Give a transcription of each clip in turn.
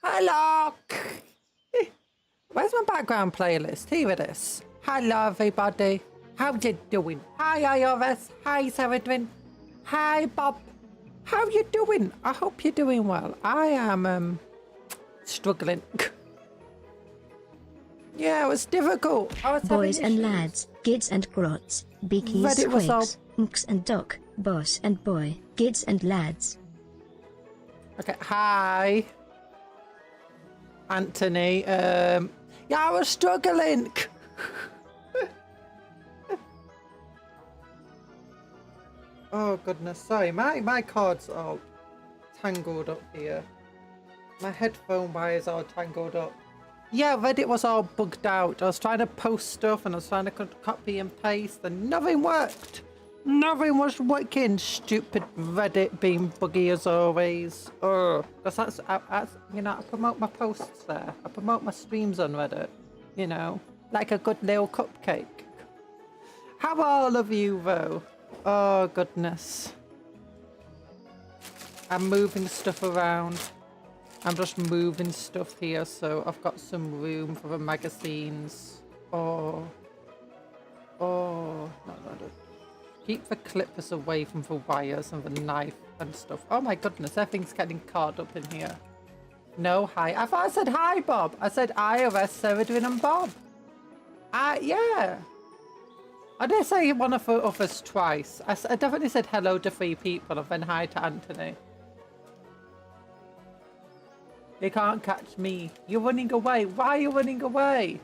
Hello. Where's my background playlist? Here it is. Hello, everybody. How you doing? Hi, IRS. Hi, Saradwin. Hi, Bob. How you doing? I hope you're doing well. I am, struggling. Yeah, it was difficult. I was Boys and lads, kids and grots, bickies, squeaks, nks and doc, boss and boy, kids and lads. Okay, hi. Anthony, yeah, I was struggling. Oh goodness, sorry, my cord's all tangled up here. My headphone wires all tangled up. Yeah, Reddit was all bugged out. I was trying to post stuff and I was trying to copy and paste and nothing worked. Nothing was working. Stupid Reddit being buggy as always. Oh, because that's, you know, I promote my posts there. I promote my streams on Reddit, you know, like a good little cupcake. How are all of you though? Oh goodness. I'm moving stuff around. I'm just moving stuff here, so I've got some room for the magazines. Oh, no. Keep the clippers away from the wires and the knife and stuff. Oh my goodness, everything's getting caught up in here. No, hi. I thought I said hi, Bob. I said IRS, Saradwin and Bob. Yeah. I did say one of us twice. I definitely said hello to 3 people and then hi to Anthony. You can't catch me. You're running away. Why are you running away?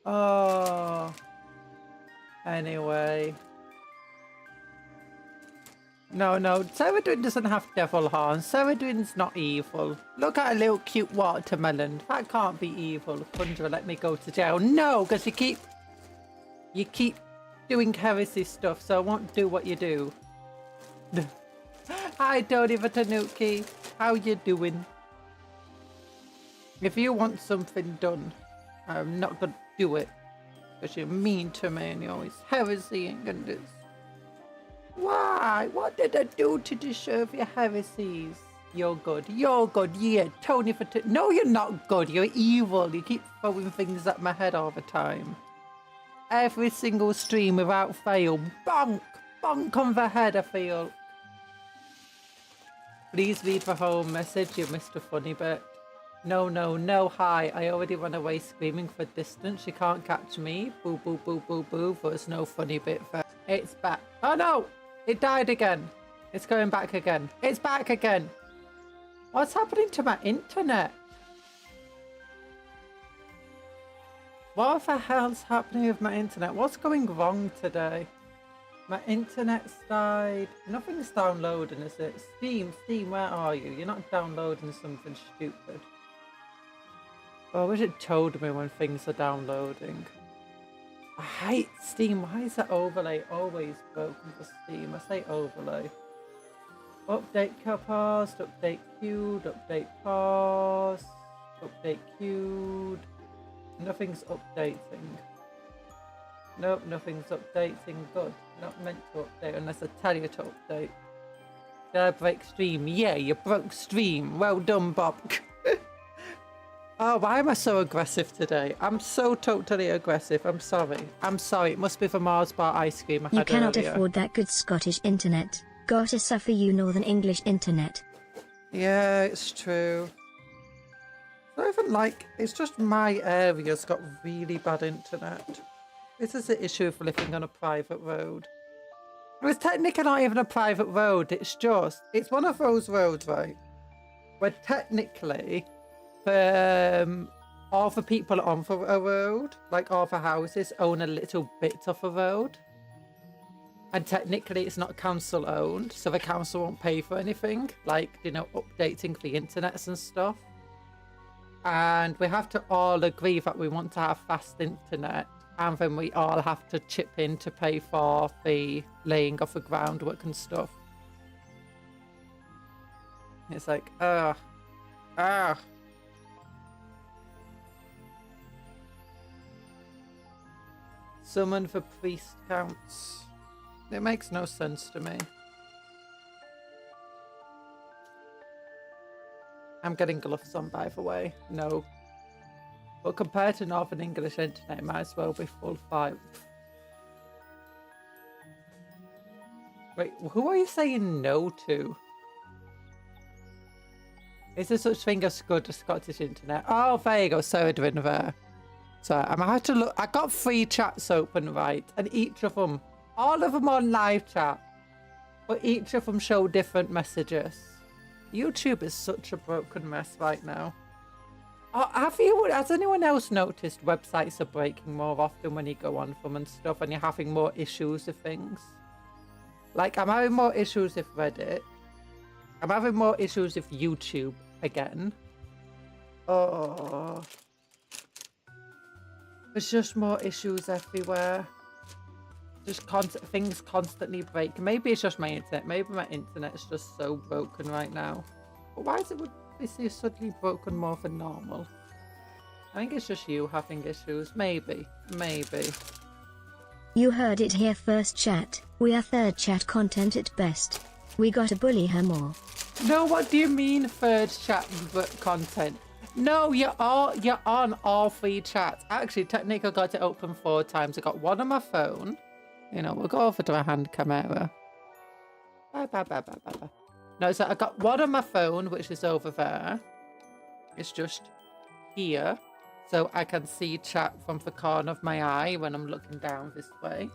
Oh. Anyway. No. Saradwin doesn't have devil horns. Saradwin's not evil. Look at a little cute watermelon. That can't be evil. Conjuror, let me go to jail. No, because you keep doing heresy stuff, so I won't do what you do. Hi, Tony the Tanuki. How you doing? If you want something done, I'm not gonna do it. Because you're mean to me and you're always heresying and this. Why? What did I do to deserve your heresies? You're good. You're good. Yeah, Tony for no, you're not good. You're evil. You keep throwing things at my head all the time. Every single stream without fail. Bonk! Bonk on the head, I feel. Please read the whole message. You missed a funny bit. No, hi. I already ran away screaming for distance. You can't catch me. Boo, boo, boo, boo, boo. There's no funny bit there. It's back. Oh no! It died again. It's going back again. It's back again. What's happening to my internet? What the hell's happening with my internet? What's going wrong today? My internet's died. Nothing's downloading, is it? Steam, where are you? You're not downloading something stupid. Oh, I wish it told me when things are downloading. I hate Steam. Why is that overlay always broken for Steam? I say overlay. Update paused, update queued, update paused, update queued. Nothing's updating. Nope, nothing's updating. Good. Not meant to update unless I tell you to update. Did I break stream? Yeah, you broke stream. Well done, Bob. Oh, why am I so aggressive today? I'm so totally aggressive. I'm sorry. It must be the Mars bar ice cream I had You cannot earlier. afford that good Scottish internet. Gotta suffer you Northern English internet. Yeah, it's true. I even like, it's just my area's got really bad internet. This is the issue of living on a private road. It's technically not even a private road, it's one of those roads, right? Where technically, all the people on the road, like all the houses, own a little bit of a road. And technically it's not council owned, so the council won't pay for anything, like, you know, updating the internets and stuff. And we have to all agree that we want to have fast internet, and then we all have to chip in to pay for the laying of the groundwork and stuff. It's like, Summon for priest counts. It makes no sense to me. I'm getting gloves on, by the way. No. But compared to Northern English internet, it might as well be full fight. Wait, who are you saying no to? Is there such thing as good as Scottish internet? Oh, there you go. Sarah doing there. So I might have to look. I got 3 chats open, right? And each of them, all of them on live chat, but each of them show different messages. YouTube is such a broken mess right now. Oh, has anyone else noticed websites are breaking more often when you go on them and stuff, and you're having more issues with things? Like, I'm having more issues with Reddit. I'm having more issues with YouTube again. Oh. There's just more issues everywhere. Just things constantly break. Maybe it's just my internet. Maybe my internet is just so broken right now. But why is it suddenly broken more than normal? I think it's just you having issues. Maybe. You heard it here first, chat. We are third chat content at best. We gotta bully her more. No, what do you mean third chat content? No, you're on all 3 chats. Actually, technically I got it open 4 times. I got one on my phone. You know, we'll go over to a hand camera. Bye. No, so I got one on my phone, which is over there. It's just here. So I can see chat from the corner of my eye when I'm looking down this way.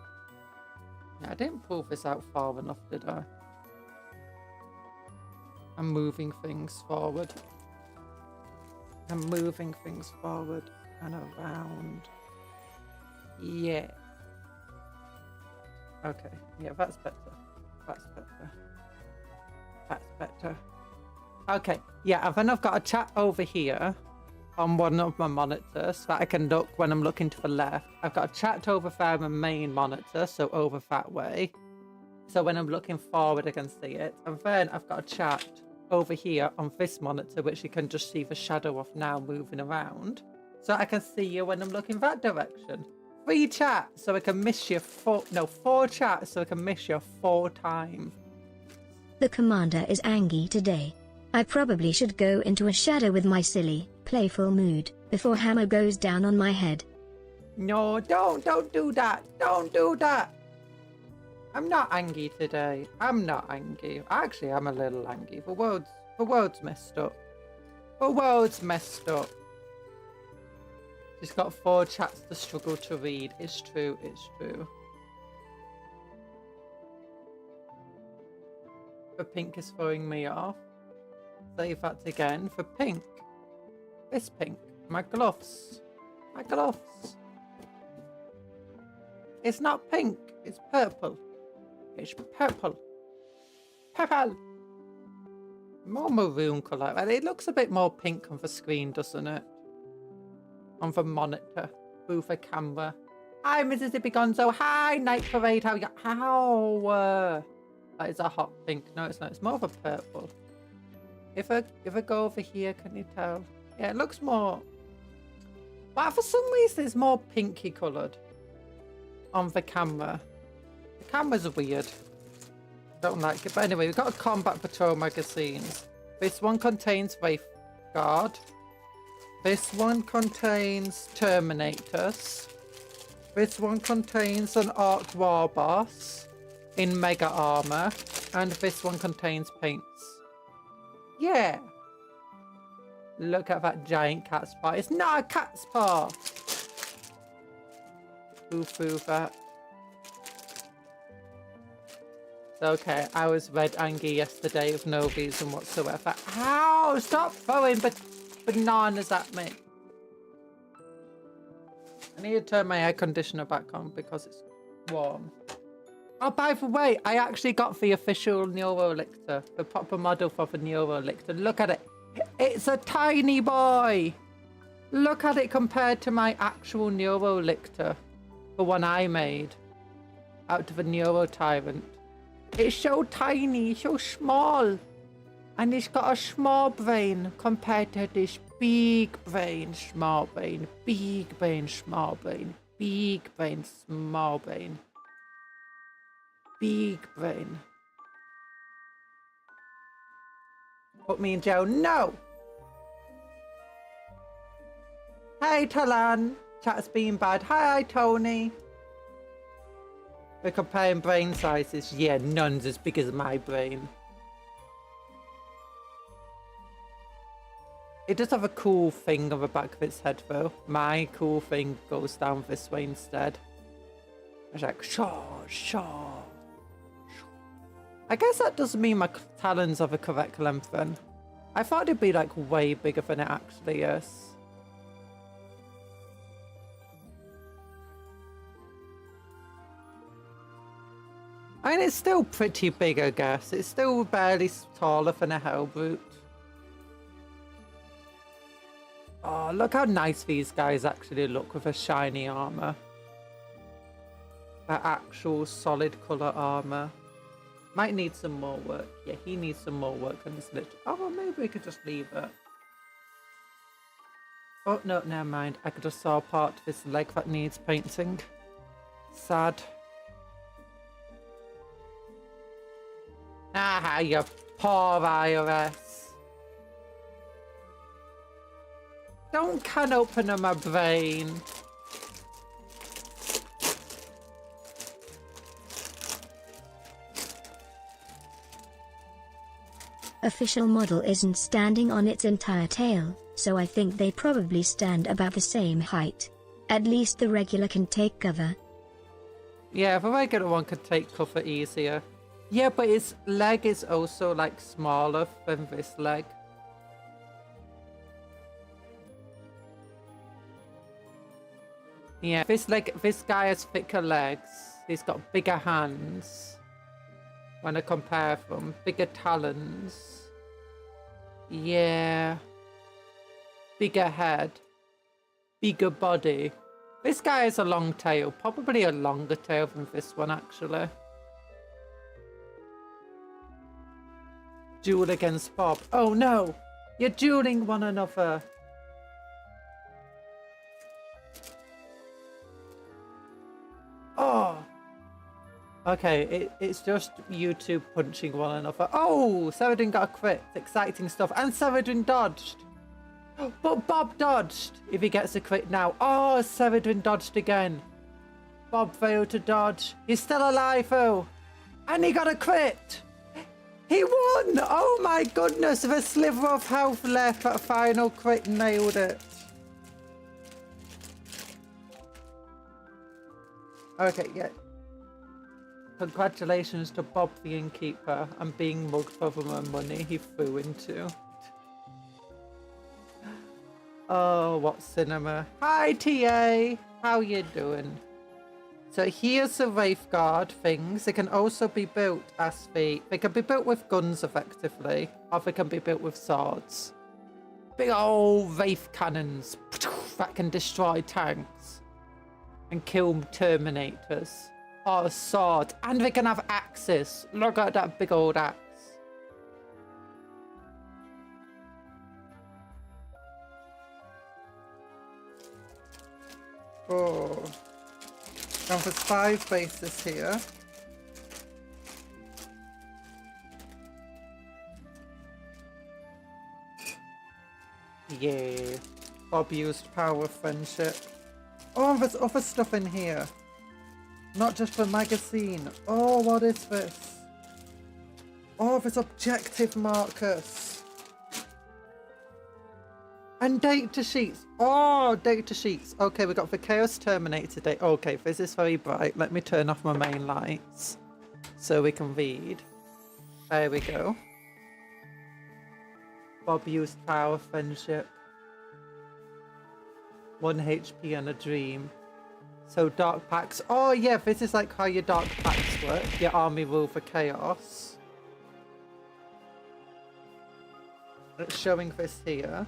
Yeah, I didn't pull this out far enough, did I? I'm moving things forward. I'm moving things forward and around. Yeah. Okay, yeah, that's better. That's better. Okay, yeah, and then I've got a chat over here on one of my monitors that I can look when I'm looking to the left. I've got a chat over there on my main monitor, so over that way. So when I'm looking forward, I can see it. And then I've got a chat over here on this monitor, which you can just see the shadow of now moving around. So I can see you when I'm looking that direction. 3 chats so I can miss you 4 chats so I can miss you 4 times. The commander is angry today. I probably should go into a shadow with my silly, playful mood before hammer goes down on my head. No, don't do that. Don't do that. I'm not angry today. I'm not angry. Actually, I'm a little angry. The world's messed up. The world's messed up. She's got 4 chats to struggle to read. It's true. The pink is throwing me off. Say that again. For pink. This pink. My gloves. It's not pink. It's purple. It's purple. More maroon colour. And it looks a bit more pink on the screen, doesn't it? On the monitor. Through the camera. Hi, Mississippi Gonzo. Hi, Night Parade. How are you? How? That is a hot pink. No, it's not. It's more of a purple. If I go over here, can you tell? Yeah, it looks more... But for some reason, it's more pinky coloured on the camera. The camera's weird. Don't like it. But anyway, we've got a Combat Patrol magazines. This one contains Wraith Guard. This one contains Terminators. This one contains an Orc War Boss in Mega Armor. And this one contains paints. Yeah. Look at that cat's paw. It's not a cat's paw. Foo that. Okay, I was red angry yesterday with no reason whatsoever. Ow! Stop throwing bananas at me. I need to turn my air conditioner back on because it's warm. Oh, by the way, I actually got the official Neurolictor, the proper model for the Neurolictor. Look at it. It's a tiny boy. Look at it compared to my actual Neurolictor, the one I made out of a Neuro Tyrant. It's so tiny, so small. And it's got a small brain compared to this big brain, small brain, big brain, small brain, Big brain, small brain. Big brain. Put me in jail. No! Hey, Talan. Chat's been bad. Hi, Tony. We're comparing brain sizes. Yeah, none's as big as my brain. It does have a cool thing on the back of its head, though. My cool thing goes down this way instead. It's like, shaw, shaw. I guess that does mean my talons are the correct length then. I thought it'd be like way bigger than it actually is. I mean, it's still pretty big, I guess. It's still barely taller than a Hellbrute. Oh, look how nice these guys actually look with a shiny armor. That actual solid color armor. Might need some more work. Yeah, he needs some more work on this list. Oh, well, maybe we could just leave it. Oh, no, never mind. I could just saw a part of his leg that needs painting. Sad. Ah, you poor IRS. Don't can open on my brain. Official model isn't standing on its entire tail, so I think they probably stand about the same height. At least the regular can take cover. Yeah, the regular one could take cover easier. Yeah, but its leg is also like smaller than this leg. Yeah, this guy has thicker legs. He's got bigger hands. When I compare them, bigger talons. Yeah. Bigger head. Bigger body. This guy has a long tail. Probably a longer tail than this one, actually. Duel against Bob. Oh no! You're dueling one another. Oh! Okay, it's just you two punching one another. Oh! Severin got a crit. Exciting stuff. And Severin dodged. But Bob dodged. If he gets a crit now. Oh, Severin dodged again. Bob failed to dodge. He's still alive though. And he got a crit. He won! Oh my goodness, with a sliver of health left, that final crit nailed it. Okay, yeah. Congratulations to Bob the Innkeeper and being mugged for the money he threw into. Oh, what cinema. Hi, TA! How you doing? So here's the Wraith Guard things. They can also be built as they can be built with guns effectively, or they can be built with swords. Big old Wraith cannons that can destroy tanks and kill Terminators. Or a sword. And they can have axes. Look at that big old axe. Oh. Now there's 5 bases here. Yeah. Bob used power friendship. Oh, there's other stuff in here. Not just a magazine. Oh, what is this? Oh, there's objective markers. And data sheets. Oh, data sheets. Okay, we got the Chaos Terminator data. Okay, this is very bright. Let me turn off my main lights so we can read. There we go. Bob used power friendship. 1 HP and a dream. So dark packs. Oh yeah, this is like how your dark packs work. Your army rule for chaos. It's showing this here.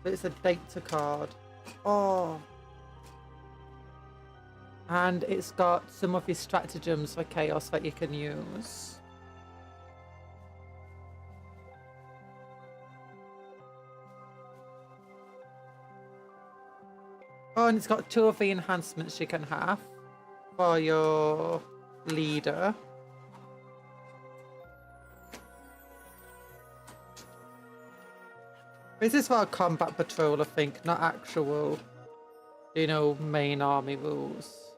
So it's a data card. Oh. And it's got some of your stratagems for chaos that you can use. and it's got 2 of the enhancements you can have for your leader. This is for a combat patrol, I think, not actual, you know, main army rules.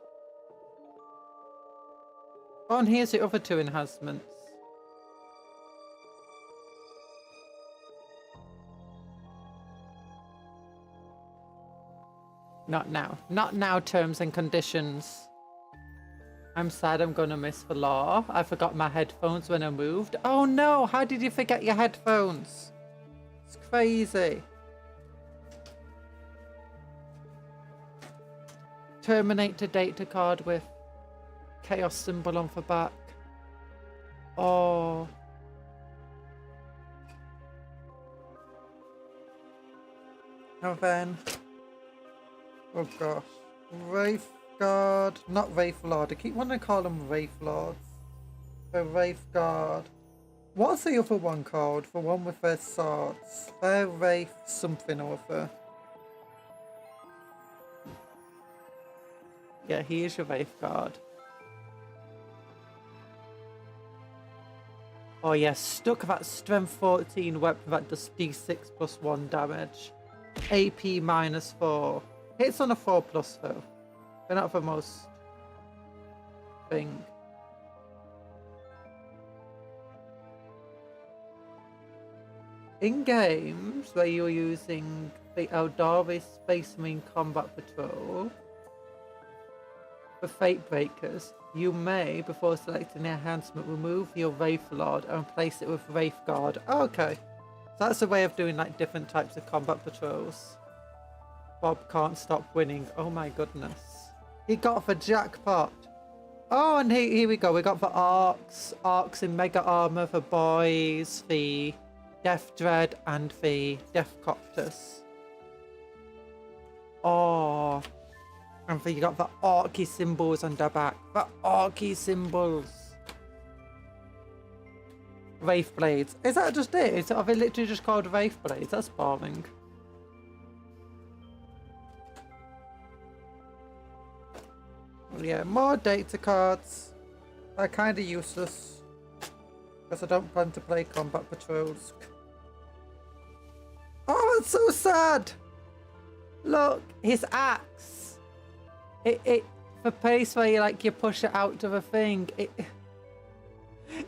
Oh, and here's the other 2 enhancements. Not now. Not now, terms and conditions. I'm sad I'm gonna miss the law. I forgot my headphones when I moved. Oh no, how did you forget your headphones? It's crazy. Terminator data card with chaos symbol on the back. Oh. And then, oh gosh, Wraith Guard, not Wraith Lord. I keep wanting to call them Wraith Lords. So Wraith Guard. What's the other one called? The one with their swords. They're Wraith something or other. Yeah, he is your Wraith Guard. Oh yeah, stuck that strength 14 weapon that does D6 plus 1 damage. AP -4. Hits on a 4+ though. They're not the most thing. In games where you're using the Eldari Space Marine Combat Patrol, for Fate Breakers, you may, before selecting the enhancement, remove your Wraith Lord and replace it with Wraith Guard. Oh, okay. So that's a way of doing like different types of combat patrols. Bob can't stop winning. Oh my goodness. He got the jackpot. Oh, and here we go. We got the Arcs. Arcs in Mega Armor for boys. The Death Dread and the Death Coptus. Oh. And you got the Arky symbols on the back. The Arky symbols. Wraith Blades. Is that just it? Are they literally just called Wraith Blades? That's boring. Well, yeah, more data cards. They're kind of useless. Because I don't plan to play combat patrols. Oh, it's so sad! Look, his axe. The place where you push it out to the thing, it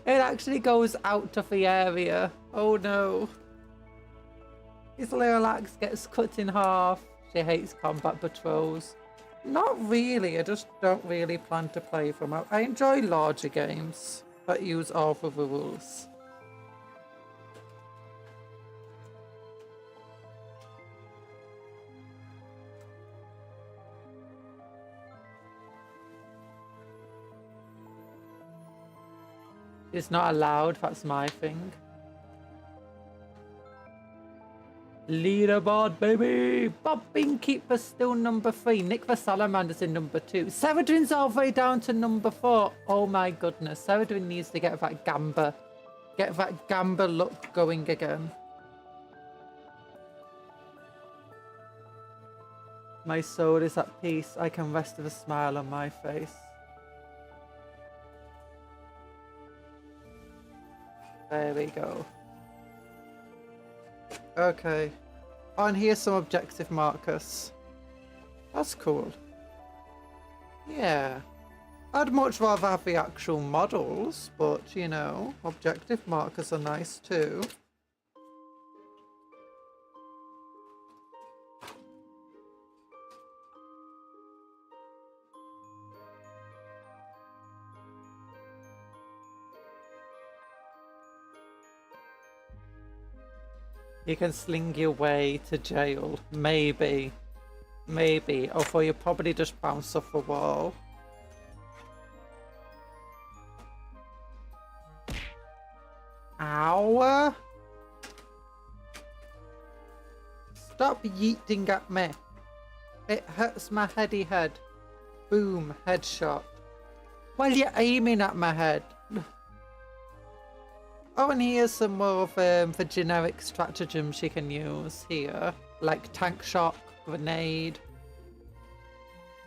actually goes out to the area. Oh no. His little axe gets cut in half. She hates combat patrols. Not really, I just don't really plan to play them. I enjoy larger games that use all of the rules. It's not allowed, that's my thing. Leaderboard, baby! Bobbing Keeper still number 3. Nick the Salamander's in number 2. Severidrin's all the way down to number 4. Oh my goodness. Severidrin needs to get that Gamba. Get that Gamba look going again. My soul is at peace. I can rest with a smile on my face. There we go. Okay. Oh, and here's some objective markers. That's cool. Yeah. I'd much rather have the actual models, but, you know, objective markers are nice too. You can sling your way to jail. Maybe. Maybe. Although you probably just bounce off the wall. Ow! Stop yeeting at me. It hurts my heady head. Boom, headshot. Well, you're aiming at my head. Oh, and here's some more of the generic stratagems you can use here. Like tank shock, grenade.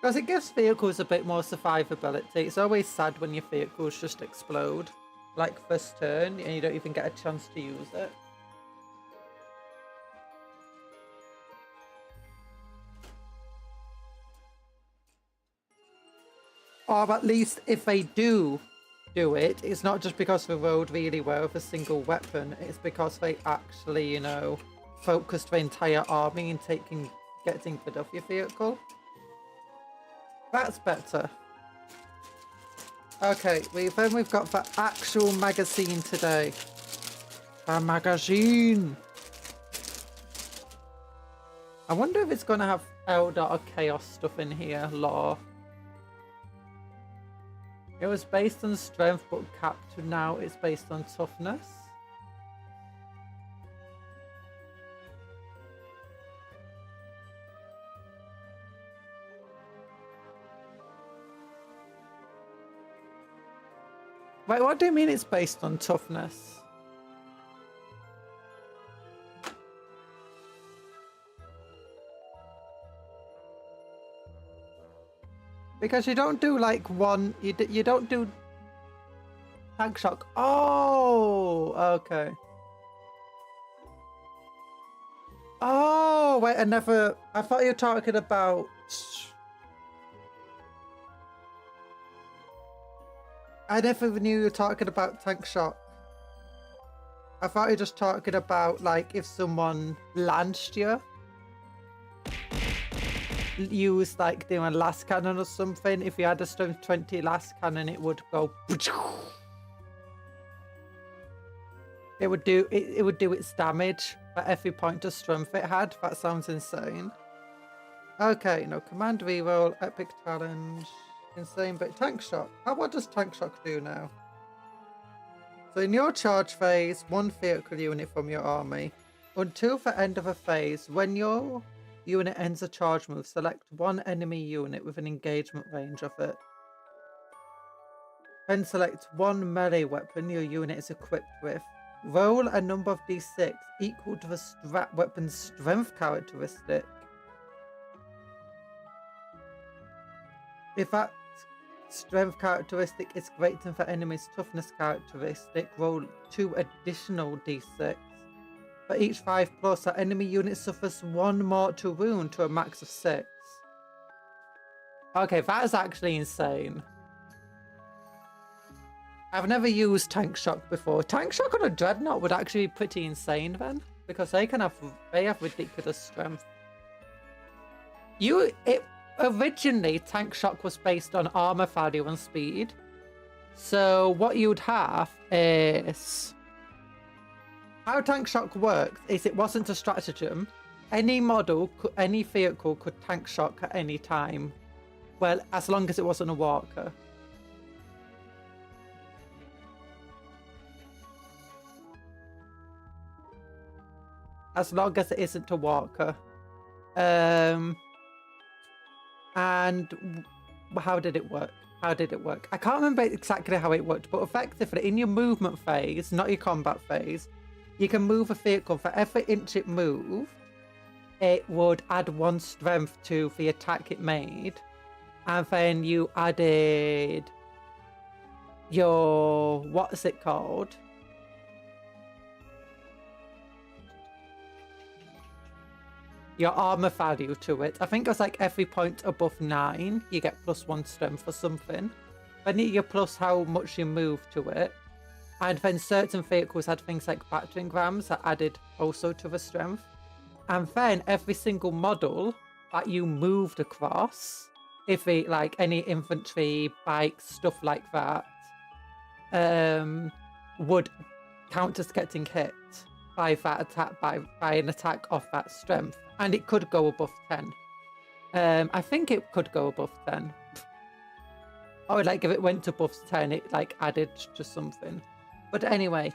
Because it gives vehicles a bit more survivability. It's always sad when your vehicles just explode. Like first turn, and you don't even get a chance to use it. Or at least if they do it, it's not just because they rode really well with a single weapon. It's because they actually, you know, focused the entire army in getting rid of your vehicle. That's better. Okay, we've got the actual magazine today. The magazine. I wonder if it's gonna have Elder or Chaos stuff in here. Lore. It was based on strength, but capped to now it's based on toughness. Wait, what do you mean it's based on toughness? Because you don't do like one, you don't do tank shock. Oh, okay. Oh, wait, I thought you were talking about... I never knew you were talking about tank shock. I thought you were just talking about like if someone lanced you. Use like doing last cannon or something. If you had a strength 20 last cannon, it would go. It would do its damage at every point of strength it had. That sounds insane. Okay, no command reroll, epic challenge, insane, but tank shock. What does tank shock do now? So in your charge phase, one vehicle unit from your army. Until the end of a phase, when your unit ends a charge move, select one enemy unit with an engagement range of it. Then select one melee weapon your unit is equipped with. Roll a number of d6 equal to the weapon's strength characteristic. If that strength characteristic is greater than the enemy's toughness characteristic, roll 2 additional d6. For each 5+, that enemy unit suffers 1 mortal wound to a max of 6. Okay, that is actually insane. I've never used tank shock before. Tank shock on a dreadnought would actually be pretty insane then, because they have ridiculous strength. Originally, tank shock was based on armor value and speed. So what you'd have is... How tank shock works is it wasn't a stratagem. Any vehicle could tank shock at any time. Well, as long as it wasn't a walker. as long as it isn't a walker. And how did it work? How did it work? I can't remember exactly how it worked, but effectively in your movement phase, not your combat phase, you can move a vehicle. For every inch it moved, it would add 1 strength to the attack it made. And then you added your, what is it called? Your armor value to it. I think it was like every point above 9, you get +1 strength or something. Then you plus how much you move to it. And then certain vehicles had things like battering rams that added also to the strength. And then every single model that you moved across, if it like any infantry, bikes, stuff like that, would count as getting hit by that attack, by an attack off that strength. And it could go above 10. I think it could go above 10. Or like if it went above 10, it like added just something. But anyway.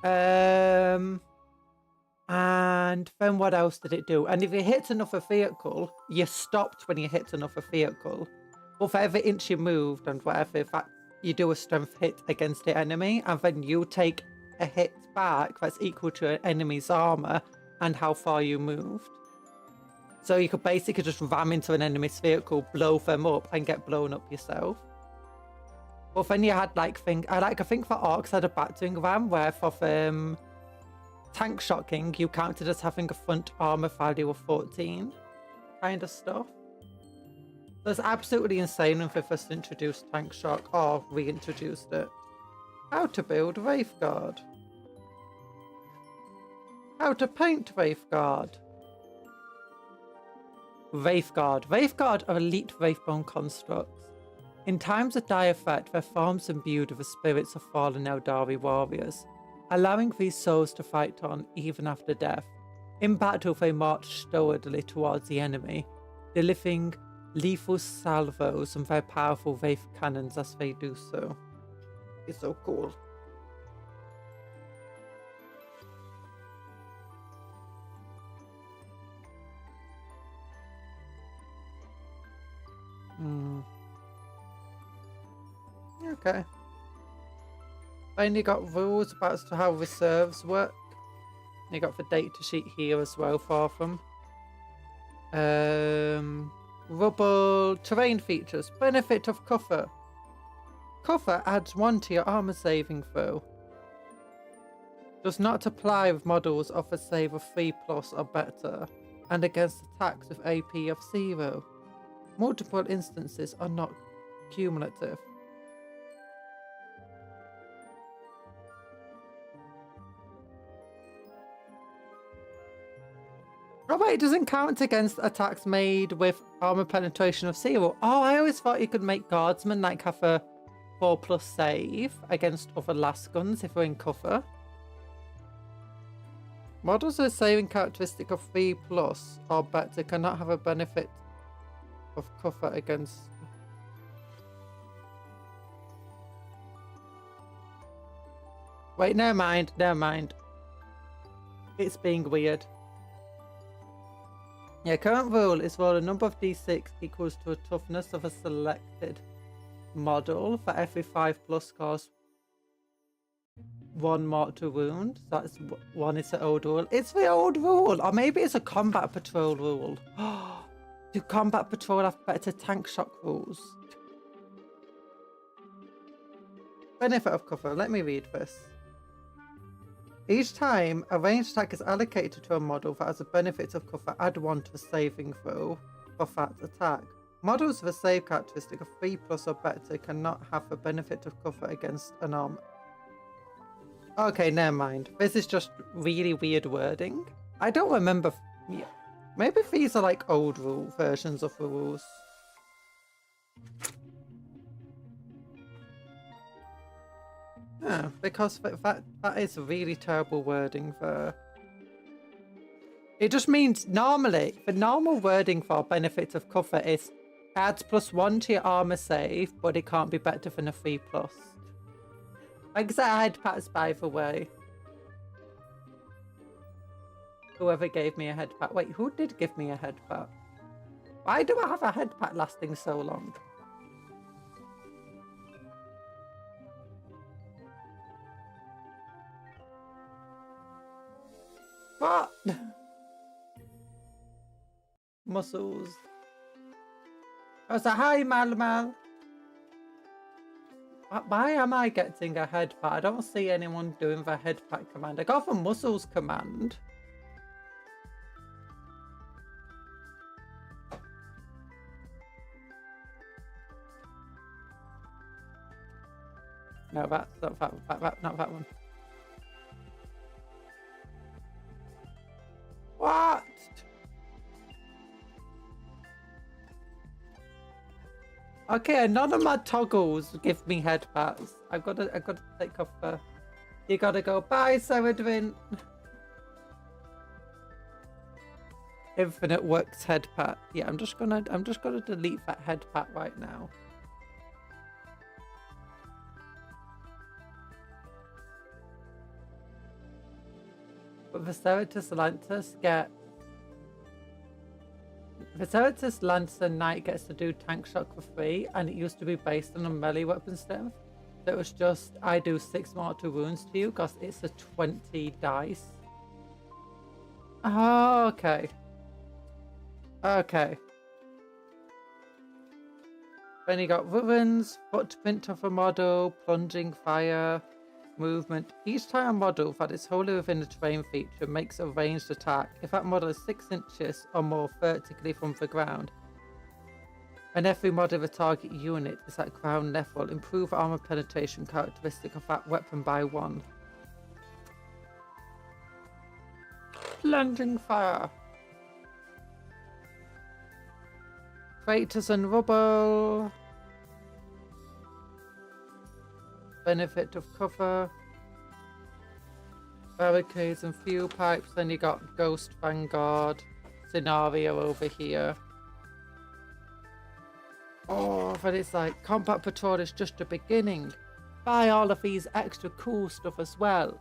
And then what else did it do? And if you hit another vehicle, you stopped when you hit another vehicle. But for every inch you moved and whatever, if that, you do a strength hit against the enemy, and then you take a hit back that's equal to an enemy's armor and how far you moved. So you could basically just ram into an enemy's vehicle, blow them up, and get blown up yourself. But then you had like I think for orcs had a battering ram where for tank shocking you counted as having a front armor value of 14, kind of stuff. That's absolutely insane when they first introduced tank shock or reintroduced it. How to build Wraith Guard. How to paint Wraith Guard. Wraith Guard. Wraith Guard are elite Wraithbone constructs. In times of dire threat, their forms imbued with the spirits of fallen Eldari warriors, allowing these souls to fight on even after death. In battle, they march stolidly towards the enemy, delivering lethal salvos and their powerful Wraith cannons as they do so. It's so cool. Okay. Then you got rules about how reserves work. You got the data sheet here as well for them. Rubble terrain features. Benefit of cover. Cover adds 1 to your armor saving throw. Does not apply with models of a save of 3+ or better, and against attacks with AP of 0. Multiple instances are not cumulative. Oh wait, it doesn't count against attacks made with armor penetration of 0. Oh, I always thought you could make guardsmen like have a 4+ save against other last guns if we're in cover. Models with a saving characteristic of 3+ or better cannot have a benefit of cover against. Wait, never mind. It's being weird. Yeah, current rule is roll a number of d6 equals to a toughness of a selected model for every 5+ scores 1 mortal wound. So that's 1 is the old rule. It's the old rule! Or maybe it's a combat patrol rule. Do combat patrol have better tank shock rules? Benefit of cover. Let me read this. Each time a ranged attack is allocated to a model that has a benefit of cover, add 1 to the saving throw for that attack. Models with a save characteristic of 3+ or better cannot have a benefit of cover against an armor. Okay, never mind. This is just really weird wording. I don't remember. Maybe these are like old rule versions of the rules. Yeah, because that is really terrible wording there. It just means normally, the normal wording for benefit of cover is adds +1 to your armor save, but it can't be better than a 3+. Like I said, I had passed by the way. Whoever gave me a head pat. Wait, who did give me a head pat? Why do I have a head pat lasting so long? What? Muscles. I was like, hi, Mal. Why am I getting a head pat? I don't see anyone doing the head pat command. I got the muscles command. No, that's not not that one. What? Okay, none of my toggles give me head pats. I gotta take off the. You gotta go. Bye, Seradrin. Infinite works head pat. Yeah, I'm just gonna delete that head pat right now. But the Ceratus Lantus Lancer Knight gets to do tank shock for free, and it used to be based on a melee weapon strength. So it was just, I do 6 mortal wounds to you because it's a 20 dice. Oh, okay. Okay. Then you got ruins, footprint of a model, plunging fire, movement. Each time a model that is wholly within the terrain feature makes a ranged attack, if that model is 6 inches or more vertically from the ground, and every model of a target unit is at ground level, improve armor penetration characteristic of that weapon by 1. Plunging fire. Craters and rubble. Benefit of cover. Barricades and fuel pipes. Then you got Ghost Vanguard scenario over here. Oh, but it's like Combat Patrol is just the beginning. Buy all of these extra cool stuff as well.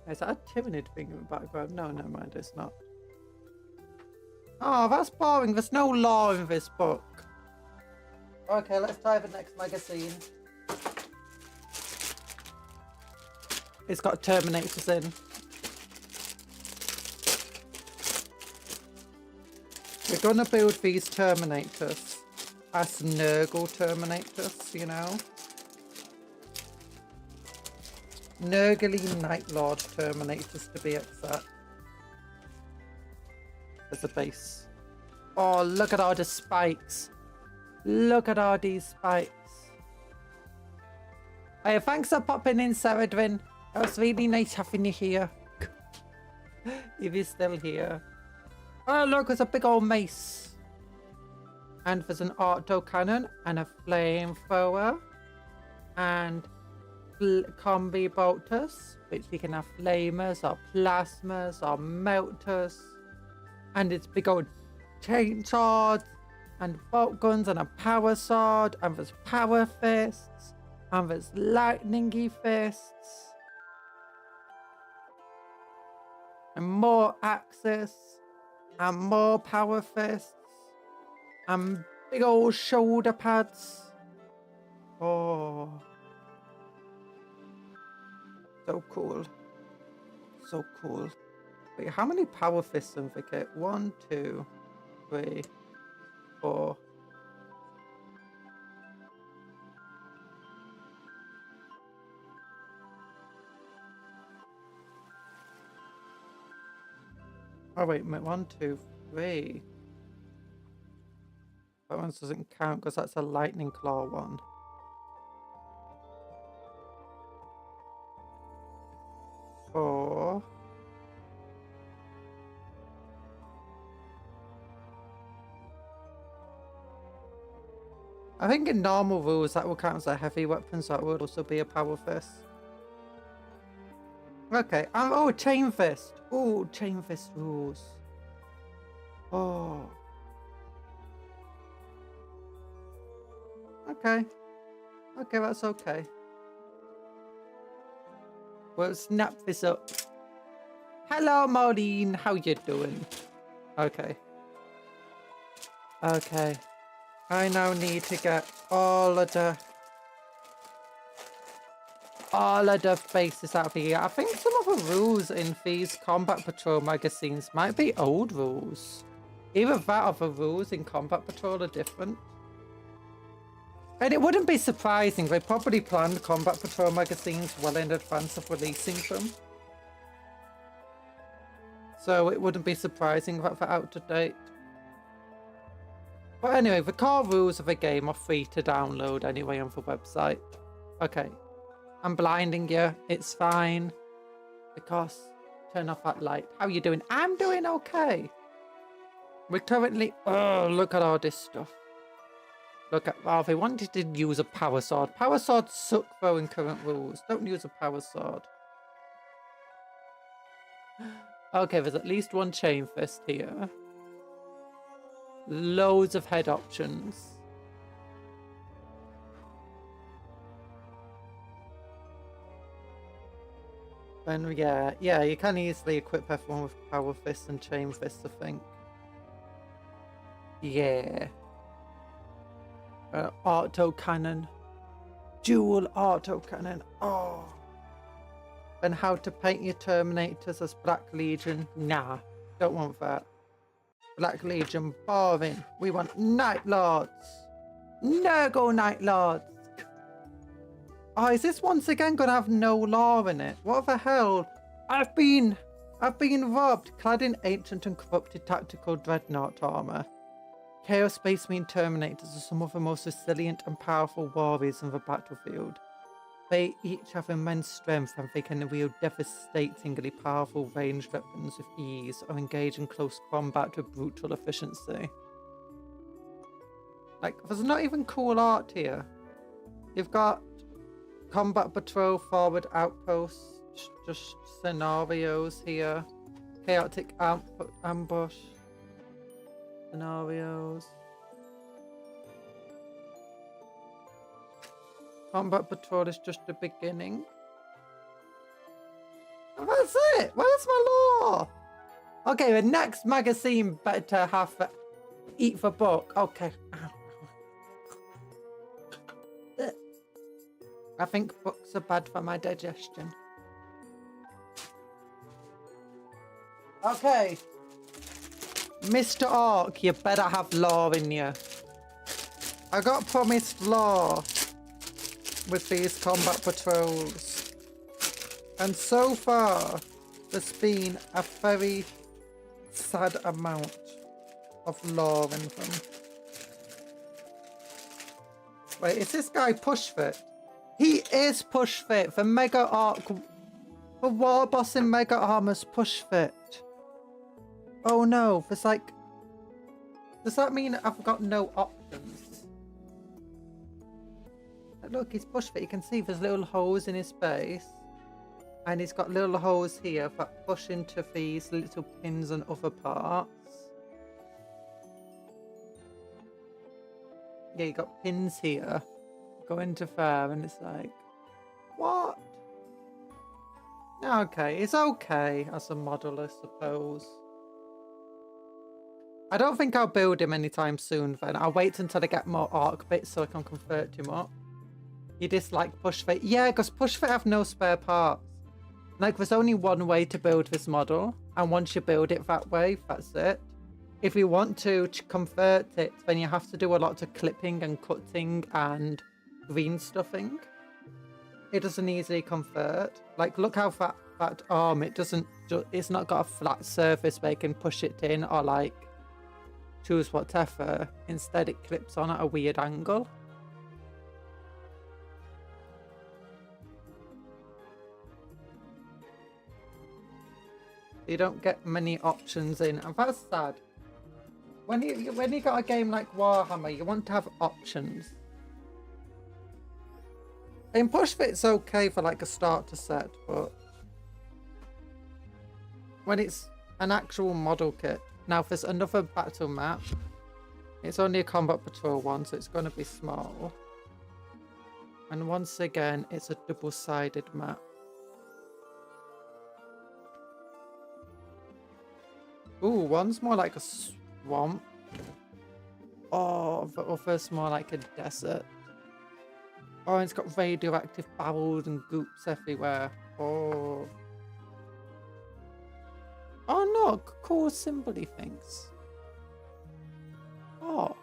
Is that a Tyranid thing in the background? No, never mind, it's not. Oh, that's boring. There's no lore in this book. Okay, let's try the next magazine. It's got Terminators in. We're gonna build these Terminators as Nurgle Terminators, you know? Nurgly Night Lord Terminators, to be exact. As a base. Oh, look at all the spikes. Look at all these spikes. Hey, thanks for popping in, Seradrin. It was really nice having you here. If you're still here. Oh, look, there's a big old mace. And there's an autocannon and a flamethrower. And combi bolters, which you can have flamers or plasmas or melters. And it's big old chainsaws and bolt guns and a power sword. And there's power fists. And there's lightningy fists. And more axes. And more power fists. And big old shoulder pads. Oh. So cool. So cool. Wait, how many power fists have we got? 1, 2, 3, 4. Oh wait, 1, 2, 3. That one doesn't count because that's a lightning claw one. Four. I think in normal rules that will count as a heavy weapon, so it would also be a power fist. Okay, oh, chain fist. Oh, chain fist rules. Oh. Okay. Okay, that's okay. We'll snap this up. Hello, Maureen. How you doing? Okay. Okay. I now need to get all of the faces out of here. I think some of the rules in these Combat Patrol magazines might be old rules. Either that or the rules in Combat Patrol are different. And it wouldn't be surprising. They probably planned Combat Patrol magazines well in advance of releasing them. So it wouldn't be surprising that they're out of date. But anyway, the core rules of the game are free to download anyway on the website. Okay. I'm blinding you. It's fine. Because turn off that light. How are you doing? I'm doing okay. We're currently... Oh, look at all this stuff. Look at... Oh, they wanted to use a power sword. Power swords suck though in current rules. Don't use a power sword. Okay, there's at least one chain fist here. Loads of head options. And yeah, you can easily equip everyone with power fists and chain fists, I think. Yeah. Auto cannon. Dual auto cannon. Oh. And how to paint your Terminators as Black Legion. Nah, don't want that. Black Legion, boring. We want Night Lords. No go Night Lords. Oh, is this once again gonna have no lore in it? What the hell? I've been robbed, clad in ancient and corrupted tactical dreadnought armor. Chaos Space Marine Terminators are some of the most resilient and powerful warriors in the battlefield. They each have immense strength and they can wield devastatingly powerful ranged weapons with ease or engage in close combat with brutal efficiency. Like, there's not even cool art here. You've got Combat Patrol, Forward Outposts, just scenarios here. Chaotic Ambush. Scenarios. Combat Patrol is just the beginning. And that's it! Where's my lore? Okay, the next magazine better have eat the book. Okay. I think books are bad for my digestion. Okay. Mr. Orc, you better have lore in you. I got promised lore with these combat patrols. And so far, there's been a very sad amount of lore in them. Wait, is this guy Pushfit? He is Pushfit. The Mega Arc, the War Boss in Mega Armor's Pushfit. Oh no, there's like... Does that mean I've got no options? Look, he's Pushfit. You can see there's little holes in his face. And he's got little holes here that push into these little pins and other parts. Yeah, you got pins here. Go into there and it's like, what? Okay, it's okay as a model, I suppose. I don't think I'll build him anytime soon then. I'll wait until I get more arc bits so I can convert him up. You dislike Pushfit? Yeah, because Pushfit have no spare parts. Like, there's only one way to build this model. And once you build it that way, that's it. If you want to convert it, then you have to do a lot of clipping and cutting and green stuffing. It doesn't easily convert. Like, look how that arm, it's not got a flat surface where you can push it in or like choose whatever. Instead, it clips on at a weird angle. You don't get many options in, and that's sad. When you got a game like Warhammer, you want to have options. In Pushfit's okay for like a starter set, but when it's an actual model kit. Now, if there's another battle map, it's only a Combat Patrol one, so it's going to be small. And once again, it's a double-sided map. Ooh, one's more like a swamp. Oh, the other's more like a desert. Oh, and it's got radioactive barrels and goops everywhere. Oh. Oh, look, cool symbol-y things. Oh.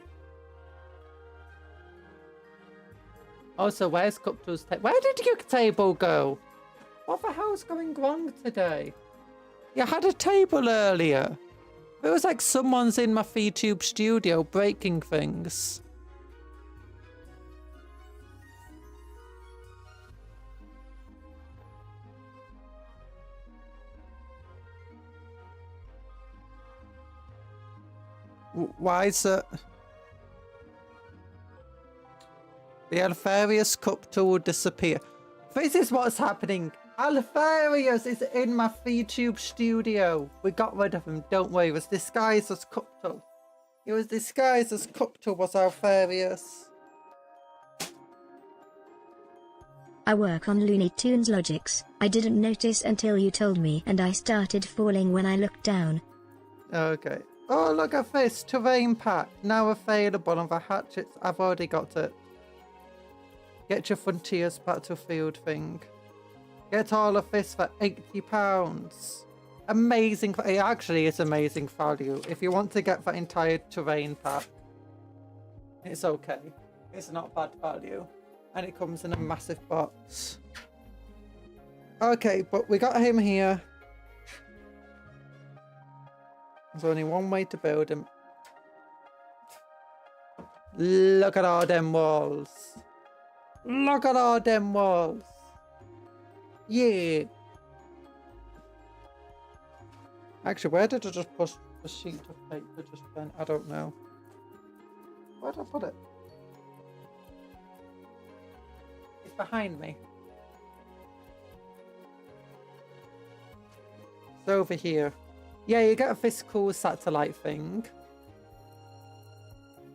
Also, where's Cuptle's table? Where did your table go? What the hell's going wrong today? You had a table earlier. It was like someone's in my VTube studio breaking things. Why is it? The Alfarius Cuptle will disappear. This is what's happening. Alfarius is in my VTube studio. We got rid of him, don't worry. It was disguised as Cuptle. It was disguised as Cuptle was Alfarius. I work on Looney Tunes logics. I didn't notice until you told me and I started falling when I looked down. Okay. Oh, look at this. Terrain pack. Now available on the hatchets. I've already got it. Get your Frontiers Battlefield thing. Get all of this for £80. Amazing. It actually is amazing value. If you want to get that entire terrain pack, it's okay. It's not bad value. And it comes in a massive box. Okay, but we got him here. There's only one way to build him. Look at all them walls. Look at all them walls. Yeah. Actually, where did I just put the sheet of paper just then? I don't know. Where did I put it? It's behind me. It's over here. Yeah, you get this cool satellite thing.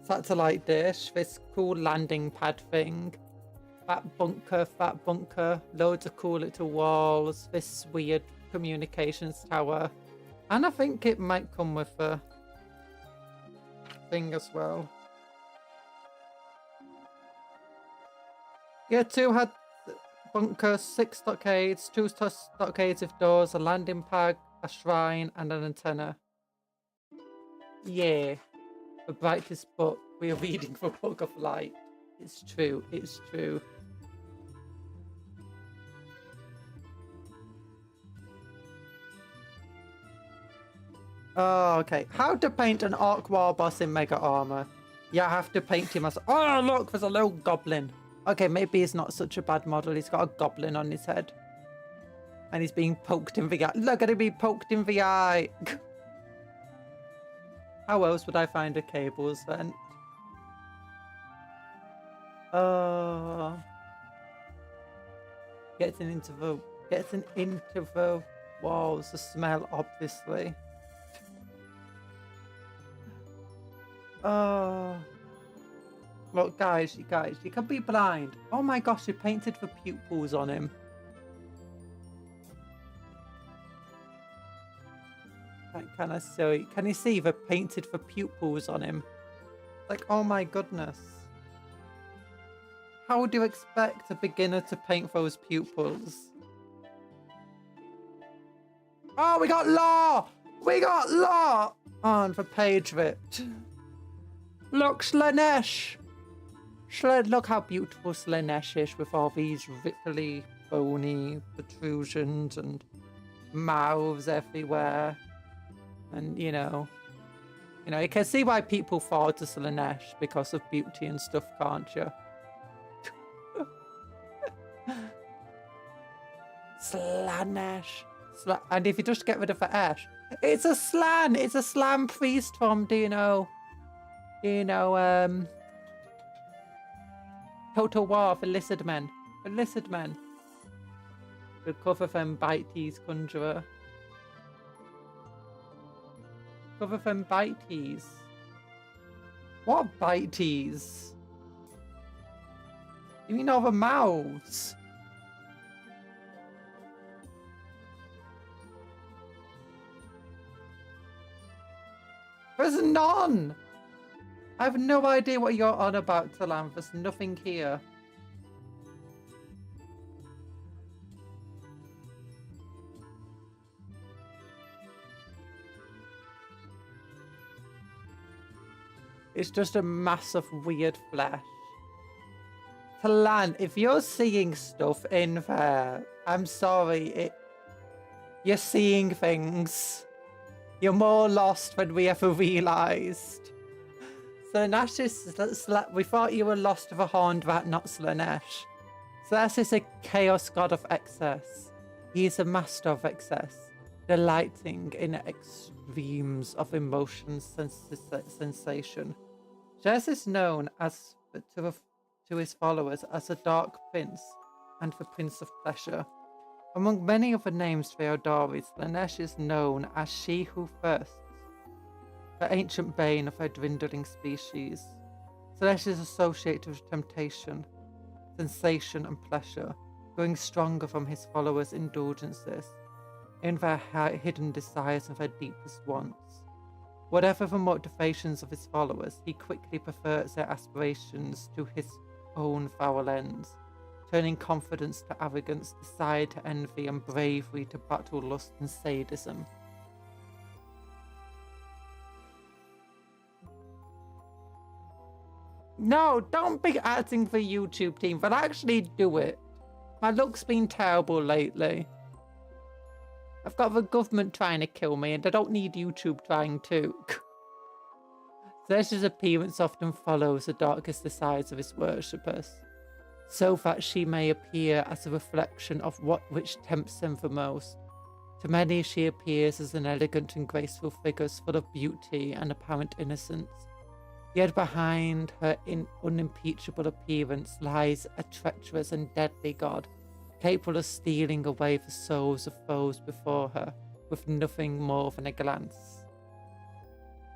Satellite dish. This cool landing pad thing. That bunker. Loads of cool little walls. This weird communications tower. And I think it might come with a thing as well. Yeah, 2 had bunkers, 6 stockades, 2 stockades with doors, a landing pad, a shrine, and an antenna. Yeah. The brightest book. We are reading the Book of Light. It's true. It's true. Oh, okay. How to paint an Orc War boss in Mega Armor. Yeah, I have to paint him as... Oh, look, there's a little goblin. Okay, maybe he's not such a bad model. He's got a goblin on his head. And he's being poked in the eye. Look at him being poked in the eye. How else would I find a cables vent? Gets into the walls. The smell, obviously. Look, guys, you can be blind. Oh my gosh, you painted the pupils on him. Can I see? Can you see the painted the pupils on him? Like, oh my goodness. How would you expect a beginner to paint those pupils? Oh, we got Law! We got Law! On the page of it. Look, Slenesh! Look how beautiful Slenesh is with all these ripply, bony protrusions and mouths everywhere. And, you can see why people fall to Slenesh because of beauty and stuff, can't you? Slenesh. And if you just get rid of the ash, it's a slan. It's a slan priest from, Total War for Lizard Men. For Lizard Men. Recover from Bite's Conjuror. Cover from Bite's. What Bite's? You mean all the mouths? is none! I have no idea what you're on about, Talan. There's nothing here. It's just a mass of weird flesh. Talan, if you're seeing stuff in there, I'm sorry. You're seeing things. You're more lost than we ever realised. Slenesh is... We thought you were lost to the horned rat, not Slenesh. Slenesh is a chaos god of excess. He is a master of excess, delighting in extremes of emotion sensation. Jez is known as to his followers as the Dark Prince and the Prince of Pleasure. Among many other names Theodori, Slenesh is known as she who thirsts, the ancient bane of her dwindling species. Slenesh is associated with temptation, sensation and pleasure, growing stronger from his followers' indulgences in their hidden desires and their deepest wants. Whatever the motivations of his followers, he quickly perverts their aspirations to his own foul ends, turning confidence to arrogance, desire to envy, and bravery to battle lust and sadism. No, don't be acting for YouTube team, but actually do it. My look's been terrible lately. I've got the government trying to kill me, and I don't need YouTube trying too. Slenesh's appearance often follows the darkest desires of his worshippers, so that she may appear as a reflection of which tempts them the most. To many she appears as an elegant and graceful figure full of beauty and apparent innocence. Yet behind her unimpeachable appearance lies a treacherous and deadly god, capable of stealing away the souls of foes before her with nothing more than a glance.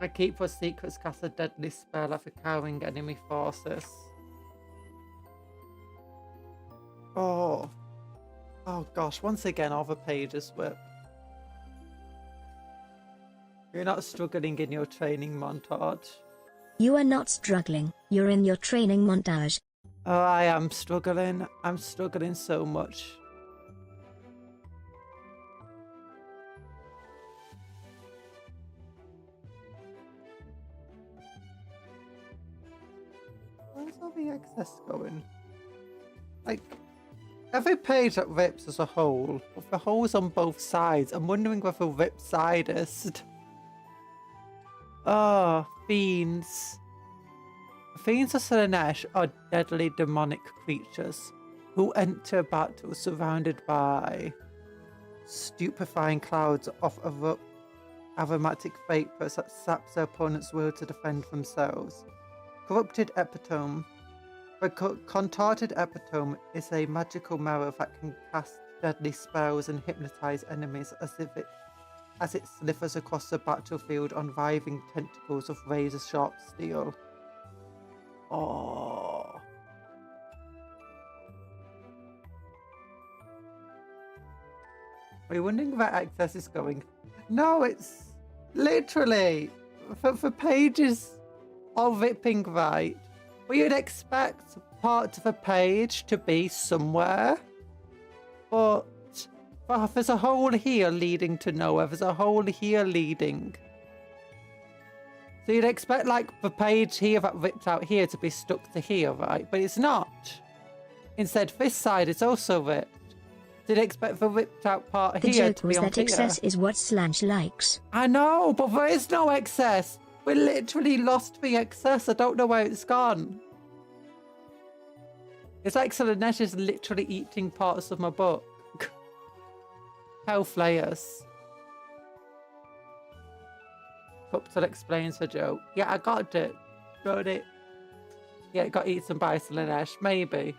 I keep her secrets cast a deadly spell at the cowering enemy forces. Oh gosh, once again all the pages whip. You're not struggling in your training montage. You are not struggling, you're in your training montage. Oh, I am struggling. I'm struggling so much. Where's all the excess going? Like, every page that rips as a whole, with the holes on both sides, I'm wondering whether rip sidest. Oh, fiends. Fiends of Slenesh are deadly demonic creatures who enter battle surrounded by stupefying clouds of aromatic vapors that saps their opponent's will to defend themselves. Corrupted Epitome. The contorted Epitome is a magical mirror that can cast deadly spells and hypnotize enemies as it slithers across the battlefield on writhing tentacles of razor-sharp steel. Oh. Are you wondering where access is going? No, it's literally for pages are ripping right. Well, you'd expect parts of a page to be somewhere, but there's a hole here leading to nowhere. There's a hole here leading. So you'd expect, like, the page here that ripped out here to be stuck to here, right? But it's not. Instead, this side is also ripped. So you'd expect the ripped out part here to be on here. The joke was that excess is what Slenesh likes. I know, but there is no excess. We literally lost the excess. I don't know where it's gone. It's like Slenesh is literally eating parts of my book. Hell flayers. Cuptle explains her joke. Yeah, I got it. Got it. Yeah, it got eaten by Slenesh. Maybe.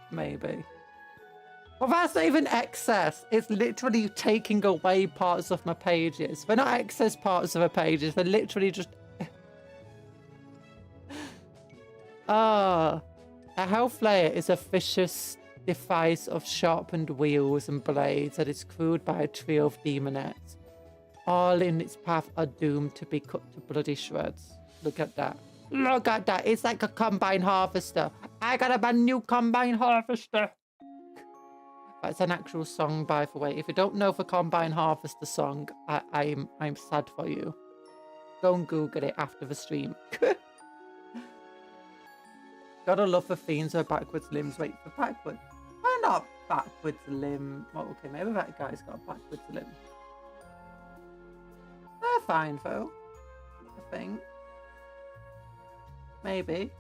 Well, that's not even excess. It's literally taking away parts of my pages. They're not excess parts of my pages. They're literally just... A Hellflayer is a vicious device of sharpened wheels and blades that is crewed by a trio of demonettes. All in its path are doomed to be cut to bloody shreds. Look at that. Look at that. It's like a combine harvester. I got a brand new combine harvester. That's an actual song, by the way. If you don't know the combine harvester song, I'm sad for you. Go and Google it after the stream. Gotta love the themes of backwards limbs. Wait, for backwards? Why not backwards limb? Well, okay, maybe that guy's got a backwards limb. They're fine, though. I think. Maybe.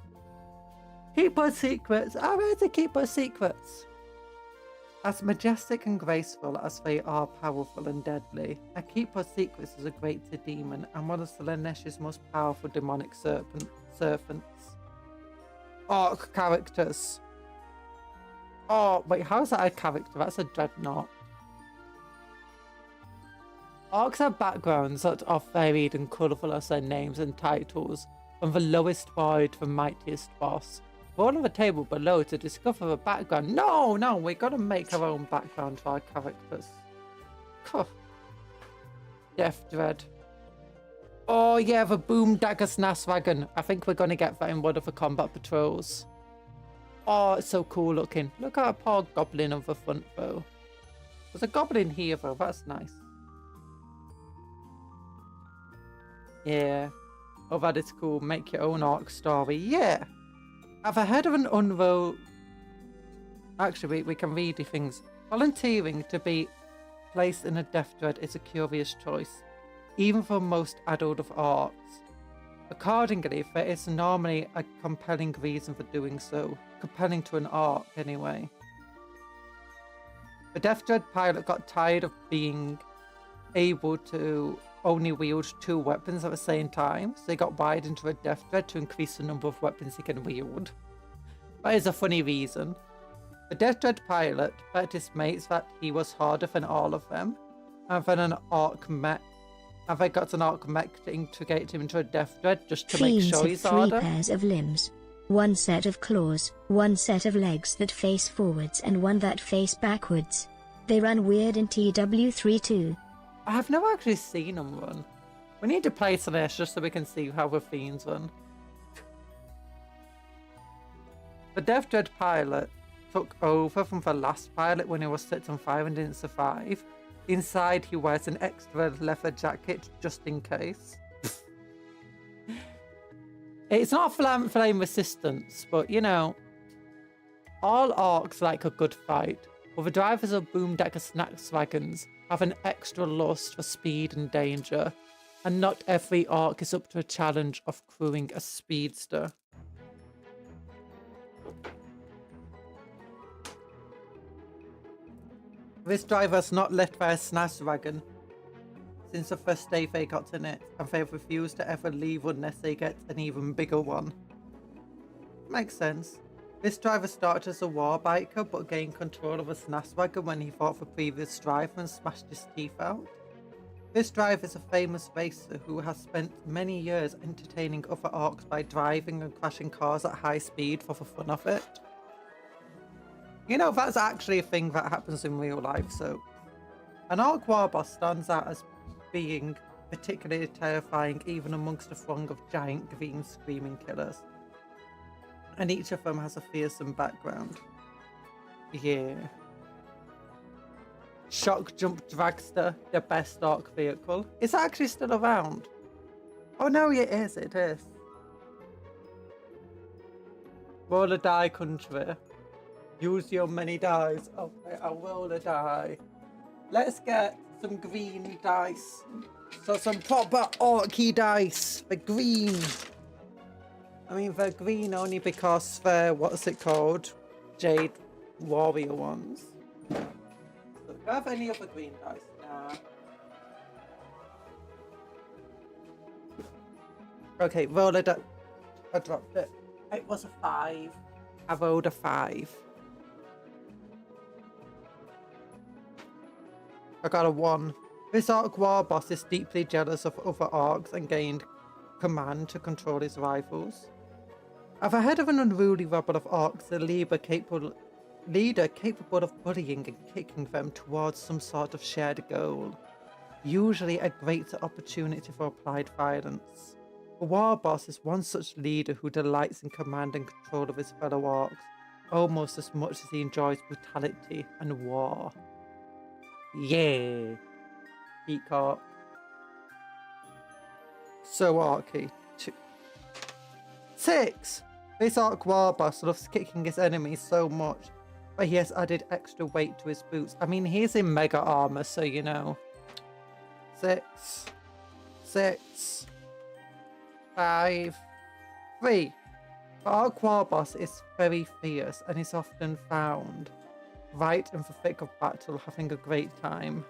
Keep our secrets. I ready to keep our secrets. As majestic and graceful as they are powerful and deadly, a Keeper Secrets is a great demon and one of Slenesh's most powerful demonic serpents. Orc characters. Oh, wait, how is that a character? That's a dreadnought. Orcs have backgrounds that are varied and colourful as their names and titles, from the lowest boy to the mightiest boss. We're all on the table below to discover the background. No, we gotta make our own background for our characters. Death Dread. Oh yeah, the Boom Dagger Snass Wagon. I think we're gonna get that in one of the combat patrols. Oh, it's so cool looking. Look at a poor goblin on the front though. There's a goblin here though, that's nice. Yeah. Oh, that is cool. Make your own orc story. Yeah. At the head of an unroll... Actually, we can read the things. Volunteering to be placed in a death dread is a curious choice, even for most adult of orcs. Accordingly, there is normally a compelling reason for doing so. Compelling to an orc, anyway. The death dread pilot got tired of being able to only wield 2 weapons at the same time, so he got wired into a death dread to increase the number of weapons he can wield. That is a funny reason. The death dread pilot bet his mates that he was harder than all of them, and then an orc mech, and they got an orc mech to integrate him into a death dread just to make sure he's harder. 3 pairs of limbs, 1 set of claws, 1 set of legs that face forwards and 1 that face backwards. They run weird in TW3 too. I have never actually seen them run. We need to play Slenesh just so we can see how the fiends run. The Death Dread pilot took over from the last pilot when he was set on fire and didn't survive. Inside he wears an extra leather jacket just in case. It's not flame resistance, but you know, all orcs like a good fight. But the drivers of Boom Dagger Snass Wagons have an extra lust for speed and danger, and not every orc is up to a challenge of crewing a speedster. This driver's not let by a Snass Wagon since the first day they got in it, and they refuse to ever leave unless they get an even bigger one. Makes sense. This driver started as a war biker but gained control of a Snass Wagon when he fought the previous driver and smashed his teeth out. This driver is a famous racer who has spent many years entertaining other orcs by driving and crashing cars at high speed for the fun of it. You know, that's actually a thing that happens in real life, so... An orc war boss stands out as being particularly terrifying even amongst a throng of giant green screaming killers. And each of them has a fearsome background. Yeah. Shock Jump Dragster, the best orc vehicle. Is that actually still around? Oh no, it is, it is. Roll a die, Conjuror. Use your many dice. Okay, I'll roll a die. Let's get some green dice. So some proper orky dice. The green. I mean, they're green only because they're, what's it called? Jade Warrior ones. So, do I have any other green dice? Nah. Okay, roll a die. I dropped it. It was a 5. I rolled a 5. I got a 1. This orc war boss is deeply jealous of other orcs and gained command to control his rivals. At the head of an unruly rabble of orcs, the leader capable of bullying and kicking them towards some sort of shared goal, usually a great opportunity for applied violence. A war boss is one such leader who delights in command and control of his fellow orcs, almost as much as he enjoys brutality and war. Yeah. Peacock. So orky. 6. This orc war boss loves kicking his enemies so much, but he has added extra weight to his boots. I mean, he's in mega armor, so you know. 6. 6. 5. 3. The orc war boss is very fierce and is often found right in the thick of battle, having a great time.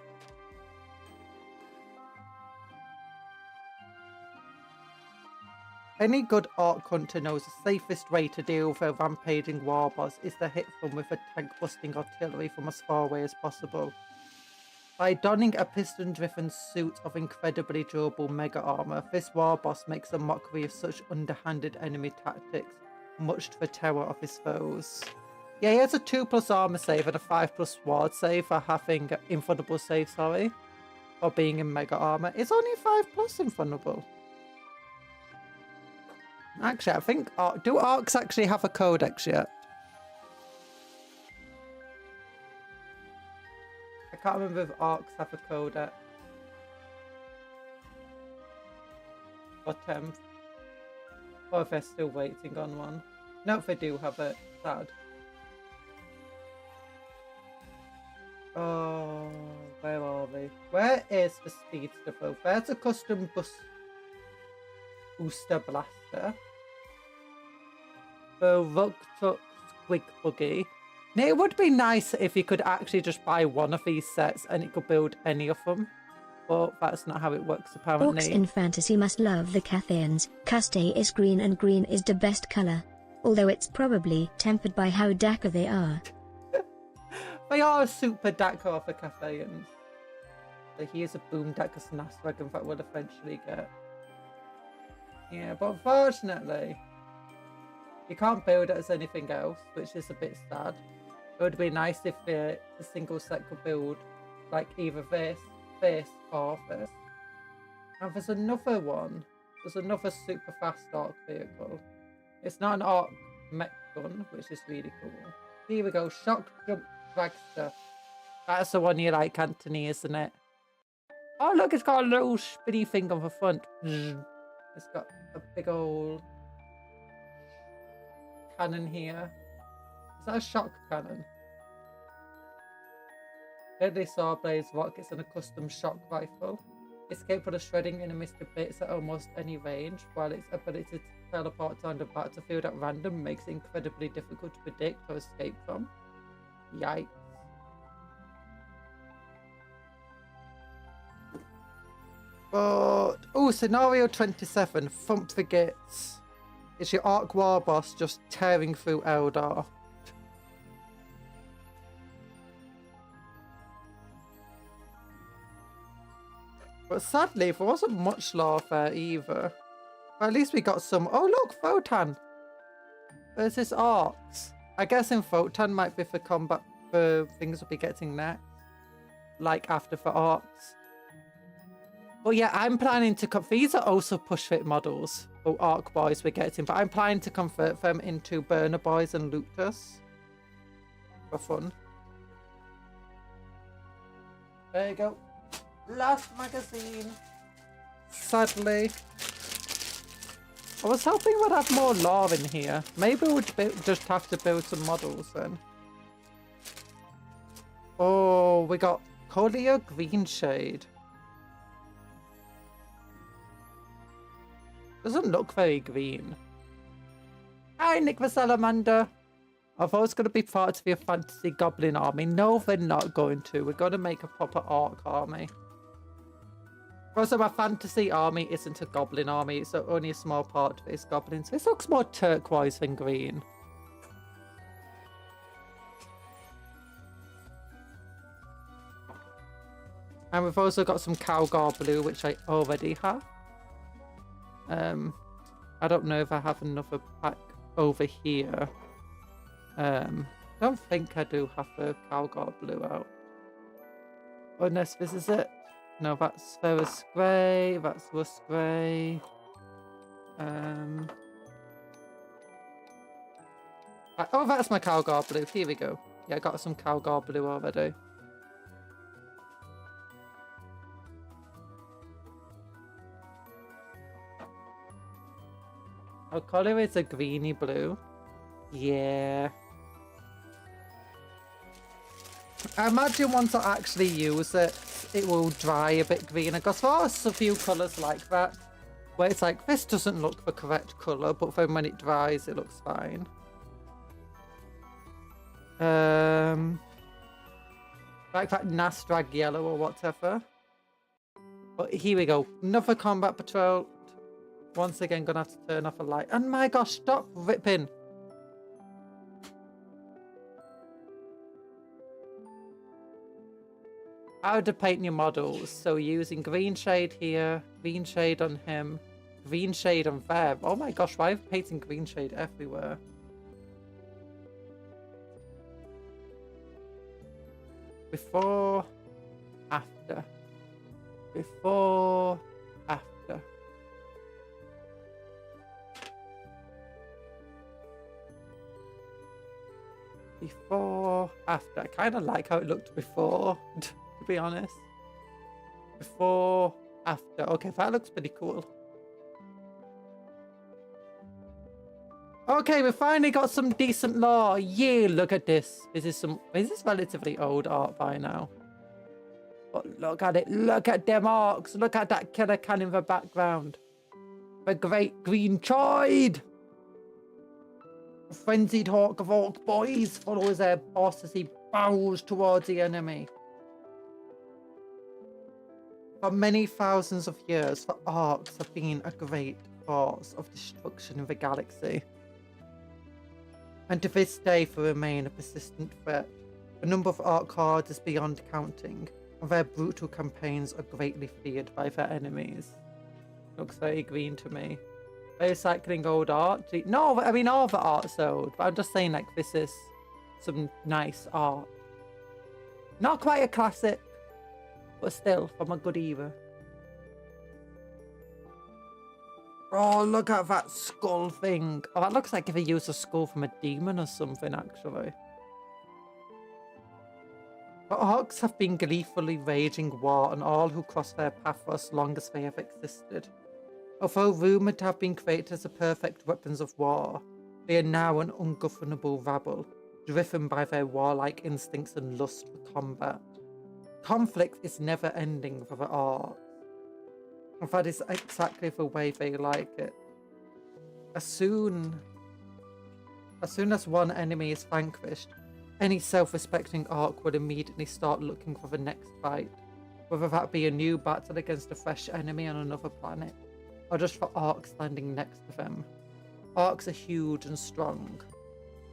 Any good orc hunter knows the safest way to deal with a rampaging war boss is to hit them with a tank-busting artillery from as far away as possible. By donning a piston-driven suit of incredibly durable mega armor, this war boss makes a mockery of such underhanded enemy tactics, much to the terror of his foes. Yeah, he has a 2+ armor save and a 5+ ward save for having invulnerable save, or being in mega armor. It's only 5+ invulnerable. Actually, I think... do orcs actually have a codex yet? I can't remember if orcs have a codex. Or if they're still waiting on one. No, if they do have it. Sad. Oh, where are they? Where is the speedster boat? There's a custom booster blaster. The Rugtuk Squig Buggy. Now, it would be nice if you could actually just buy one of these sets and it could build any of them. But that's not how it works, apparently. Orcs in fantasy must love the Cathaeans. Caste is green and green is the best color. Although it's probably tempered by how Daka they are. They are a super Daka of the Cathaeans. So here's a boom Daka Snaswagon that we'll eventually get. Yeah, but unfortunately, you can't build it as anything else, which is a bit sad. It would be nice if the single set could build like either this, or this. And there's another one. There's another super fast arc vehicle. It's not an arc mech gun, which is really cool. Here we go, Shock Jump Dragster. That's the one you like, Anthony, isn't it? Oh look, it's got a little spinny thing on the front. It's got a big old cannon here. Is that a shock cannon? Deadly saw blades, rockets, and a custom shock rifle. It's capable of shredding and missed bits at almost any range, while its ability to teleport on the battlefield at random makes it incredibly difficult to predict or escape from. Yikes. But, oh, scenario 27, Thump the Gits. It's your Arc War boss just tearing through Eldar. But sadly, there wasn't much lore there either. But at least we got some... Oh, look, Photon! There's this Arcs. I guess in Photon might be for combat, for things we'll be getting next. Like after for Arcs. But yeah, I'm planning to... These are also Pushfit models. Or Arc Boys we're getting. But I'm planning to convert them into Burner Boys and Luctus. For fun. There you go. Last magazine. Sadly. I was hoping we'd have more lore in here. Maybe we'd just have to build some models then. Oh, we got Collier Green Shade. Doesn't look very green. Hi, Nick the Salamander. I thought it was going to be part of your fantasy goblin army. No, they're not going to. We're going to make a proper orc army. Also, my fantasy army isn't a goblin army. It's only a small part of it is goblins. This looks more turquoise than green. And we've also got some Cowgar Blue, which I already have. I don't know if I have another pack over here. Don't think I do have a Cowgar Blue out. Unless this is it. No, that's Ferrous Grey, that's Rust Grey. Oh, that's my Cowgar blue. Here we go. Yeah, I got some Cowgar blue already. Our colour is a greeny blue. Yeah. I imagine once I actually use it, it will dry a bit greener. Because there are a few colours like that, where it's like, this doesn't look the correct colour, but then when it dries, it looks fine. Like that Nastrag yellow or whatever. But here we go. Another combat patrol. Once again, gonna have to turn off a light. And my gosh, stop ripping. How to paint your models. So using green shade here, green shade on him, green shade on there. Oh my gosh, why am I painting green shade everywhere? Before, after. Before, after. Before, after. I kind of like how it looked before, to be honest. Before, after. Okay, that looks pretty cool. Okay, we finally got some decent lore. Yeah, look at this. Is this relatively old art by now? But look at it. Look at them orcs. Look at that killer cannon in the background. The great green chide. The frenzied hawk of orc boys follows their boss as he bows towards the enemy. For many thousands of years, the orcs have been a great force of destruction in the galaxy. And to this day, they remain a persistent threat. The number of orc hordes is beyond counting, and their brutal campaigns are greatly feared by their enemies. Looks very green to me. Recycling old art? No, I mean all the art's old, but I'm just saying like this is some nice art. Not quite a classic, but still from a good era. Oh, look at that skull thing. Oh, that looks like if he used a skull from a demon or something, actually. The orcs have been gleefully waging war on all who cross their path for as long as they have existed. Although rumoured to have been created as the perfect weapons of war, they are now an ungovernable rabble, driven by their warlike instincts and lust for combat. Conflict is never ending for the orcs. And that is exactly the way they like it. As soon as one enemy is vanquished, any self-respecting orc will immediately start looking for the next fight, whether that be a new battle against a fresh enemy on another planet, or just for orcs standing next to them. Orcs are huge and strong.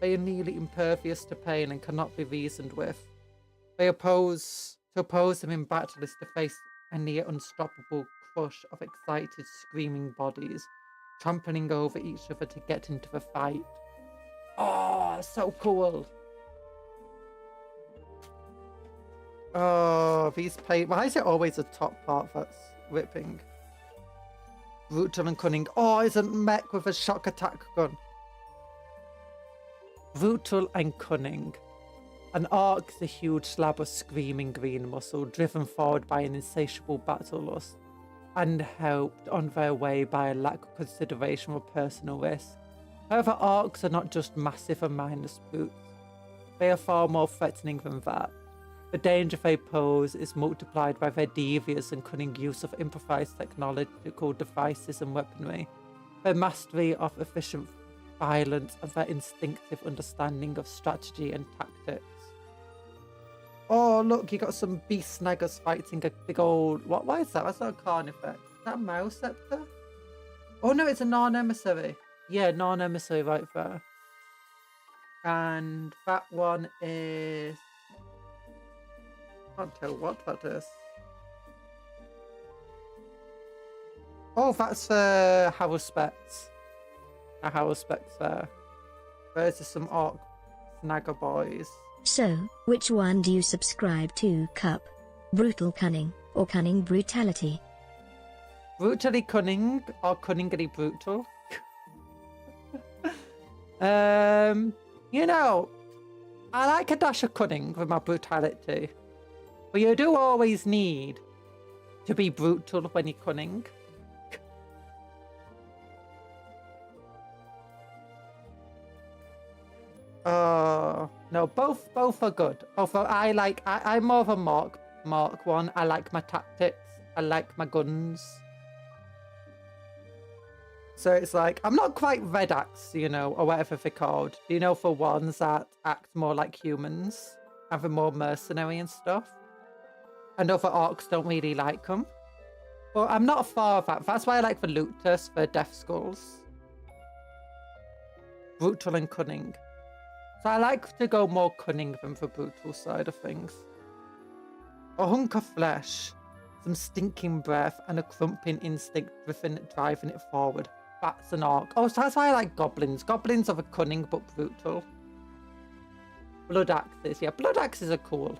They are nearly impervious to pain and cannot be reasoned with. To oppose them in battle is to face a near unstoppable crush of excited, screaming bodies, trampling over each other to get into the fight. Oh, so cool! Oh, these paint. Why is it always the top part that's ripping? Brutal and cunning. Oh, it's a mech with a shock attack gun. Brutal and cunning. An orc is a huge slab of screaming green muscle, driven forward by an insatiable battle lust, and helped on their way by a lack of consideration for personal risk. However, orcs are not just massive and mindless brutes. They are far more threatening than that. The danger they pose is multiplied by their devious and cunning use of improvised technological devices and weaponry, their mastery of efficient violence, and their instinctive understanding of strategy and tactics. Oh, look, you got some beast snaggers fighting a big old... What is that? That's not a carnifex. Is that a mouse scepter? Oh, no, it's a non-emissary. Yeah, non-emissary right there. And that one is... I can't tell what that is. Oh, that's Haruspecs. A Haruspecs there. There's just some orc snagger boys. So, which one do you subscribe to, Cup? Brutal cunning, or cunning brutality? Brutally cunning, or cunningly brutal? You know, I like a dash of cunning with my brutality, but you do always need to be brutal when you're cunning. No, both are good. Although I'm more of a mark one. I like my tactics. I like my guns. So it's like, I'm not quite Red Axe, you know, or whatever they're called. You know, for ones that act more like humans, and they're more mercenary and stuff. And other orcs don't really like them. But I'm not far of that. That's why I like the Looters for Death Skulls. Brutal and cunning. So I like to go more cunning than the brutal side of things. A hunk of flesh, some stinking breath, and a crumping instinct driving it forward. That's an orc. Oh, so that's why I like goblins. Goblins are the cunning but brutal. Blood axes. Yeah, blood axes are cool.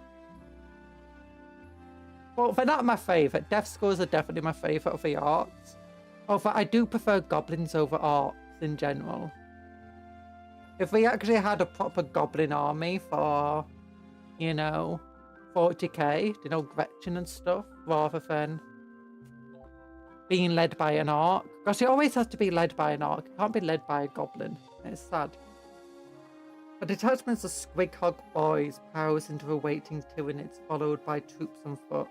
Well, they're not my favourite. Death Skulls are definitely my favourite of the orcs. Although I do prefer goblins over orcs in general. If we actually had a proper goblin army for, you know, 40k, you know, Gretchen and stuff, rather than being led by an orc. Gosh, it always has to be led by an orc. It can't be led by a goblin. It's sad. A detachment of Squighog boys powers into a waiting tyranids, followed by troops on foot.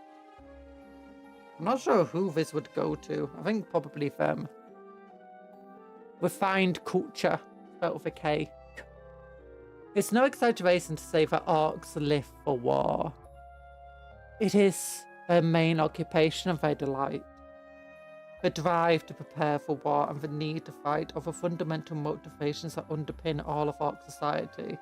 I'm not sure who this would go to. I think probably them. Refined culture, spelled with a K. It's no exaggeration to say that orcs live for war. It is their main occupation and their delight. The drive to prepare for war and the need to fight are the fundamental motivations that underpin all of orc society.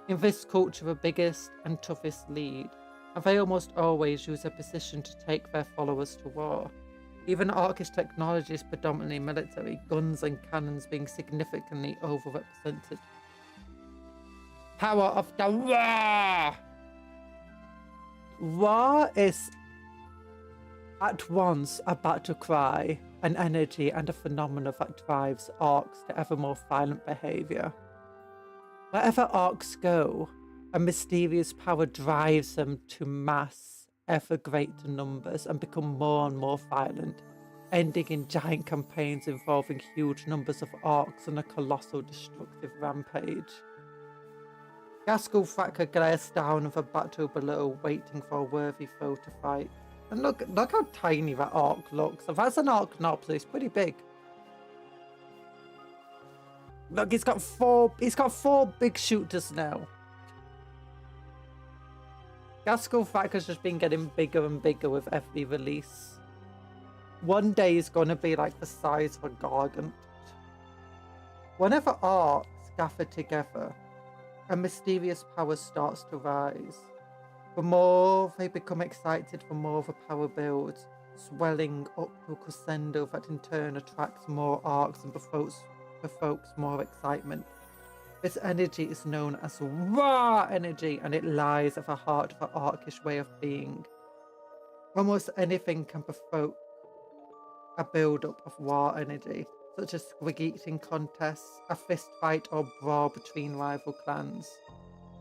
In this culture, the biggest and toughest lead, and they almost always use their position to take their followers to war. Even orcish technology is predominantly military, guns and cannons being significantly overrepresented. Power of the war! War is at once a battle cry, an energy and a phenomenon that drives orcs to ever more violent behaviour. Wherever orcs go, a mysterious power drives them to mass ever greater numbers and become more and more violent, ending in giant campaigns involving huge numbers of orcs on a colossal destructive rampage. Gaskell Thacker glares down at the battle below, waiting for a worthy foe to fight. And look how tiny that orc looks. If that's an orc knob, so it's pretty big. Look, he's got four big shooters now. Gaskell Thacker's just been getting bigger and bigger with every release. One day he's gonna be like the size of a gargant. Whenever orcs gather together, a mysterious power starts to rise. The more they become excited, the more the power builds, swelling up to a crescendo that in turn attracts more orcs and provokes more excitement. This energy is known as raw energy, and it lies at the heart of the orcish way of being. Almost anything can provoke a build-up of raw energy, such as squig eating contests, a fist fight or brawl between rival clans.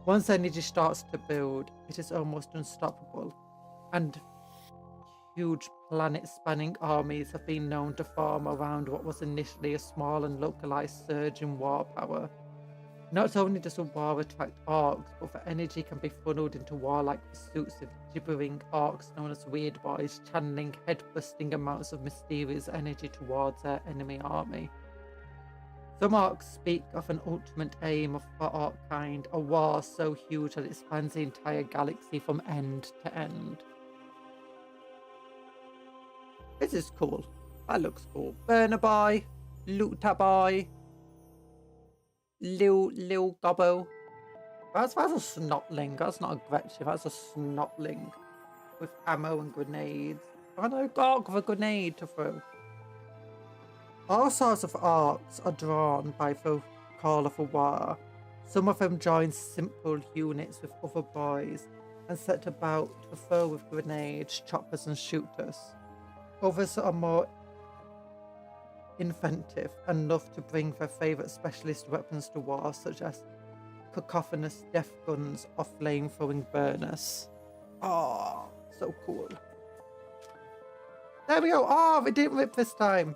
Once energy starts to build, it is almost unstoppable, and huge planet-spanning armies have been known to form around what was initially a small and localized surge in war power. Not only does a war attract orcs, but the energy can be funneled into warlike pursuits of gibbering orcs known as Weird Boys, channeling head-busting amounts of mysterious energy towards their enemy army. Some orcs speak of an ultimate aim for orc kind, a war so huge that it spans the entire galaxy from end to end. This is cool. That looks cool. Burner boy, looter boy, Lil Gobbo. That's a snotling. That's not a Gretchen. That's a snotling with ammo and grenades. I don't got a grenade to throw. All sorts of orcs are drawn by the call of a war. Some of them join simple units with other boys and set about to throw with grenades, choppers and shooters. Others are more inventive enough to bring their favourite specialist weapons to war, such as cacophonous death guns or flame-throwing burners. Oh, so cool. There we go. Oh, we didn't rip this time.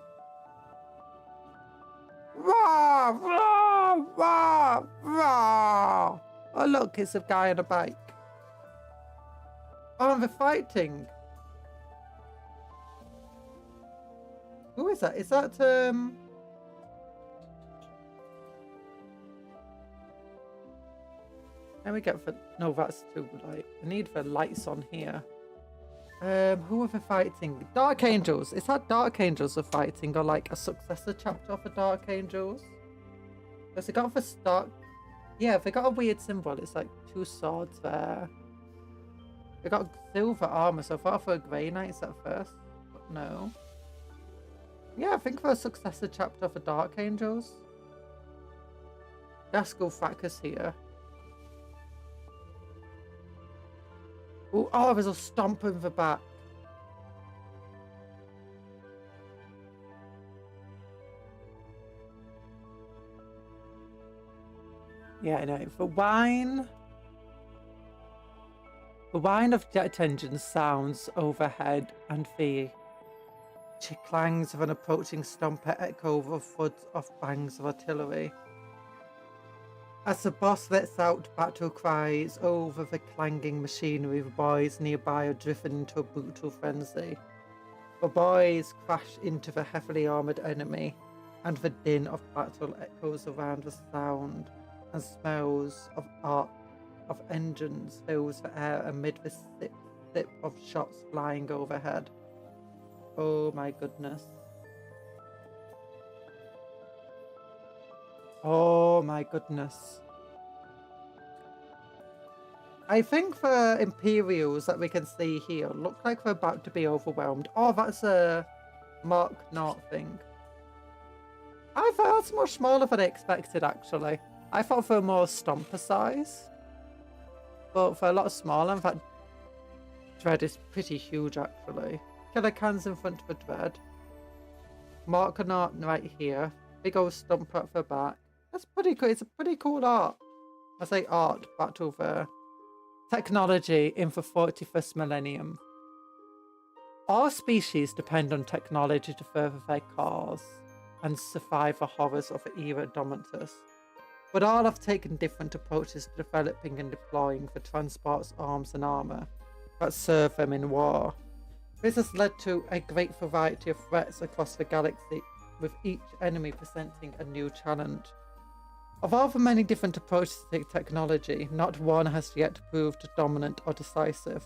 Rah, rah, rah, rah. Oh, look, it's a guy on a bike. Oh, and they're fighting. Who is that? Is that, Then we get for... No, that's too light. I need the lights on here. Who are they fighting? Dark Angels. Is that Dark Angels are fighting, or like a successor chapter for Dark Angels? Because they got the start... Yeah, they got a weird symbol. It's like 2 swords there. They got silver armor, so I thought for a Grey Knights at first, but no. Yeah, I think for a successor chapter for Dark Angels. Gaskel Fracas here. Ooh, oh, there's a stomp in the back. Yeah, I know. The whine of jet engines sounds overhead, and the clangs of an approaching stomper echo over thuds of bangs of artillery. As the boss lets out battle cries over the clanging machinery, the boys nearby are driven into a brutal frenzy. The boys crash into the heavily armoured enemy, and the din of battle echoes around. The sound and smells of engines fills the air amid the sip of shots flying overhead. Oh my goodness. Oh my goodness. I think the Imperials that we can see here look like they're about to be overwhelmed. Oh, that's a Mark Knot thing. I thought that's much smaller than I expected, actually. I thought they were more stomper size. But for a lot smaller, in fact, Dread is pretty huge, actually. Killer cans in front of a Dread. Mark Knot right here. Big old stomper at the back. That's pretty cool. It's a pretty cool art. I say art, battle there. Technology in the 41st millennium. All species depend on technology to further their cause and survive the horrors of the era Dominus. But all have taken different approaches to developing and deploying the transports, arms and armour that serve them in war. This has led to a great variety of threats across the galaxy, with each enemy presenting a new challenge. Of all the many different approaches to technology, not one has yet proved dominant or decisive.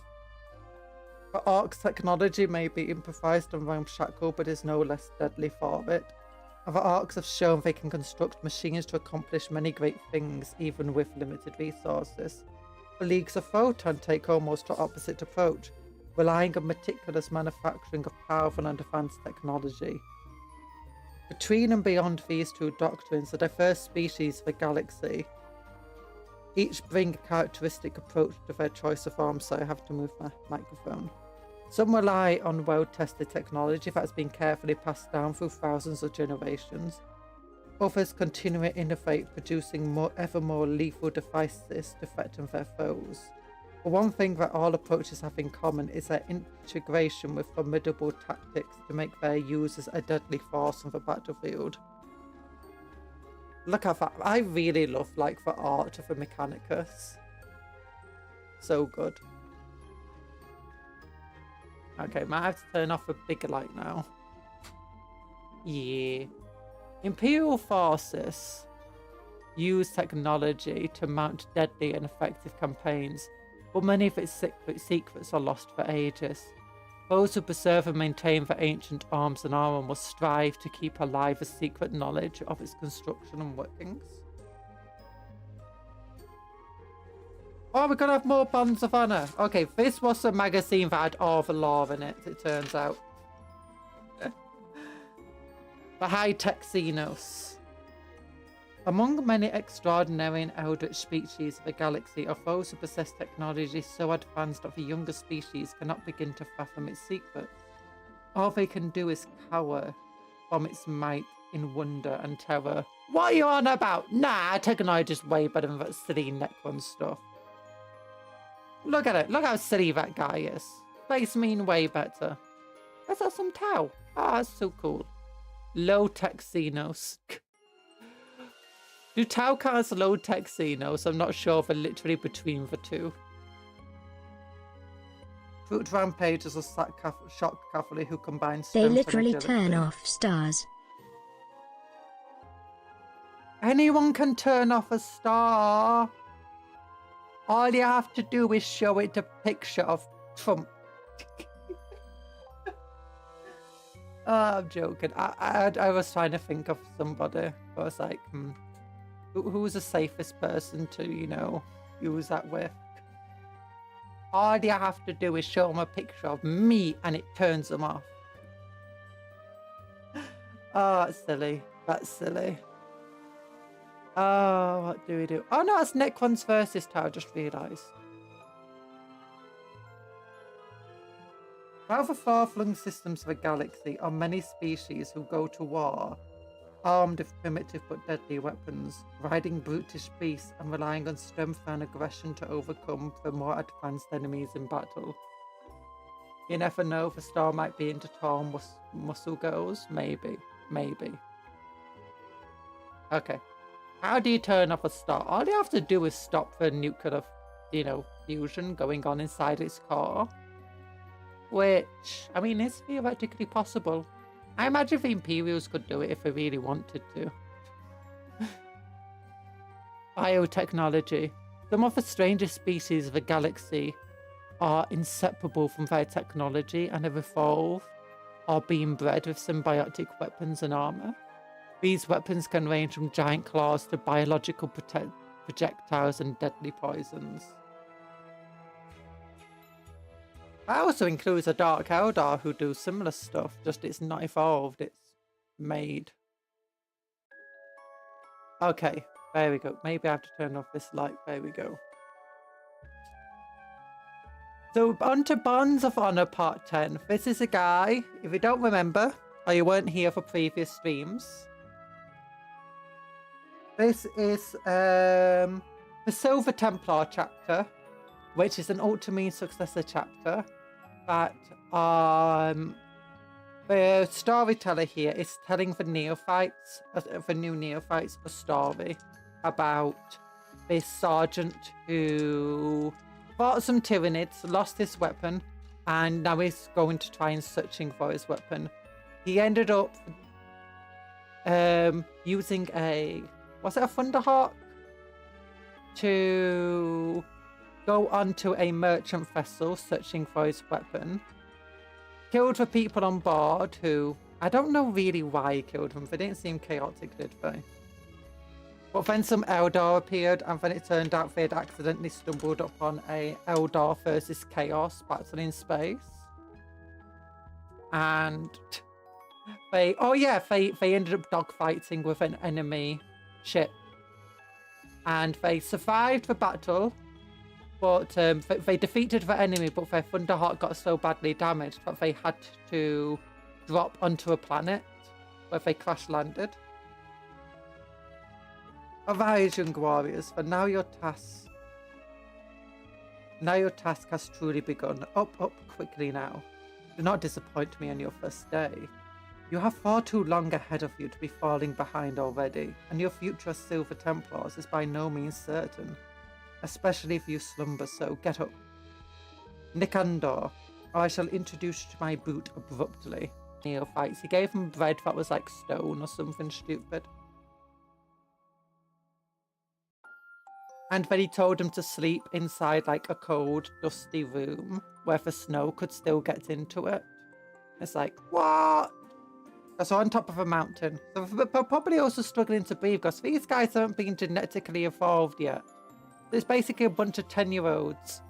For orcs, technology may be improvised and ramshackle, but is no less deadly for it. Other orcs have shown they can construct machines to accomplish many great things, even with limited resources. The Leagues of Photon take almost the opposite approach, relying on meticulous manufacturing of powerful and advanced technology. Between and beyond these two doctrines, the diverse species of the galaxy each bring a characteristic approach to their choice of arms, so I have to move my microphone. Some rely on well-tested technology that has been carefully passed down through thousands of generations. Others continue to innovate, producing ever more lethal devices to threaten their foes. But one thing that all approaches have in common is their integration with formidable tactics to make their users a deadly force on the battlefield. Look at that. I really love like the art of the Mechanicus. So good. Okay, might have to turn off the bigger light now. Yeah. Imperial forces use technology to mount deadly and effective campaigns, but many of its secrets are lost for ages. Those who preserve and maintain the ancient arms and armor must strive to keep alive a secret knowledge of its construction and workings. Oh, we're gonna have more Bonds of Honor. Okay, this was a magazine that had all the lore in it, it turns out. The high-tech Xenos. Among many extraordinary and eldritch species of the galaxy are those who possess technology so advanced that the younger species cannot begin to fathom its secrets. All they can do is cower from its might in wonder and terror. What are you on about? Nah, technology is way better than that silly Necron stuff. Look at it. Look how silly that guy is. Space Marine way better. Is that some Tau? Ah, that's so cool. Low-tech Xenos. Do Tau count as low-tech Xenos? I'm not sure if they're literally between the two. Fruit Rampage is a shock cavalry who combines They strength literally and turn agility. off stars. Anyone can turn off a star. All you have to do is show it a picture of Trump. I'm joking. I was trying to think of somebody. I was like, who's the safest person to, you know, use that with? All you have to do is show them a picture of me and it turns them off. Oh, that's silly. That's silly. Oh, what do we do? Oh no, it's Necrons versus Tau, I just realised. Throughout the far-flung systems of the galaxy are many species who go to war, armed with primitive but deadly weapons, riding brutish beasts and relying on strength and aggression to overcome the more advanced enemies in battle. You never know, the star might be into tall muscle girls. Maybe. Maybe. Okay. How do you turn off a star? All you have to do is stop the nuclear, you know, fusion going on inside its core. Which, I mean, is theoretically possible. I imagine the Imperials could do it if they really wanted to. Biotechnology. Some of the strangest species of the galaxy are inseparable from their technology and have evolved or been bred with symbiotic weapons and armor. These weapons can range from giant claws to biological projectiles and deadly poisons. That also includes a Dark Eldar who do similar stuff, just it's not evolved, it's made. Okay, there we go. Maybe I have to turn off this light. There we go. So on to Bonds of Honor Part 10. This is a guy, if you don't remember, or you weren't here for previous streams, this is the Silver Templar chapter, which is an Ultramarine successor chapter that the storyteller here is telling the neophytes, the new neophytes, a story about this sergeant who fought some Tyranids, lost his weapon, and now he's going to try and searching for his weapon. He ended up using a, was it a Thunderhawk? To go onto a merchant vessel searching for his weapon. Killed the people on board who, I don't know really why he killed them. They didn't seem chaotic, did they? But then some Eldar appeared, and then it turned out they'd accidentally stumbled upon a Eldar versus Chaos battle in space. And they ended up dogfighting with an enemy ship. And they survived the battle, but they defeated the enemy, but their Thunderhawk got so badly damaged that they had to drop onto a planet where they crash landed. Arise, young warriors, for now your task has truly begun. Up, quickly now. Do not disappoint me on your first day. You have far too long ahead of you to be falling behind already, and your future as Silver Templars is by no means certain, especially if you slumber, so get up. Nikandor, or I shall introduce you to my boot abruptly. Neophytes, he gave them bread that was like stone or something stupid. And then he told them to sleep inside like a cold, dusty room where the snow could still get into it. It's like, what? So on top of a mountain. So they're probably also struggling to breathe because these guys haven't been genetically evolved yet. There's basically a bunch of 10-year-olds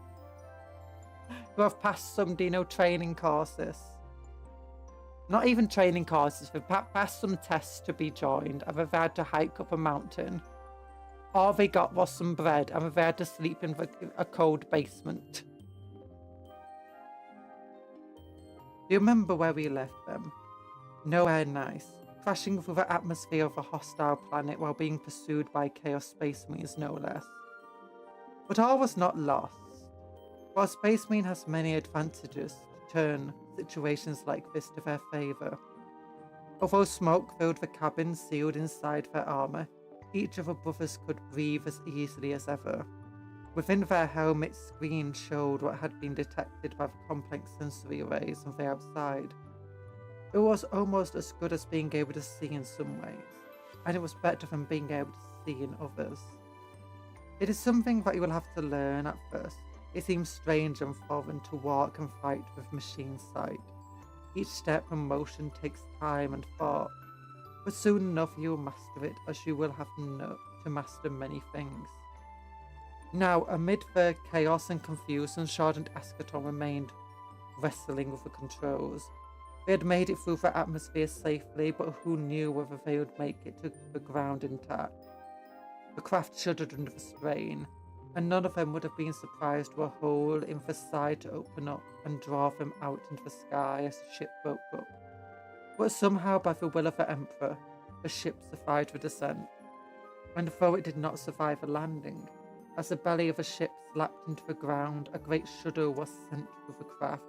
who have passed some, training courses. Not even training courses, they've passed some tests to be joined, and they've had to hike up a mountain. All they got was some bread, and they've had to sleep in a cold basement. Do you remember where we left them? Nowhere nice. crashing through the atmosphere of a hostile planet while being pursued by Chaos Space Marines no less. But all was not lost. While Space Marine has many advantages to turn situations like this to their favour. Although smoke filled the cabin sealed inside their armour, each of the brothers could breathe as easily as ever. Within their helmet, screens showed what had been detected by the complex sensory arrays on the outside. It was almost as good as being able to see in some ways, and it was better than being able to see in others. It is something that you will have to learn at first. It seems strange and foreign to walk and fight with machine sight. Each step and motion takes time and thought, but soon enough you will master it, as you will have to master many things. Now, amid the chaos and confusion, Shard and Ascaton remained wrestling with the controls. They had made it through the atmosphere safely, but who knew whether they would make it to the ground intact? The craft shuddered under the strain, and none of them would have been surprised were a hole in the side to open up and draw them out into the sky as the ship broke up. But somehow, by the will of the Emperor, the ship survived the descent, and though it did not survive the landing, as the belly of the ship slapped into the ground, a great shudder was sent through the craft,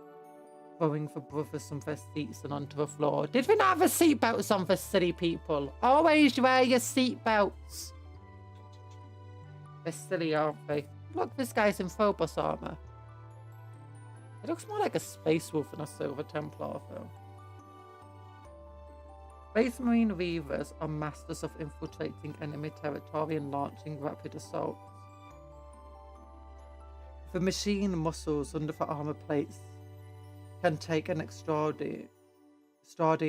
throwing the brothers from their seats and onto the floor. Did we not have the seatbelts on for silly people? Always wear your seatbelts! They're silly, aren't they? Look, this guy's in Phobos armor. It looks more like a space wolf than a Silver Templar, though. Space Marine Reavers are masters of infiltrating enemy territory and launching rapid assaults. The machine muscles under the armor plates can take an extraordinary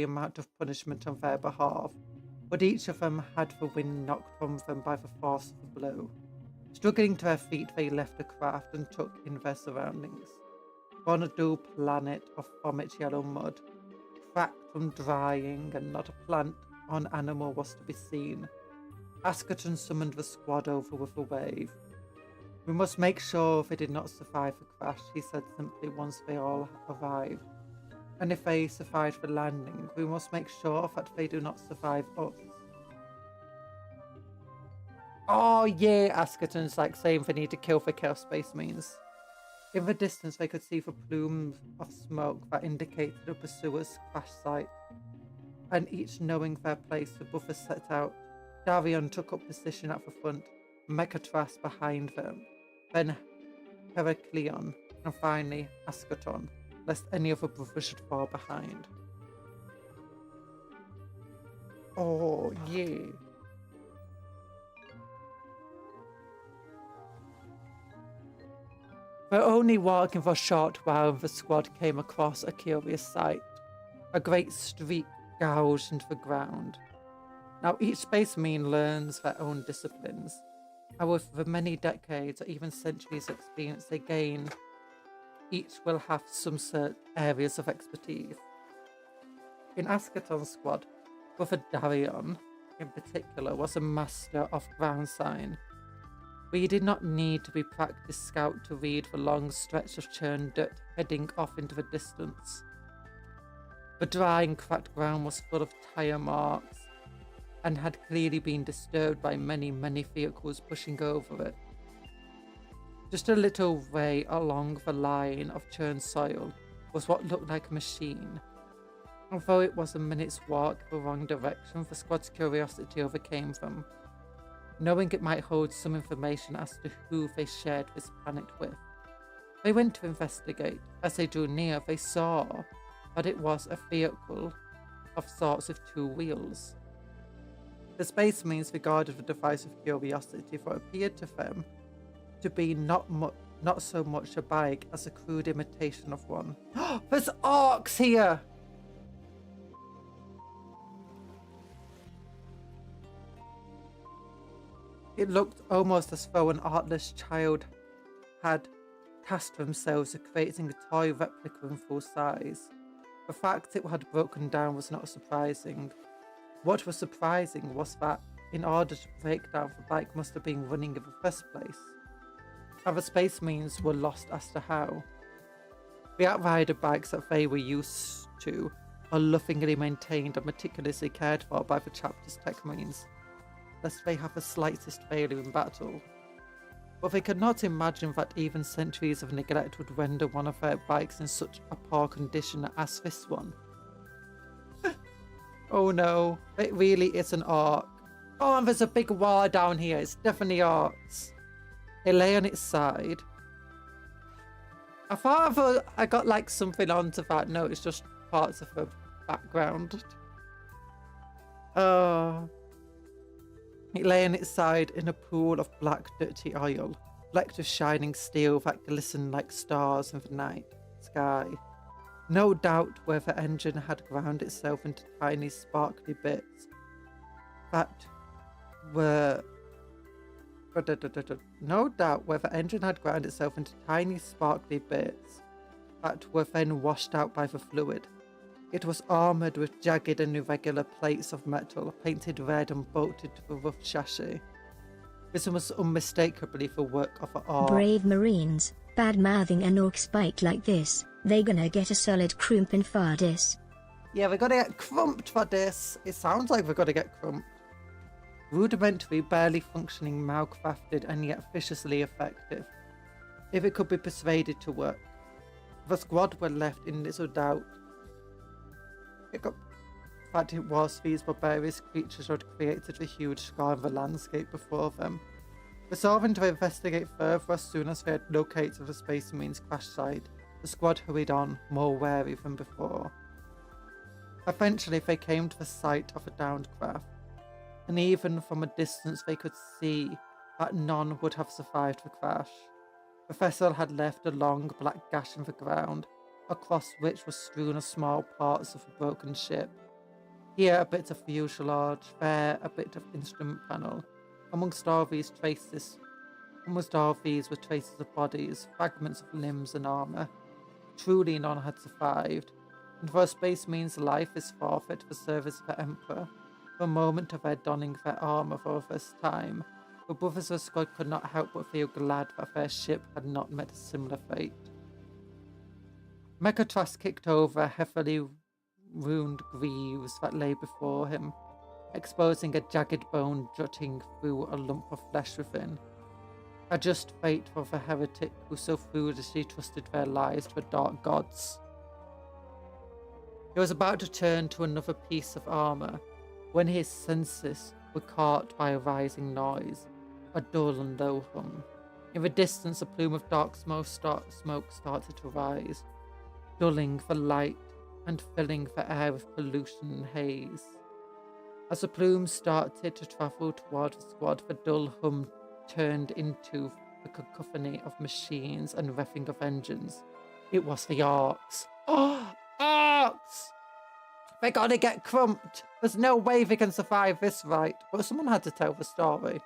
amount of punishment on their behalf, but each of them had the wind knocked from them by the force of the blow. Struggling to their feet, they left the craft and took in their surroundings. On a dull planet of vomit yellow mud, cracked from drying, and not a plant or animal was to be seen. Ascaton summoned the squad over with a wave. We must make sure they did not survive the crash, he said simply once they all arrived. And if they survive the landing, we must make sure that they do not survive us. Oh yeah, Ascaton's like saying they need to kill the Chaos Space Marines. In the distance they could see the plumes of smoke that indicated the pursuer's crash site. And each knowing their place, the brothers set out. Darion took up position at the front, Mechatras behind them, then Heracleon, and finally Ascaton, lest any of the brothers should fall behind. Oh yeah. They were only walking for a short while when the squad came across a curious sight. A great streak gouged into the ground. Now each Space Marine learns their own disciplines, and with the many decades or even centuries of experience they gain, each will have some certain areas of expertise. In Ascaton's squad, Brother Darion, in particular, was a master of ground sign. But he did not need to be practiced scout to read the long stretch of churned dirt heading off into the distance. The dry and cracked ground was full of tire marks and had clearly been disturbed by many vehicles pushing over it. Just a little way along the line of churned soil was what looked like a machine. Although it was a minute's walk the wrong direction, the squad's curiosity overcame them, knowing it might hold some information as to who they shared this planet with. They went to investigate. As they drew near, they saw that it was a vehicle of sorts with two wheels. The Space Marines regarded the device with curiosity, for it appeared to them to be not so much a bike as a crude imitation of one. There's orcs here! It looked almost as though an artless child had tasked themselves with creating a toy replica in full size. The fact it had broken down was not surprising. What was surprising was that, in order to break down, the bike must have been running in the first place. Other Space Marines were lost as to how. The Outrider bikes that they were used to are lovingly maintained and meticulously cared for by the chapter's tech marines, lest they have the slightest failure in battle. But they could not imagine that even centuries of neglect would render one of their bikes in such a poor condition as this one. Oh no, it really is an orc. Oh, and there's a big war down here. It's definitely orcs. It lay on its side. I thought I got like something onto that. No, it's just parts of the background. Oh. It lay on its side in a pool of black, dirty oil, flecked with shining steel that glistened like stars in the night sky. No doubt where the engine had ground itself into tiny, sparkly bits that were... No doubt where the engine had ground itself into tiny, sparkly bits that were then washed out by the fluid. It was armoured with jagged and irregular plates of metal, painted red and bolted to the rough chassis. This was unmistakably the work of an orc. Brave Marines, bad-mouthing an orc spike like this, they gonna get a solid crumpin' for this. Yeah, we're gonna get crumped for this. It sounds like we're gonna get crumped. Rudimentary, barely functioning, malcrafted, and yet viciously effective. If it could be persuaded to work. The squad were left in little doubt. In fact, it was these barbarous creatures who had created a huge scar in the landscape before them. Resolving to investigate further as soon as they had located the Space Marine's crash site, the squad hurried on, more wary than before. Eventually, they came to the site of a downed craft, and even from a distance they could see that none would have survived the crash. The vessel had left a long black gash in the ground, across which were strewn small parts of a broken ship. Here a bit of fuselage, there a bit of instrument panel. Amongst all these were traces of bodies, fragments of limbs and armour. Truly none had survived, and for a Space Marine's life is forfeit for service of the Emperor. For a moment of their donning their armour for the first time, the brothers of the squad could not help but feel glad that their ship had not met a similar fate. Mechatras kicked over heavily wound greaves that lay before him, exposing a jagged bone jutting through a lump of flesh within. A just fate for the heretic who so foolishly trusted their lives to the dark gods. He was about to turn to another piece of armour when his senses were caught by a rising noise, a dull and low hum. In the distance, a plume of dark smoke started to rise, dulling the light and filling the air with pollution and haze. As the plume started to travel toward the squad, the dull hum turned into the cacophony of machines and revving of engines. It was the orcs. Oh, orcs! They gotta get crumped. There's no way they can survive this, right? But someone had to tell the story.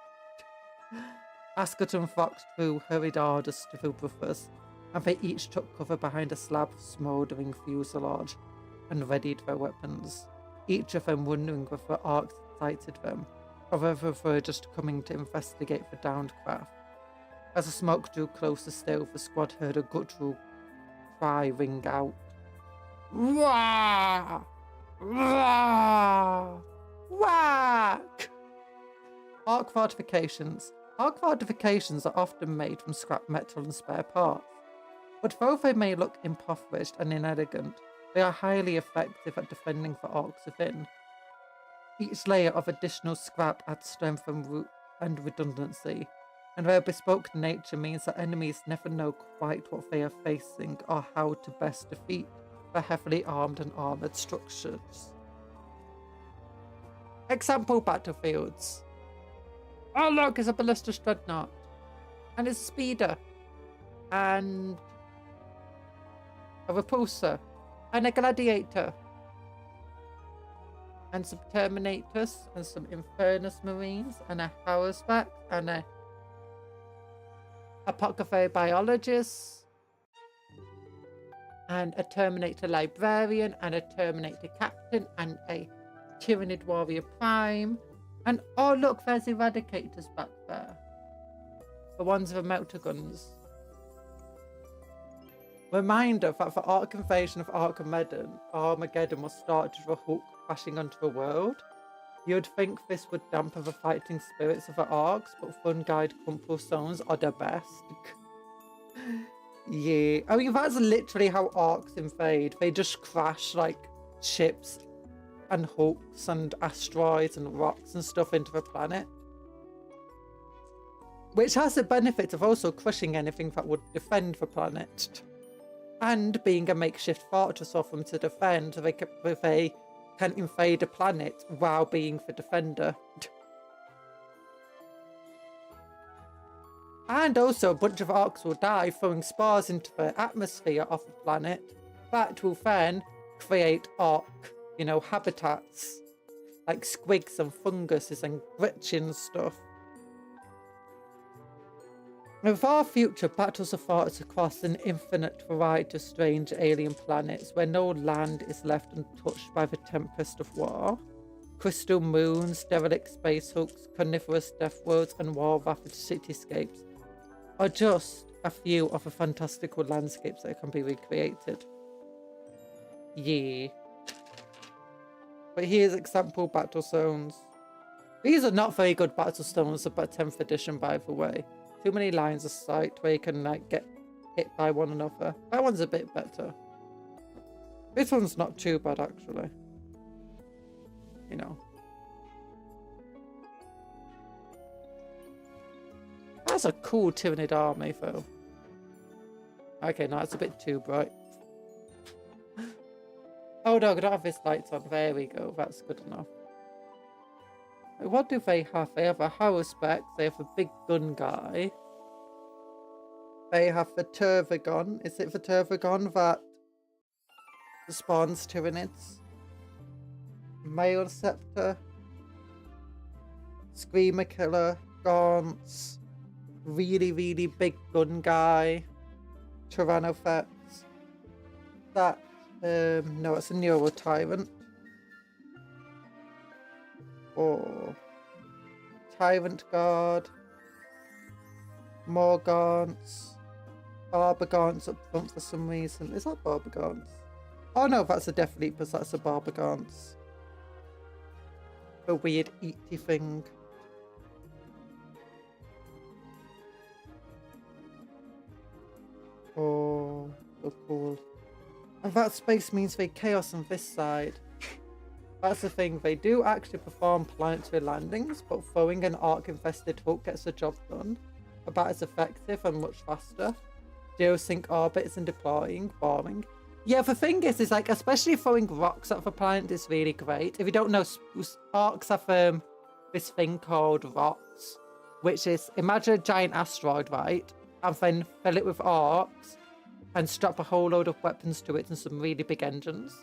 Ascot and Fox hurried orders to the brothers, and they each took cover behind a slab of smouldering fuselage and readied their weapons, each of them wondering whether the orcs had sighted them, or whether they were just coming to investigate the downed craft. As the smoke drew closer still, the squad heard a guttural cry ring out. Wah! Wah! Whack! Orc fortifications. Orc fortifications are often made from scrap metal and spare parts, but though they may look impoverished and inelegant, they are highly effective at defending the orcs within. Each layer of additional scrap adds strength and redundancy, and their bespoke nature means that enemies never know quite what they are facing or how to best defeat the heavily armed and armoured structures. Example battlefields. Oh look, it's a ballista dreadnought, and it's a speeder, and a repulsor, and a gladiator, and some Terminators, and some Infernus Marines, and a Houseback, and a Apothecary Biologist, and a Terminator Librarian, and a Terminator Captain, and a Tyranid Warrior Prime, and oh look, there's Eradicators back there. The ones with melter guns. Reminder that the Ark invasion of Armageddon was started with a Hulk crashing onto the world. You'd think this would dampen the fighting spirits of the Arks, but fun-guide crumple zones are the best. Yeah, I mean, that's literally how Arks invade. They just crash like ships and Hulks and asteroids and rocks and stuff into the planet. Which has the benefit of also crushing anything that would defend the planet. And being a makeshift fortress for them to defend, they can invade a planet while being the defender. And also a bunch of Arks will die throwing spores into the atmosphere of the planet. That will then create Ark, habitats. Like squigs and funguses and glitching and stuff. In far future, battles are fought across an infinite variety of strange alien planets where no land is left untouched by the tempest of war. Crystal moons, derelict space hulks, carnivorous death worlds, and war-ravaged cityscapes are just a few of the fantastical landscapes that can be recreated. Yeah. But here's example battle zones. These are not very good battle zones about 10th edition, by the way. Too many lines of sight where you can get hit by one another. That one's a bit better. This one's not too bad, actually. That's a cool Tyranid army, though. Okay, no, it's a bit too bright. Oh no, I don't have this lights on. There we go. That's good enough. What do they have? They have a Harrow-Spec. They have a big gun guy. They have the Turvagon. Is it the Turvagon that spawns Tyranids? Mail Scepter. Screamer Killer. Gaunts. Really, really big gun guy. Tyrannofex. That, no, it's a Neuro Tyrant. Or Tyrant Guard. More Gaunts. Barber Gaunts up front for some reason. Is that Barber Gaunts? Oh no, that's a Death Leapers. That's a Barber Gaunts. A weird eaty thing. Oh, so cool. And that space means they chaos on this side. That's the thing, they do actually perform planetary landings, but throwing an Ark-infested Hulk gets the job done. About as effective and much faster. Geosync orbits and deploying, boring. Yeah, the thing is like, especially throwing rocks at the planet is really great. If you don't know, Arks have this thing called rocks, which is, imagine a giant asteroid, right? And then fill it with Arks and strap a whole load of weapons to it and some really big engines.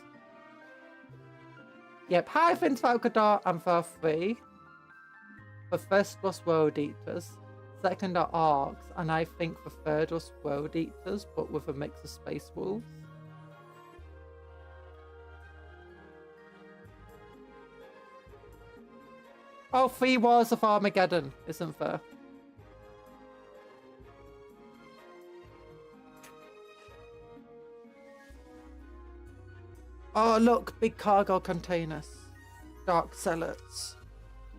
Yep, hi Vince Valkadar and for free. The first was World Eaters, second are Arks, and I think the third was World Eaters, but with a mix of Space Wolves. Oh, 3 Wars of Armageddon, isn't there? Oh, look, big cargo containers. Dark Zealots.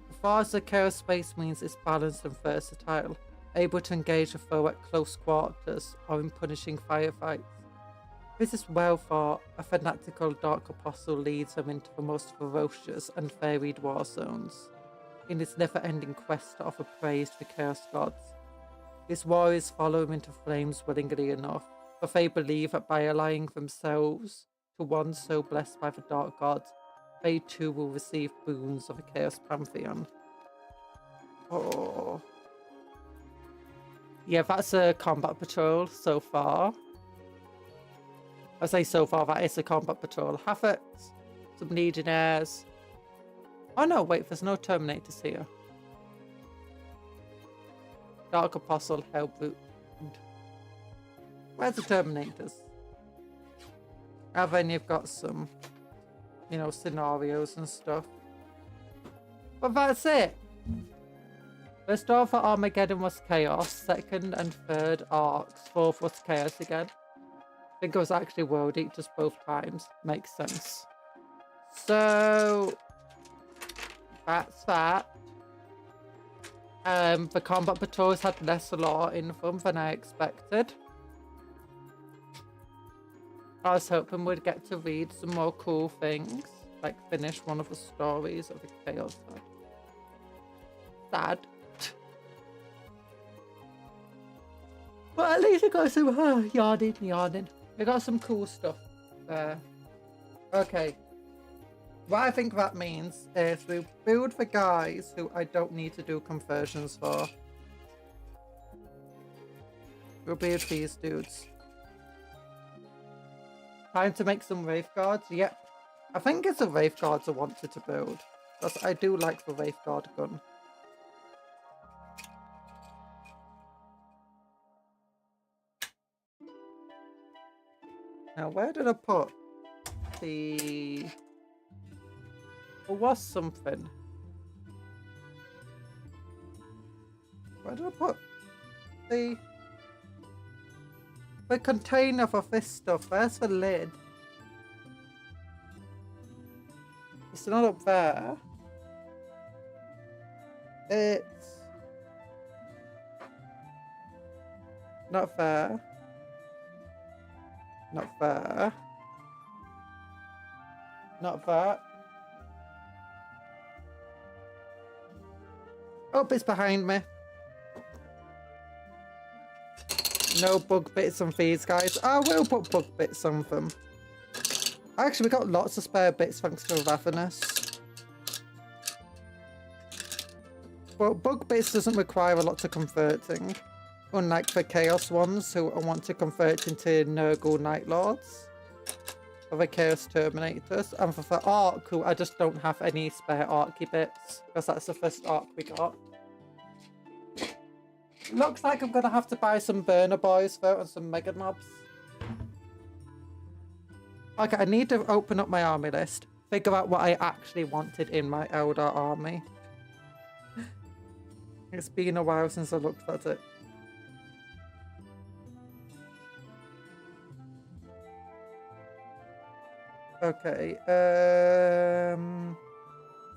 As far as the Chaos Space means it's balanced and versatile, able to engage a foe at close quarters or in punishing firefights. This is well thought. A fanatical Dark Apostle leads him into the most ferocious and varied war zones. In his never-ending quest to offer praise to the Chaos Gods, his warriors follow him into flames willingly enough, for they believe that by allying themselves to one so blessed by the Dark Gods, they too will receive boons of the Chaos Pantheon. Oh. Yeah, that's a combat patrol so far. I say so far, that is a combat patrol. Haffets, some Legionnaires. Oh no, wait, there's no Terminators here. Dark Apostle, Hellbound. Where's the Terminators? And then you've got some, scenarios and stuff. But that's it. First off, for Armageddon was Chaos. Second and third Arks. Fourth was Chaos again. I think it was actually World Eaters both times. Makes sense. So that's that. The combat patrols had less lore in them than I expected. I was hoping we'd get to read some more cool things, like finish one of the stories of the Chaos side. Sad. But at least we got some yawning. We got some cool stuff there. Okay. What I think that means is we build the guys who I don't need to do conversions for. We'll build these dudes. Time to make some Wraith Guards. Yep. I think it's the Wraith Guards I wanted to build. Because I do like the Wraith Guard gun. Now, where did I put the... There was something. Where did I put the container for this stuff? Where's the lid? It's not up there. It's not there. Not there. Not that. Oh, it's behind me. No bug bits on these guys. I will put bug bits on them. Actually, we got lots of spare bits thanks to Ravenous. But bug bits doesn't require a lot of converting. Unlike the Chaos ones who I want to convert into Nurgle Night Lords. Or the Chaos Terminators. And for the Arc, who I just don't have any spare Arcy bits. Because that's the first Arc we got. Looks like I'm gonna have to buy some Burner Boys though and some Mega Knobs. Okay, I need to open up my army list. Figure out what I actually wanted in my Eldar army. It's been a while since I looked at it. Okay,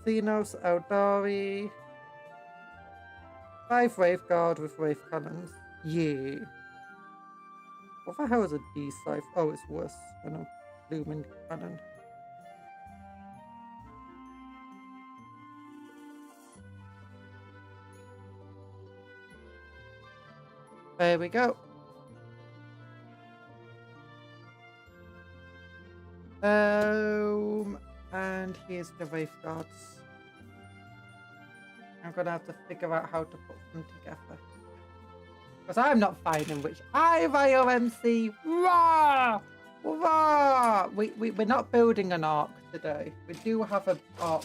Xenos, Eldari. 5 Wraith Guard with Wraith Cannons. Yeah. What the hell is a D-Scythe? Oh, it's worse than a Lumen Cannon. There we go. And here's the Wraith Guards. I'm gonna have to figure out how to put them together. Because I'm not finding which IVOMC. Rah! Rah! We're not building an arc today. We do have an arc,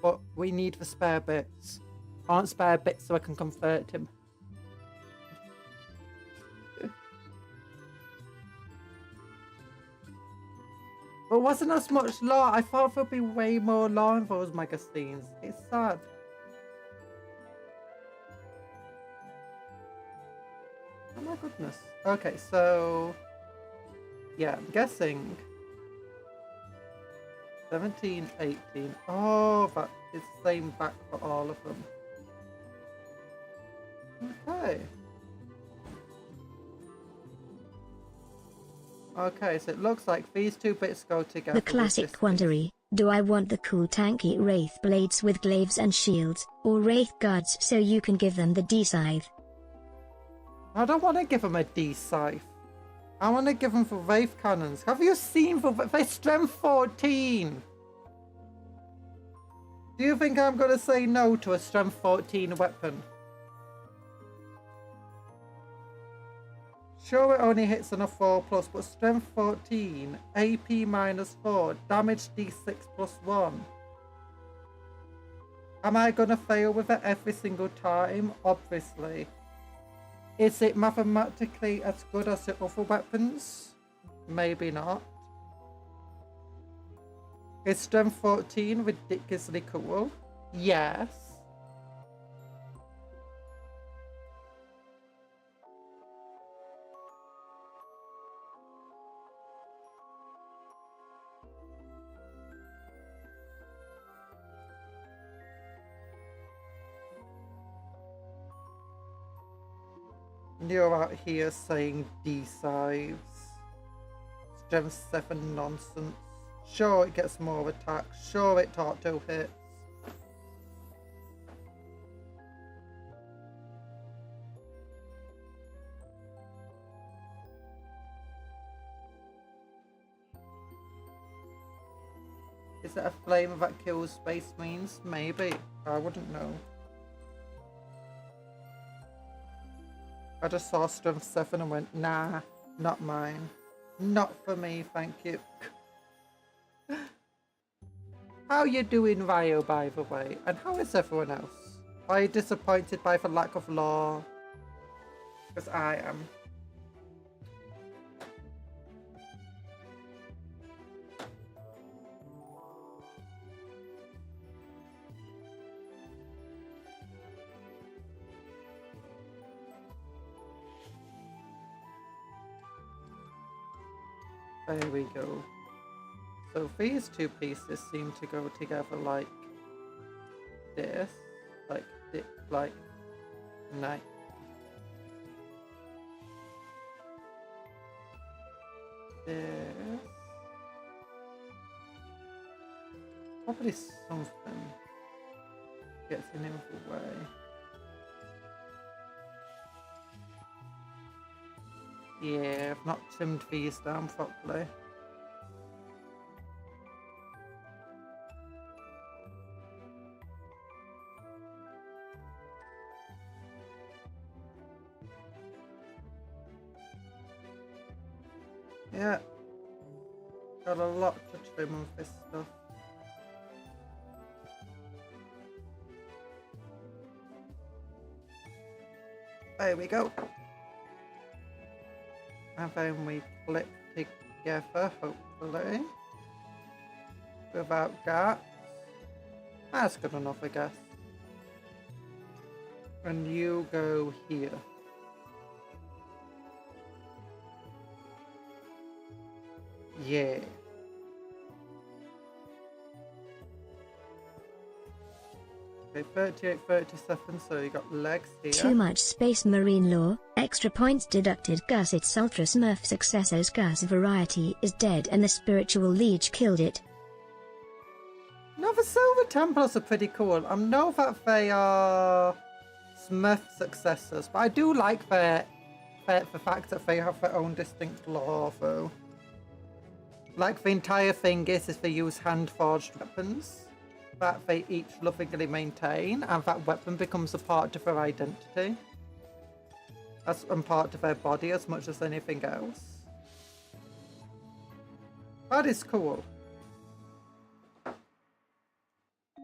but we need the spare bits. Aren't spare bits so I can convert him. But wasn't as much lore. I thought there'd be way more lore in those magazines. It's sad. Oh my goodness. Okay, so yeah, I'm guessing 17, 18. Oh, that is the same back for all of them. Okay. Okay, so it looks like these two bits go together. The classic quandary: do I want the cool tanky Wraith blades with glaives and shields, or Wraith Guards so you can give them the D-Scythe? I don't want to give them a D-Scythe. I want to give them the Wraith Cannons. Have you seen they're strength 14? Do you think I'm going to say no to a strength 14 weapon? Sure, it only hits on a 4+, but strength 14, AP -4, damage D6 +1. Am I going to fail with it every single time? Obviously. Is it mathematically as good as the other weapons? Maybe not. Is strength 14 ridiculously cool? Yes. And you're out here saying D-sides. Strength 7 nonsense. Sure, it gets more attacks. Sure, it auto hits. Is it a flame that kills Space Marines? Maybe. I wouldn't know. I just saw Strength 7 and went, nah, not mine. Not for me, thank you. How you doing, Ryo, by the way? And how is everyone else? Are you disappointed by the lack of lore? Because I am. There we go. So these two pieces seem to go together like this, like night. This. Probably something gets in the way. Yeah, I've not trimmed these down properly. Yeah, got a lot to trim with this stuff. There we go. And then we click together, hopefully, without gaps. That's good enough, I guess. And you go here. Yeah. Okay, 38, 37, so you got legs here. Too much Space Marine lore, extra points deducted. Gusset's Ultra Smurf successor's Gus variety is dead and the Spiritual Liege killed it. No, the Silver Templars are pretty cool. I know that they are Smurf successors, but I do like the fact that they have their own distinct lore, though. Like, the entire thing is they use hand-forged weapons that they each lovingly maintain, and that weapon becomes a part of their identity. And part of their body as much as anything else. That is cool.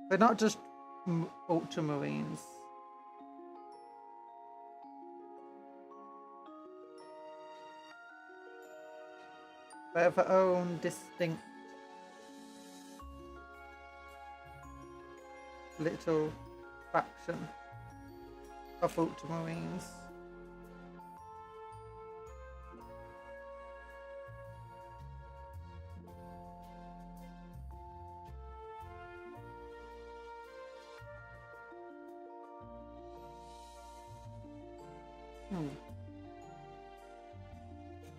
They're not just Ultramarines. They have their own distinct little faction of Ultramarines.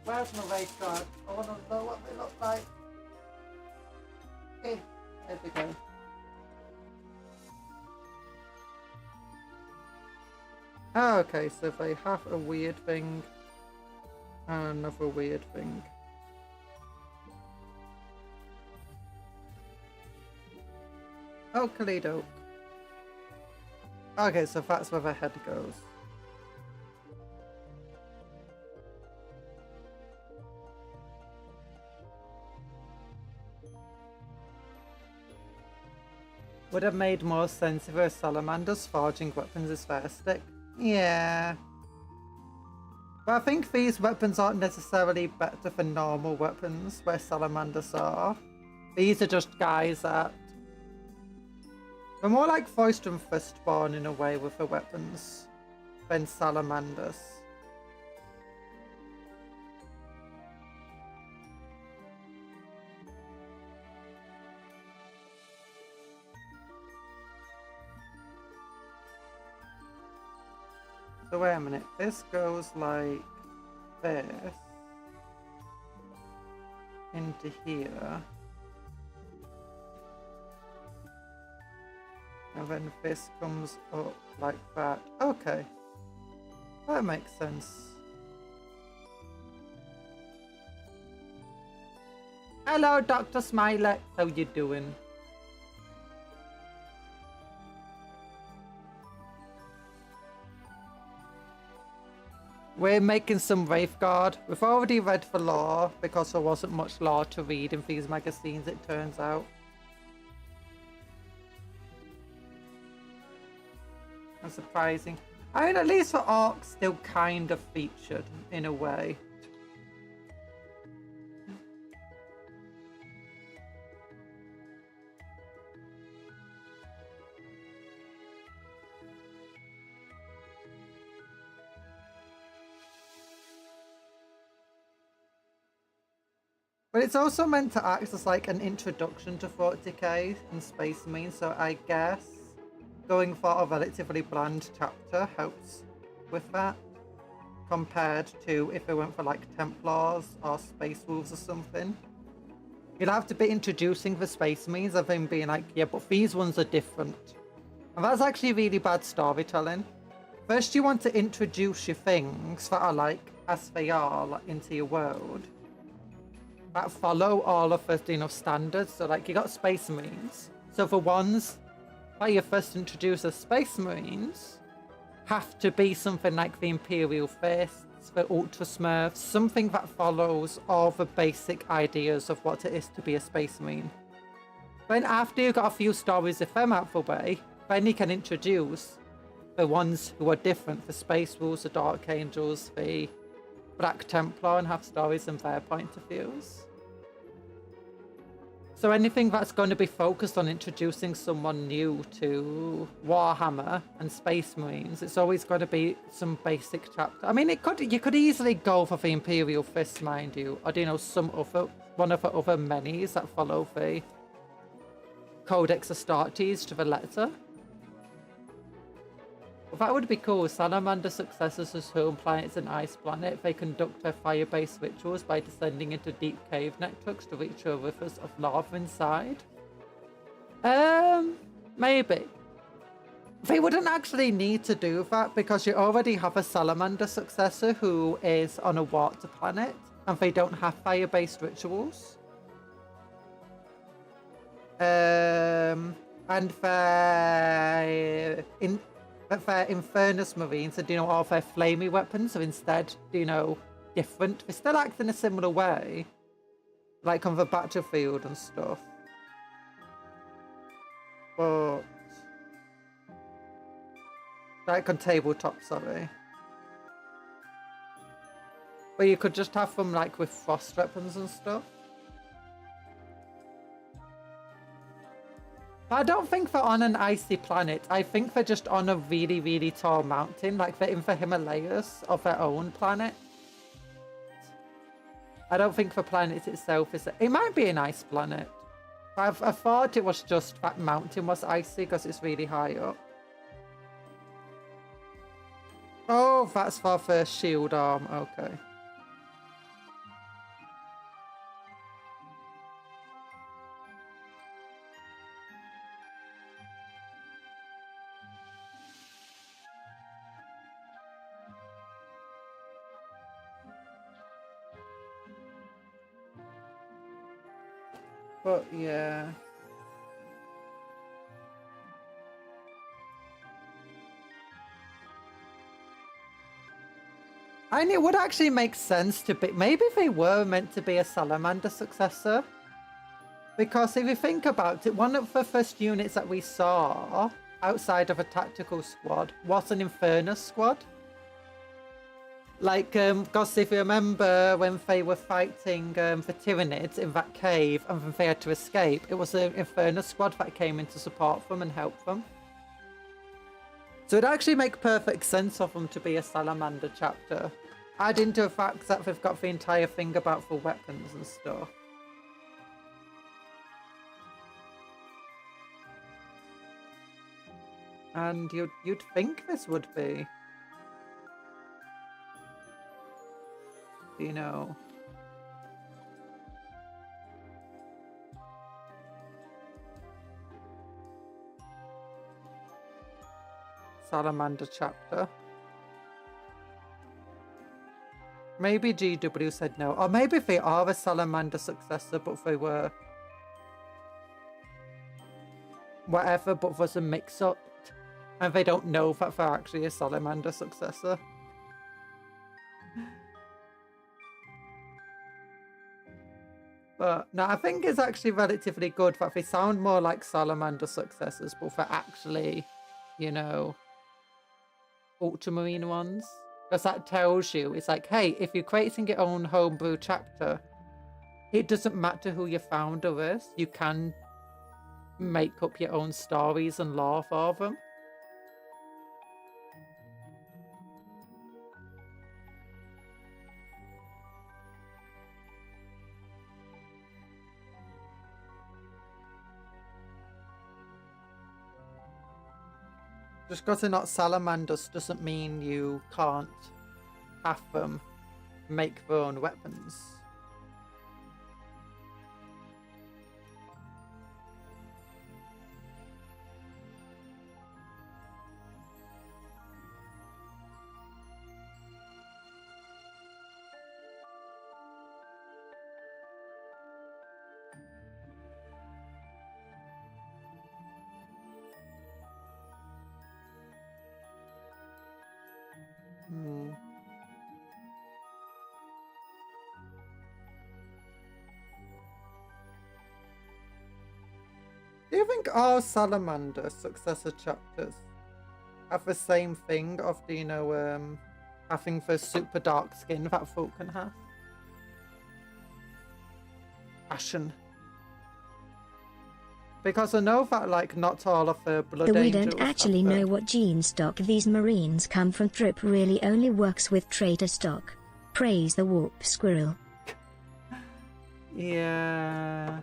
Where's my Wraith Guard? I want to know what they look like. Okay, there we go. Ah, okay, so they have a weird thing and another weird thing. Oh, Kaleidok. Okay, so that's where the head goes. Would have made more sense if it were salamanders forging weapons as their stick. Yeah. But I think these weapons aren't necessarily better than normal weapons where salamanders are. These are just guys that... They're more like Foist and Firstborn in a way with the weapons than salamanders. So wait a minute, this goes like this into here. And then this comes up like that. Okay. That makes sense. Hello, Dr. Smiley. How you doing? We're making some Wraith Guard. We've already read the lore because there wasn't much lore to read in these magazines, it turns out. That's surprising. I mean, at least the orcs still kind of featured in a way. But it's also meant to act as like an introduction to 40k and Space Marine, so I guess going for a relatively bland chapter helps with that, compared to if it went for like Templars or Space Wolves or something. You'd have to be introducing the Space Marines and then being like, yeah, but these ones are different. And that's actually really bad storytelling. First you want to introduce your things that are like, as they are, like, into your world, that follow all of the, you know, standards. So like you got Space Marines. So the ones that you first introduce as Space Marines have to be something like the Imperial Fists, the Ultra Smurfs, something that follows all the basic ideas of what it is to be a Space Marine. Then after you've got a few stories of them out the way, then you can introduce the ones who are different, the Space Wolves, the Dark Angels, the Black Templar, and have stories and their point of views. So anything that's going to be focused on introducing someone new to Warhammer and Space Marines, it's always got to be some basic chapter. I mean, you could easily go for the Imperial Fist, mind you, or, you know, some other, one of the other minis that follow the Codex Astartes to the letter. Well, that would be cool. Salamander successors as home planets and ice planet. They conduct their fire-based rituals by descending into deep cave networks to reach a rivers of lava inside. Maybe. They wouldn't actually need to do that because you already have a salamander successor who is on a water planet and they don't have fire-based rituals. And they're Infernus Marines and, you know, all their flamey weapons are instead, you know, different. They still act in a similar way, like on the battlefield and stuff. But like on tabletop, sorry. But you could just have them like with frost weapons and stuff. But I don't think they're on an icy planet. I think they're just on a really, really tall mountain. Like they're in the Himalayas of their own planet. I don't think the planet itself is... It might be an ice planet. I thought it was just that mountain was icy because it's really high up. Oh, that's for the shield arm. Okay. But yeah. And it would actually make sense to be... Maybe they were meant to be a salamander successor. Because if you think about it, one of the first units that we saw outside of a tactical squad was an Infernus squad. Like, because if you remember when they were fighting the Tyranids in that cave and then they had to escape, it was an Infernus squad that came in to support them and help them. So it'd actually make perfect sense of them to be a Salamander chapter. Add into the fact that they've got the entire thing about the weapons and stuff. And you'd think this would be. you know. Salamander chapter. Maybe GW said no. Or maybe they are a salamander successor, but they were whatever, but there's a mix-up. And they don't know that they're actually a salamander successor. But no, I think it's actually relatively good that they sound more like salamander successors, but they're actually, you know, ultramarine ones. Because that tells you, it's like, hey, if you're creating your own homebrew chapter, it doesn't matter who your founder is. You can make up your own stories and lore for them. Just because they're not salamanders doesn't mean you can't have them make their own weapons. Do you think all salamander successor chapters have the same thing of the, you know, having the super dark skin that Falcon has? Ashen. Because I know that, like, not all of the blood we angels don't actually know what gene stock these marines come from. Trip really only works with traitor stock. Praise the warp squirrel. Yeah.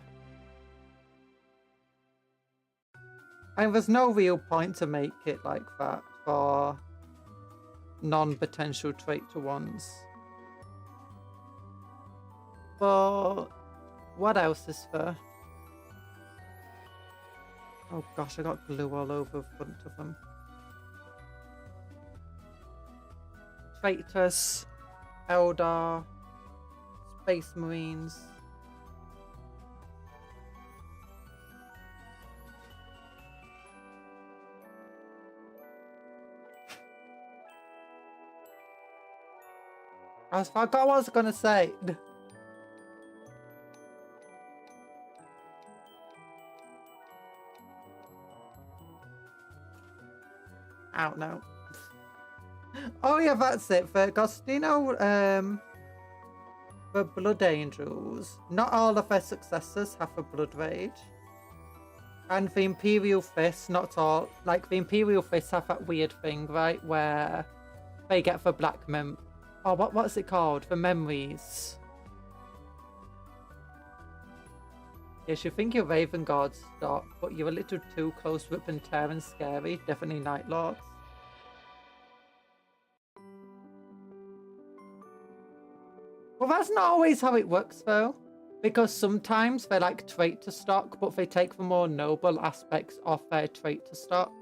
And there's no real point to make it like that for non-potential traitor ones. But what else is there? Oh gosh, I got glue all over the front of them. Traitors, Eldar, Space Marines. I forgot what I was gonna say. I don't know. Oh yeah, that's it. Because, you know, the Blood Angels, not all of their successors have a Blood Rage. And the Imperial Fists, not all. Like, the Imperial Fists have that weird thing, right? Where they get the black oh, what's it called? The memories. Yes, you think you're Raven Guard stock, but you're a little too close to Rippentear and scary. Definitely Night Lords. Well, that's not always how it works, though. Because sometimes they're like traitor stock, but they take the more noble aspects of their traitor stock.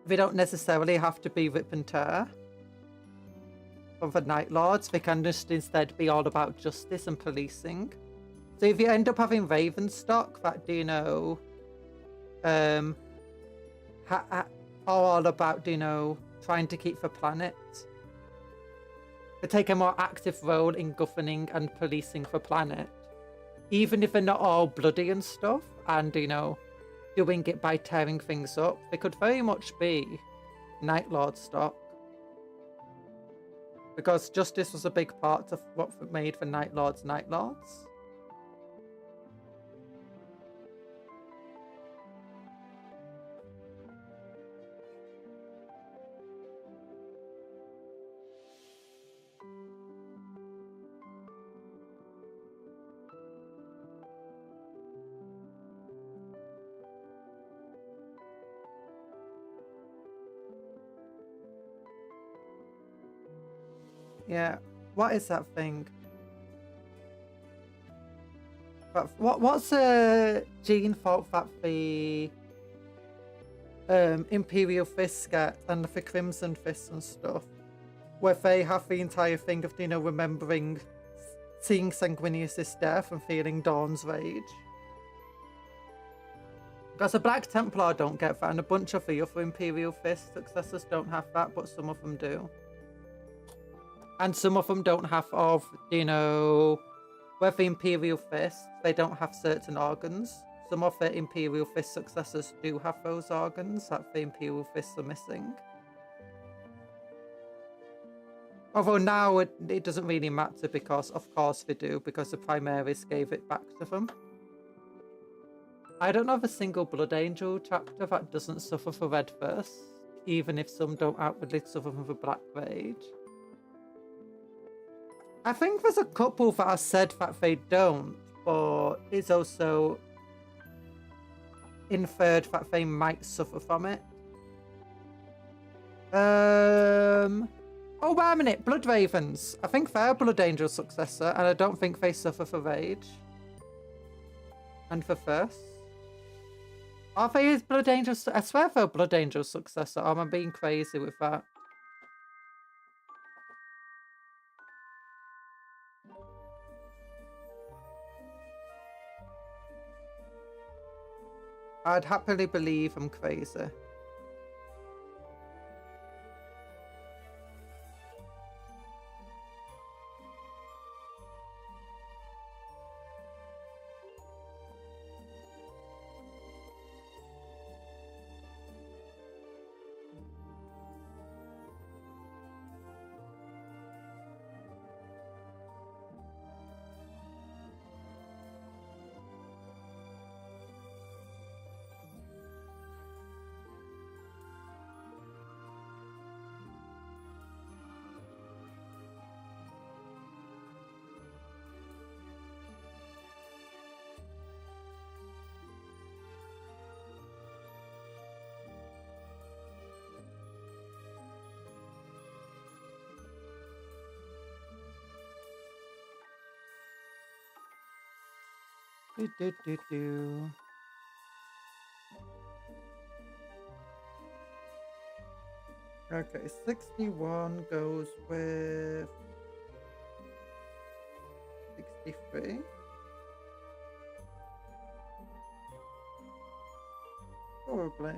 They don't necessarily have to be Rippentear. For the Night Lords, they can just instead be all about justice and policing. So if you end up having Raven stock that, do you know, are all about, do you know, trying to keep the planet. They take a more active role in governing and policing the planet. Even if they're not all bloody and stuff, and, you know, doing it by tearing things up, they could very much be Night Lord stock. Because justice was a big part of what made the Night Lords Night Lords. Yeah, What is that thing? What's a Jean thought that the Imperial Fists get and the Crimson Fists and stuff, where they have the entire thing of, you know, remembering seeing Sanguinius's death and feeling Dawn's rage. Because the Black Templar don't get that, and a bunch of the other Imperial Fist successors don't have that, but some of them do. And some of them don't have of, you know, with the Imperial Fist, they don't have certain organs. Some of the Imperial Fist successors do have those organs that the Imperial Fists are missing. Although now it doesn't really matter because, of course, they do, because the Primaris gave it back to them. I don't know of a single Blood Angel chapter that doesn't suffer for Red First, even if some don't outwardly suffer from the Black Rage. I think there's a couple that have said that they don't, but it's also inferred that they might suffer from it. Oh, wait a minute. Blood Ravens. I think they're Blood Angel's successor, and I don't think they suffer for rage. And for thirst. Are they Blood Angel's? I swear they're Blood Angel's successor, or am I being crazy with that? I'd happily believe I'm crazy. Do. Okay, 61 goes with 63. Probably.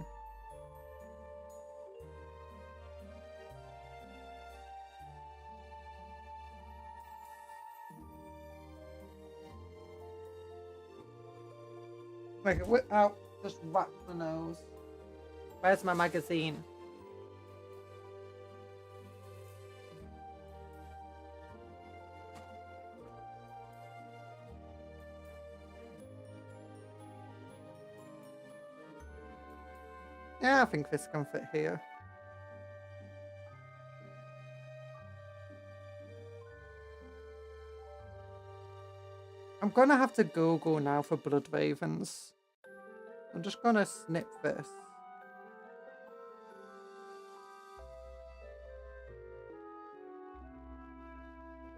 Make it whip out, just whack the nose. Where's my magazine? Yeah, I think this can fit here. I'm gonna have to Google now for Blood Ravens. I'm just gonna snip this.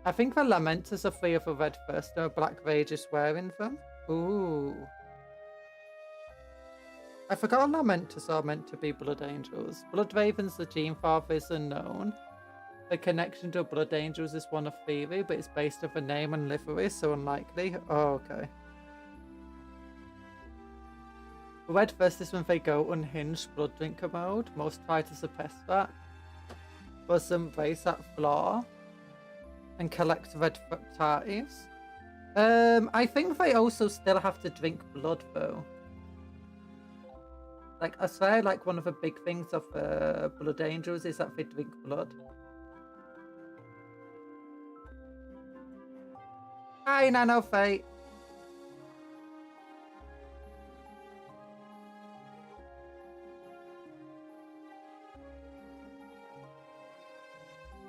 I think the Lamenters are free of a Red First, no Black Rage is wearing them. Ooh. I forgot Lamenters are meant to be Blood Angels. Blood Ravens, the Gene Father, is unknown. The connection to Blood Angels is one of theory, but it's based off a name and livery, so unlikely. Oh, okay. Red First is when they go unhinged Blood Drinker mode. Most try to suppress that. But some raise that flaw and collect red parties. I think they also still have to drink blood though. Like, I swear, like, one of the big things of Blood Angels is that they drink blood. Hi, Nano Fate.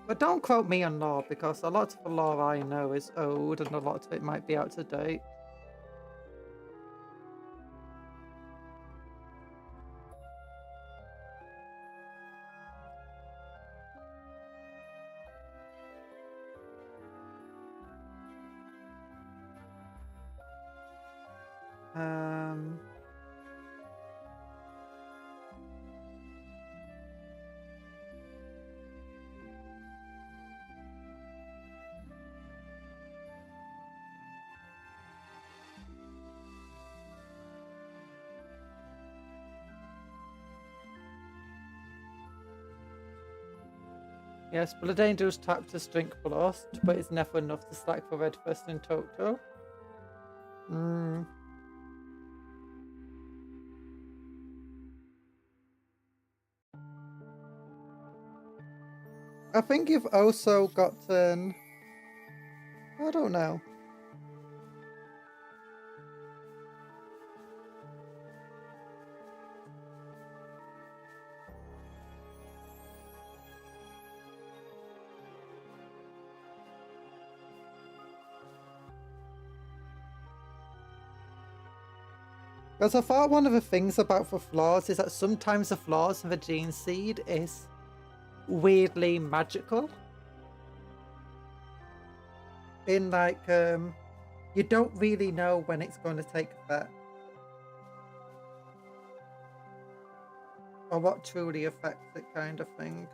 But don't quote me on lore, because a lot of the lore I know is old and a lot of it might be out of date. Yes, Blood Angel's tapped to drink plus, but it's never enough to stack for red first in total. I think you've also gotten... I don't know. Because I thought one of the things about the flaws is that sometimes the flaws of a gene seed is weirdly magical. In like, you don't really know when it's going to take effect. Or what truly affects it, kind of thing.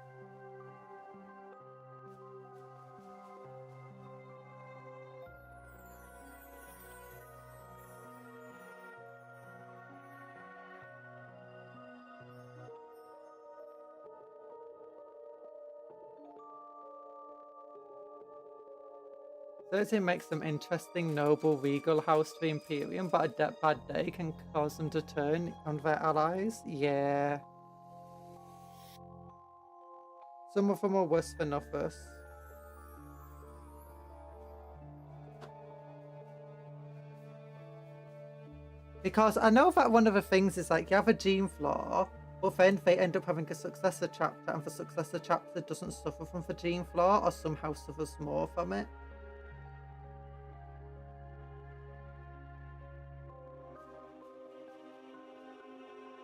It makes them interesting, noble, regal house to the Imperium, but a bad day can cause them to turn on their allies. Yeah. Some of them are worse than others. Because I know that one of the things is like you have a gene flaw, but then they end up having a successor chapter, and the successor chapter doesn't suffer from the gene flaw or somehow suffers more from it.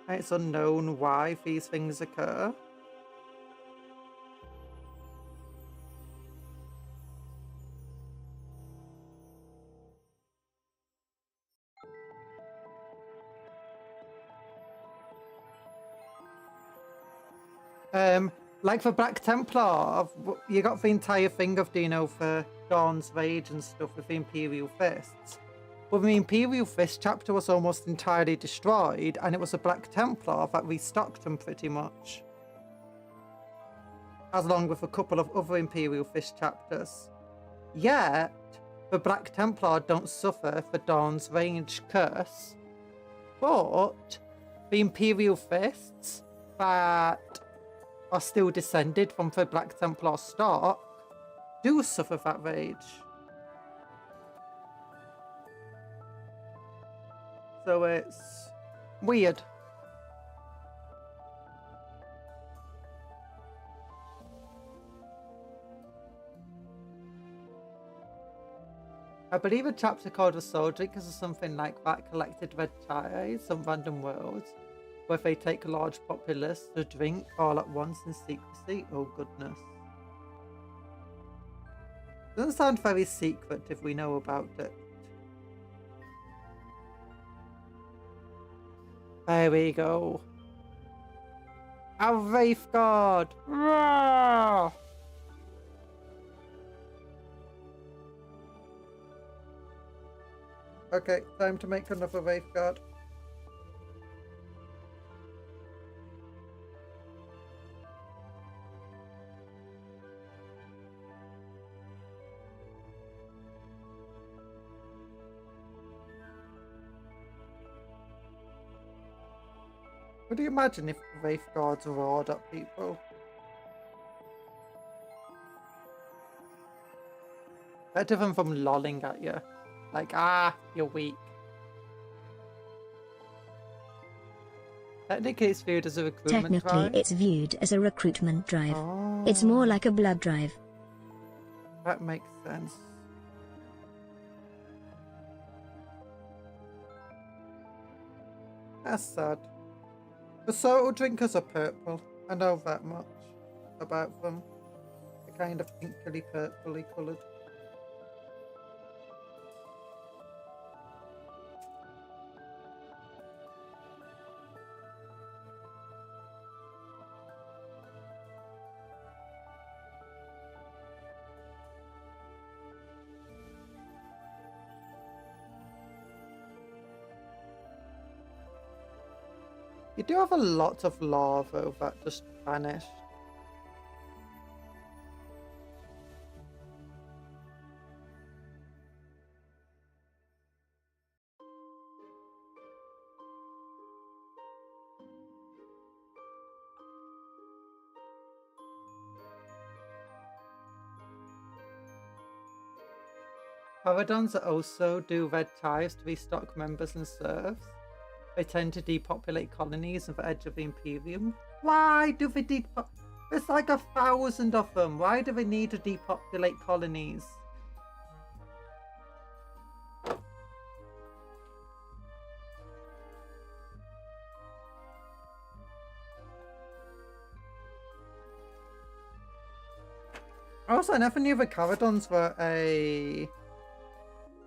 It's unknown why these things occur. Like for Black Templar, you got the entire thing of, you know, for Dawn's Rage and stuff with the Imperial Fists. But the Imperial Fist chapter was almost entirely destroyed, and it was a Black Templar that restocked them pretty much. Along with a couple of other Imperial Fist chapters. Yet, the Black Templar don't suffer for Dawn's Rage curse. But the Imperial Fists that are still descended from the Black Templar stock do suffer that rage. So it's weird. I believe a chapter called The Soul Drinkers or something like that collected red ties, some random worlds, where they take a large populace to drink all at once in secrecy. Oh goodness. Doesn't sound very secret if we know about it. There we go. A Wraith Guard! Roar! Okay, time to make another Wraith Guard. Could you imagine if Wraith Guards roared at people? Better than from lolling at you. Like, ah, you're weak. Technically it's viewed as a recruitment drive. Technically it's viewed as a recruitment drive. Oh, It's more like a blood drive. that makes sense. That's sad. The Soul Drinkers are purple. I know that much about them. They're kind of pinkly purpley coloured. You do have a lot of lava that just vanished. Paradons also do red ties to restock members and serfs. They tend to depopulate colonies on the edge of the Imperium. Why do they depopulate? There's like 1,000 of them. Why do they need to depopulate colonies? Also, I never knew the Caradons were a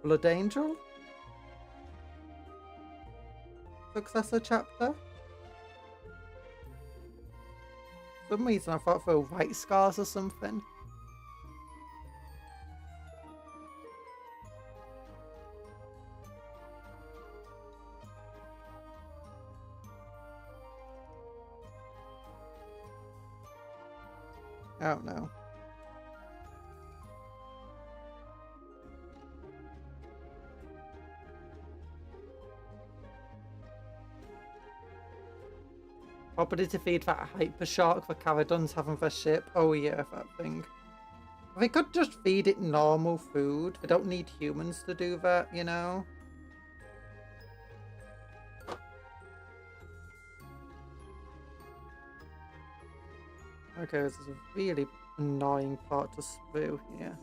Blood Angel successor chapter. For some reason I thought they were White Scars or something. I don't know. Probably to feed that hyper shark the Caradons have on their ship. Oh yeah, that thing. They could just feed it normal food. They don't need humans to do that, you know? Okay, this is a really annoying part to sprue here.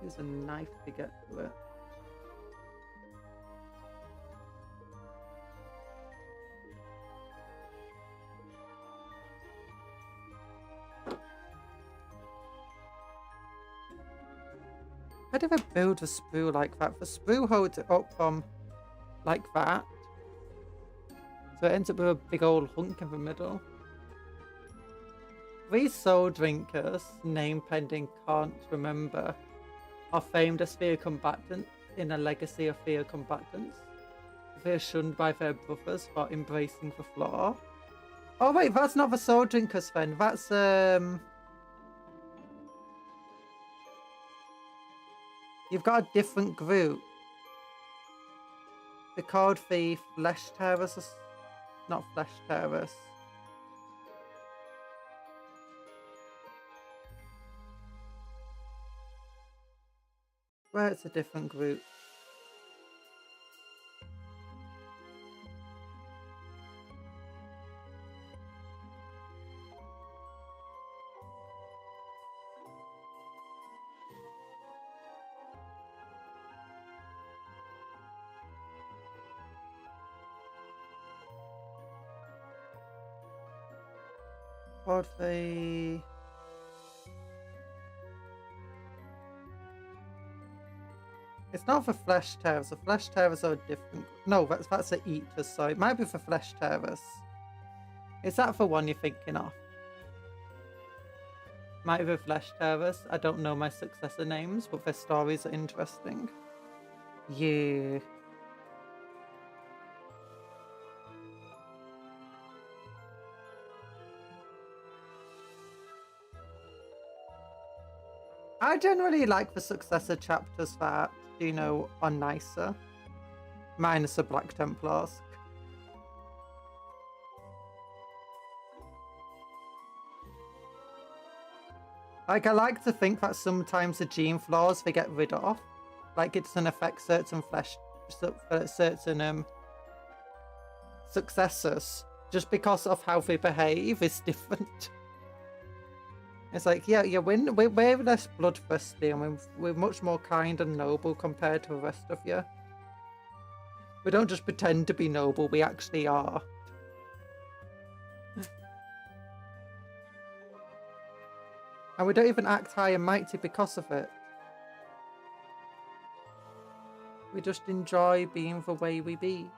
Use a knife to get to it. How do they build a sprue like that? The sprue holds it up from like that. So it ends up with a big old hunk in the middle. These soul drinkers, name pending can't remember, are famed as fear combatants in a legacy of fear combatants. They are shunned by their brothers for embracing the flaw. Oh wait, that's not the soul drinkers then. That's you've got a different group. They're called the Flesh Terrors. Not Flesh Terrors. Well, it's a different group. Called the... It's not for Flesh Terrors. The Flesh Terrors are different. No, that's the Eaters, so it might be for Flesh Terrors. Is that the one you're thinking of? Might be for Flesh Terrors. I don't know my successor names, but their stories are interesting. Yeah. I generally like the successor chapters that, you know, are nicer. Minus the Black Templars. Like, I like to think that sometimes the gene flaws they get rid of. Like, it doesn't affect certain certain successors. Just because of how they behave is different. It's like, yeah, we're less bloodthirsty and we're much more kind and noble compared to the rest of you. We don't just pretend to be noble, we actually are. And we don't even act high and mighty because of it. We just enjoy being the way we be.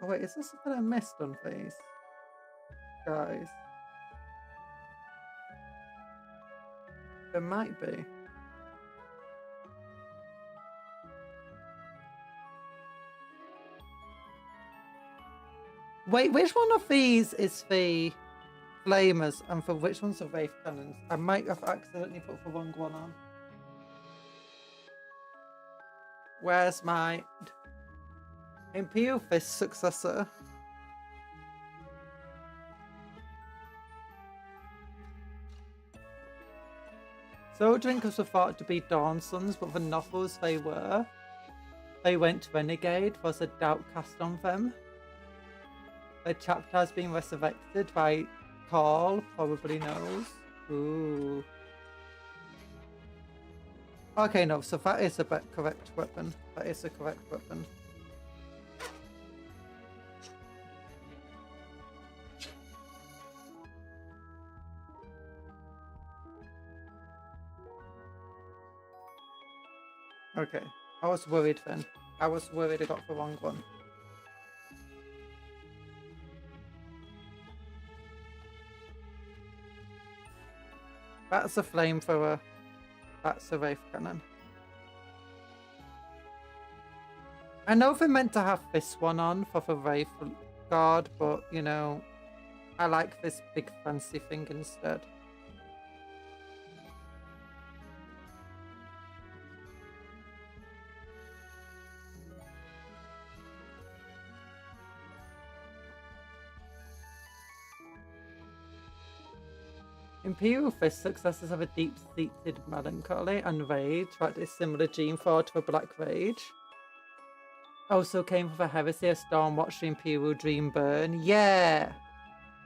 Oh wait, is there something I missed on these? Guys. It might be. Wait, which one of these is the flamers and for which one's the wraith cannons? I might have accidentally put the wrong one on. Where's my Imperial Fist successor? So drinkers were thought to be Dawn Sons, but the novels they were. They went renegade, was a doubt cast on them. The chapter has been resurrected by Carl, probably knows. Ooh. Okay, no, so that is a correct weapon. That is a correct weapon. Okay, I was worried then. I was worried I got the wrong one. That's a flamethrower. That's a wraith cannon. I know they're meant to have this one on for the Wraith Guard, but you know, I like this big fancy thing instead. Imperial Fist successors have a deep-seated melancholy and rage, that is similar gene for to the Black Rage. Also came from the heresy as Dawn watched the Imperial Dream burn. Yeah!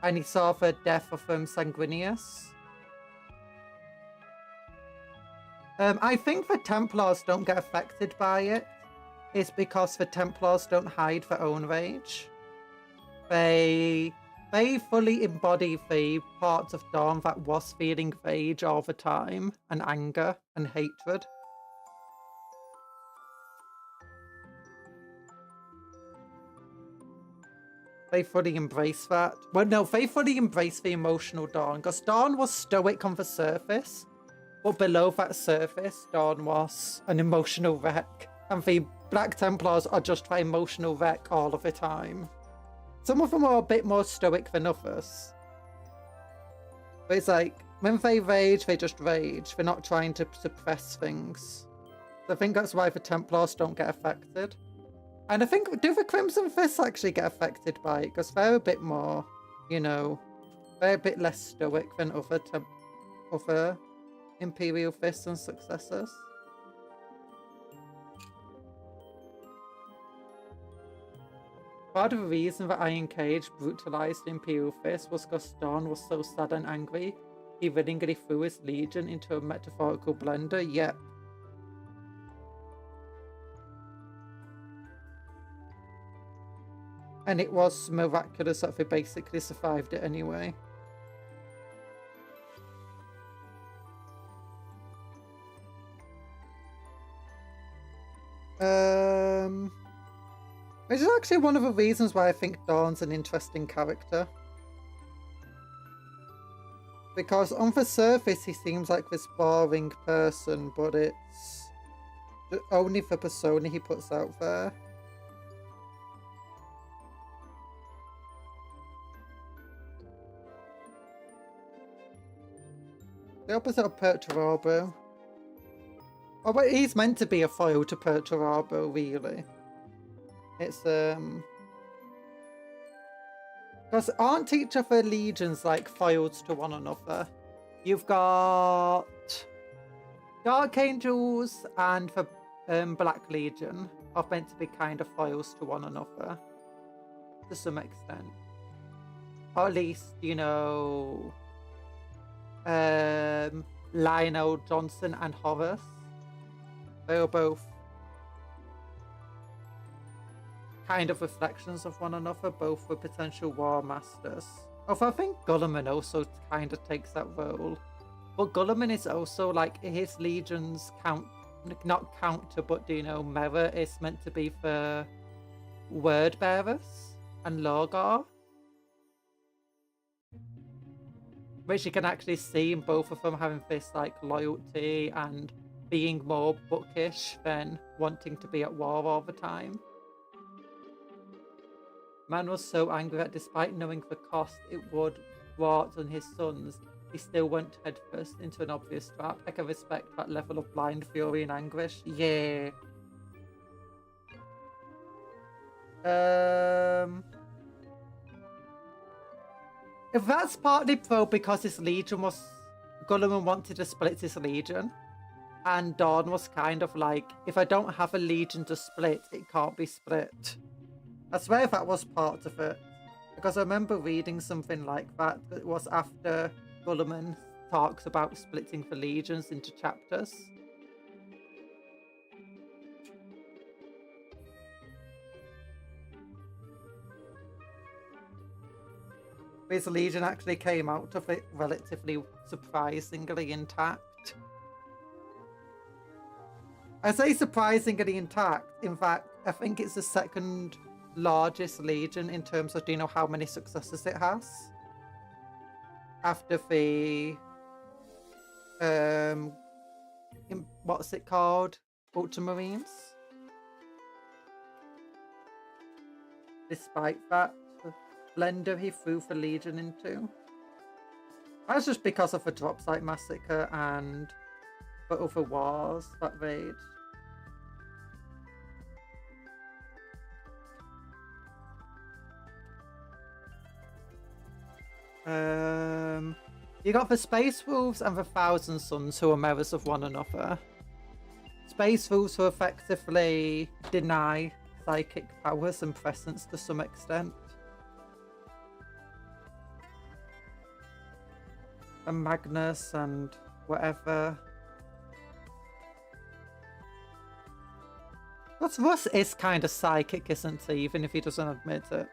And he saw the death of Sanguinius. I think the Templars don't get affected by it. It's because the Templars don't hide their own rage. They fully embody the parts of Dawn that was feeling rage all the time, and anger, and hatred. They fully embrace that. Well, no, they fully embrace the emotional Dawn, because Dawn was stoic on the surface, but below that surface, Dawn was an emotional wreck. And the Black Templars are just the emotional wreck all of the time. Some of them are a bit more stoic than others. But it's like, when they rage, they just rage. They're not trying to suppress things. So I think that's why the Templars don't get affected. And I think, do the Crimson Fists actually get affected by it? Because they're a bit more, you know, they're a bit less stoic than other Imperial Fists and successors. Part of the reason that Iron Cage brutalized the Imperial Fist was because Dawn was so sad and angry, he willingly threw his legion into a metaphorical blender. Yep. And it was miraculous that they basically survived it anyway. Which is actually one of the reasons why I think Dawn's an interesting character. Because on the surface he seems like this boring person, but it's only the persona he puts out there. The opposite of Perturabo. Oh, but he's meant to be a foil to Perturabo, really. It's, because aren't each of the legions like foils to one another? You've got Dark Angels and the Black Legion are meant to be kind of foils to one another. To some extent. Or at least, you know, Lionel Johnson and Horace. They are both kind of reflections of one another, both were potential war masters. Although I think Gulliman also kind of takes that role. But Gulliman is also like, his legions count, not counter, but do you know, mirror is meant to be for word bearers and Lorgar. which you can actually see in both of them having this like loyalty and being more bookish than wanting to be at war all the time. Man was so angry that despite knowing the cost it would brought on his sons, he still went headfirst into an obvious trap. I can respect that level of blind fury and anguish. Yeah. If that's partly because his legion was... Gulliman wanted to split his legion. And Dawn was kind of like, if I don't have a legion to split, it can't be split. I swear that was part of it. Because I remember reading something like that. It was after Gulliman talks about splitting the legions into chapters. His legion actually came out of it relatively surprisingly intact. I say surprisingly intact. In fact, I think it's the second largest legion in terms of, do you know how many successors it has? After the what's it called? Ultramarines. Despite that, the blender he threw the legion into. That's just because of the drop site massacre and the other wars that raged. You got the Space Wolves and the Thousand Sons who are mirrors of one another. Space Wolves who effectively deny psychic powers and presence to some extent. And Magnus and whatever. But Russ is kind of psychic, isn't he? Even if he doesn't admit it.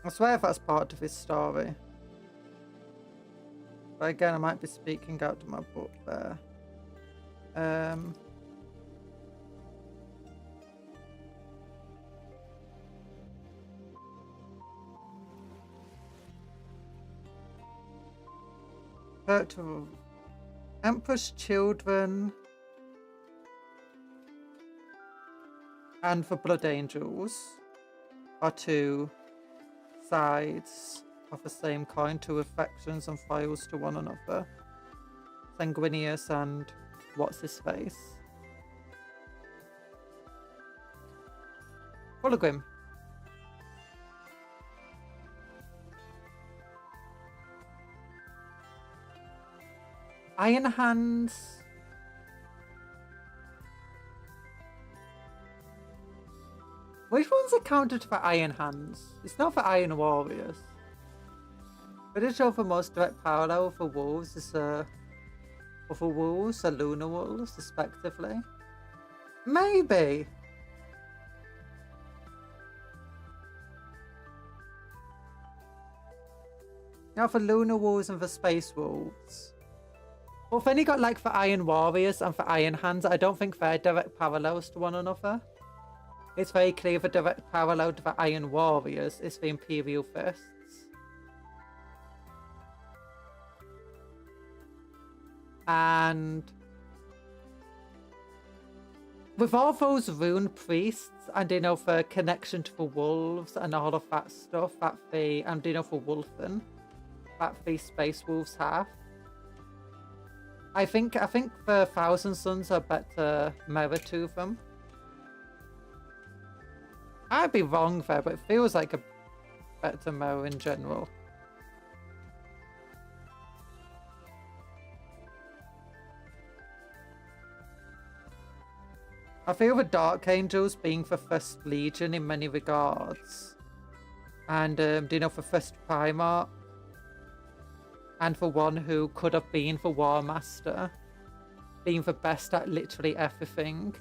I swear that's part of his story. But again, I might be speaking out of my book there. Emperor's Children and the Blood Angels are two sides of the same coin, two affections and foils to one another. Sanguinius and what's his face? Fulgrim. Iron Hands. Which one's accounted for Iron Hands? It's not for Iron Warriors. But it show the most direct parallel for wolves is for wolves or lunar wolves, respectively. Maybe. Now for lunar wolves and for space wolves. Well, then you got like for Iron Warriors and for Iron Hands. I don't think they're direct parallels to one another. It's very clear the direct parallel to the Iron Warriors is the Imperial Fists. And with all those rune priests and, you know, the connection to the wolves and all of that stuff that the, and, you know, for Wolfen, that the Space Wolves have, I think the Thousand Sons are better mirror to them. I'd be wrong there, but it feels like a better mirror in general. I feel the Dark Angels being the first Legion in many regards. And, do you know, the first Primarch? And the one who could have been the War Master. Being the best at literally everything.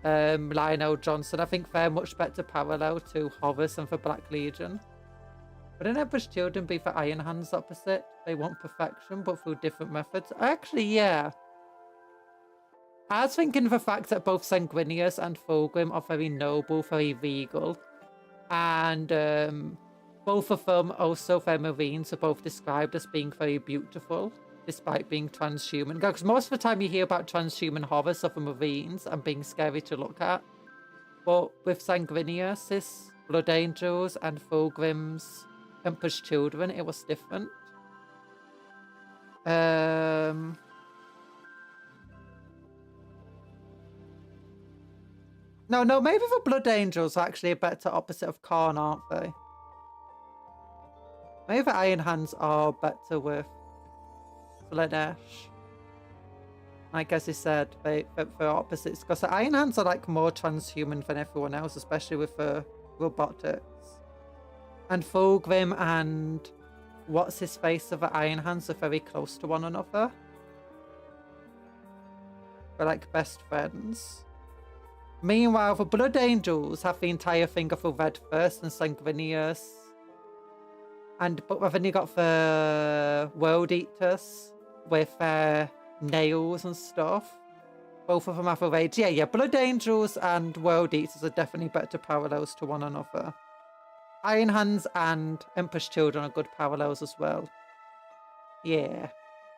Lionel Johnson, I think they're much better parallel to Horus and the Black Legion. But in Emperor's Children be the Iron Hands opposite? They want perfection, but through different methods. Actually, yeah. I was thinking of the fact that both Sanguinius and Fulgrim are very noble, very regal. And both of them, also their marines, are both described as being very beautiful, despite being transhuman. Because most of the time you hear about transhuman horrors of the marines and being scary to look at. But with Sanguinius, Blood Angels, and Fulgrim's Emperor's Children, it was different. No, maybe the Blood Angels are actually a better opposite of Kharn, aren't they? Maybe the Iron Hands are better with Slenesh. Like as you said, they're opposites. Because the Iron Hands are like more transhuman than everyone else, especially with the robotics. And Fulgrim and what's his face of the Iron Hands are very close to one another. They're like best friends. Meanwhile, the Blood Angels have the entire thing of the Red First and Sanguinius. But then you got the World Eaters with their nails and stuff. Both of them have a rage. Yeah, Blood Angels and World Eaters are definitely better parallels to one another. Iron Hands and Emperor's Children are good parallels as well. Yeah,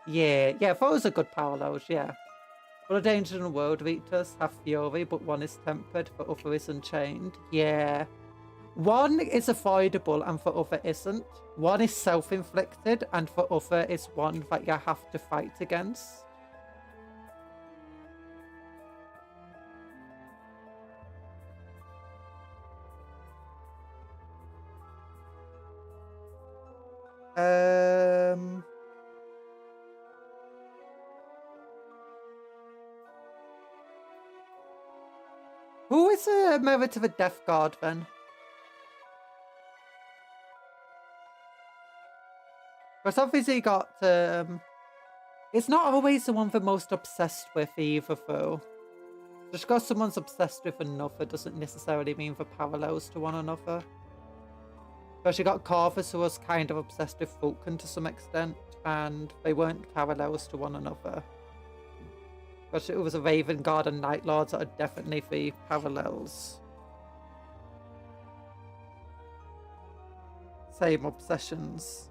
those are good parallels, yeah. Blood Angels and World Eaters have fury, but one is tempered, the other is unchained. Yeah. One is avoidable and the other isn't. One is self-inflicted and the other is one that you have to fight against. Who is a member to the Death Guard then? Because obviously you got, it's not always the one they're most obsessed with either though. Just because someone's obsessed with another doesn't necessarily mean they're parallels to one another. Because you got Corvus who was kind of obsessed with Vulcan to some extent, and they weren't parallels to one another. Because it was a Raven Guard and Night Lords that are definitely the parallels. Same obsessions.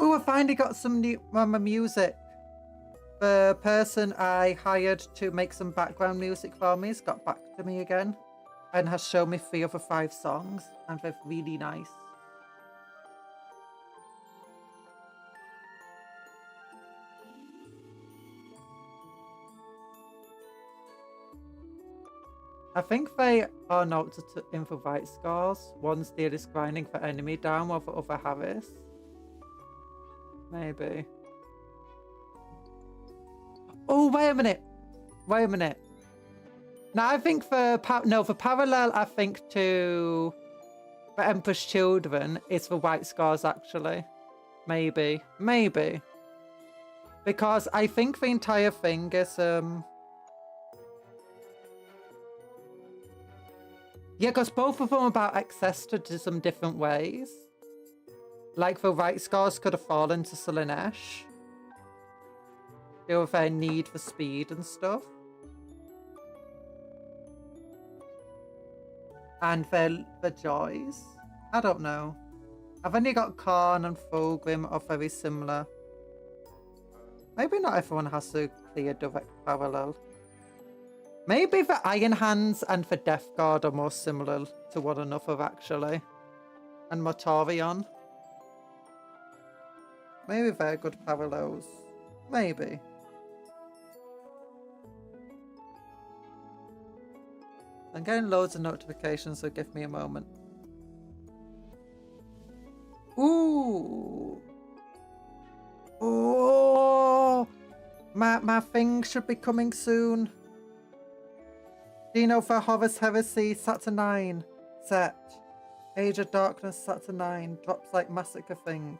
Oh, I finally got some new music. The person I hired to make some background music for me has got back to me again and has shown me 3 of the 5 songs, and they're really nice. I think they are noted in the right scores. One steel is grinding the enemy down while the other Harris. Maybe. Oh, wait a minute. Now, I think the parallel, I think, to the Emperor's Children is the white scars, actually. Maybe. Because I think the entire thing is, yeah, because both of them are about access to some different ways. Like, the right scars could have fallen to Slenesh. They have their need for speed and stuff. And their joys. I don't know. I've only got Kharn and Fulgrim are very similar. Maybe not everyone has a clear direct parallel. Maybe the Iron Hands and the Death Guard are more similar to one another, actually. And Mortorion. Maybe they're good parallels. Maybe. I'm getting loads of notifications, so give me a moment. Ooh. Oh. My thing should be coming soon. Dino for Horus Heresy Saturnine set. Age of Darkness Saturnine. Drops like Massacre thing.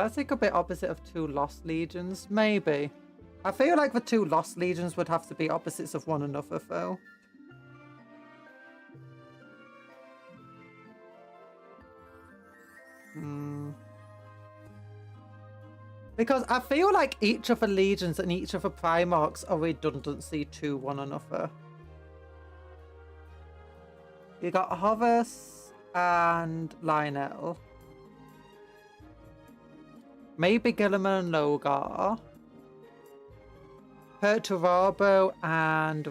That's like a bit opposite of 2 Lost Legions. Maybe. I feel like the 2 Lost Legions would have to be opposites of one another, though. Because I feel like each of the Legions and each of the Primarchs are redundancy to one another. You got Horus and Lionel. Maybe Gilliman and Logar. Perturabo and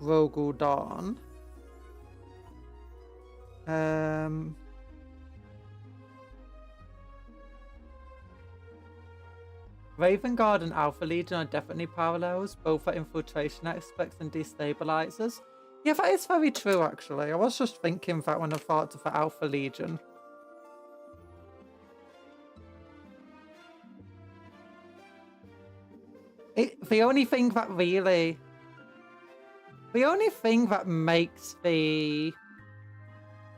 Rogul'Dan. Raven Guard and Alpha Legion are definitely parallels, both are infiltration aspects and destabilizers. Yeah, that is very true, actually. I was just thinking that when I thought of the Alpha Legion. The only thing that makes the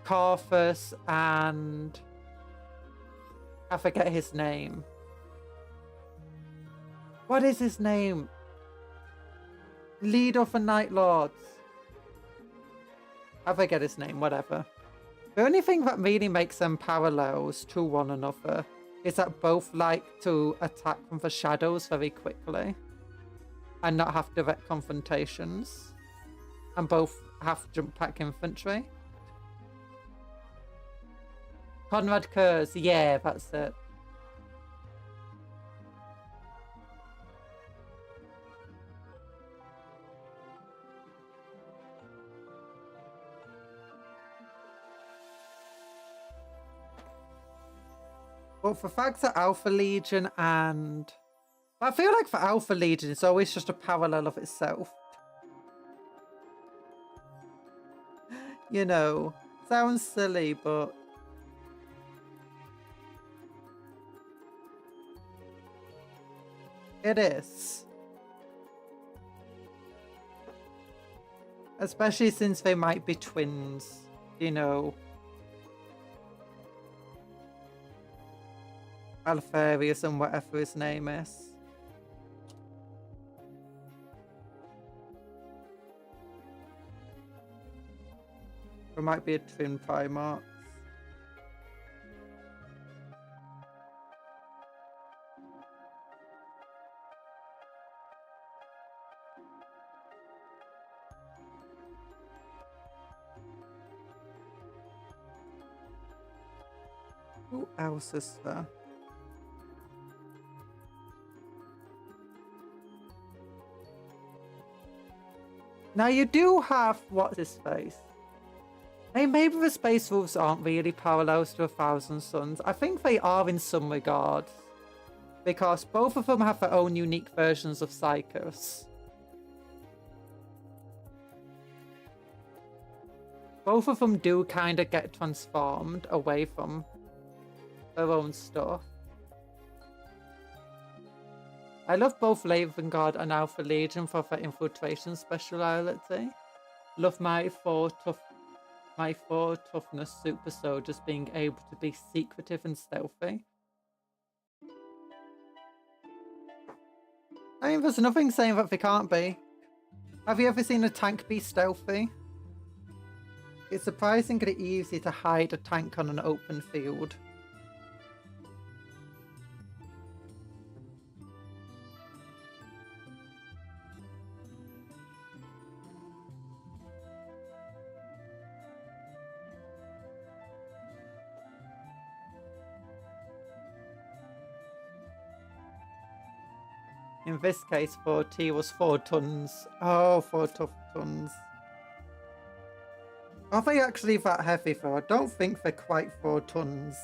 Carthus and... I forget his name. What is his name? Leader of the Night Lords. I forget his name, whatever. The only thing that really makes them parallels to one another is that both like to attack from the shadows very quickly and not have direct confrontations. And both have jump pack infantry. Conrad Kurz, yeah, that's it. But for fact that Alpha Legion and... I feel like for Alpha Legion, it's always just a parallel of itself. You know, sounds silly, but... it is. Especially since they might be twins, you know. Alfarius and whatever his name is. There might be a twin Primarchs. Who else is there? Now you do have, what's his face? Hey, maybe the Space Wolves aren't really parallels to 1,000 Suns. I think they are in some regards. Because both of them have their own unique versions of Psychos. Both of them do kind of get transformed away from their own stuff. I love both Raven Guard and Alpha Legion for their infiltration speciality. Love my 4 toughness super soldiers being able to be secretive and stealthy. I mean, there's nothing saying that they can't be. Have you ever seen a tank be stealthy? It's surprisingly easy to hide a tank on an open field. In this case, 4T was 4 tons. Oh, 4 tough tons. Are they actually that heavy though? I don't think they're quite 4 tons.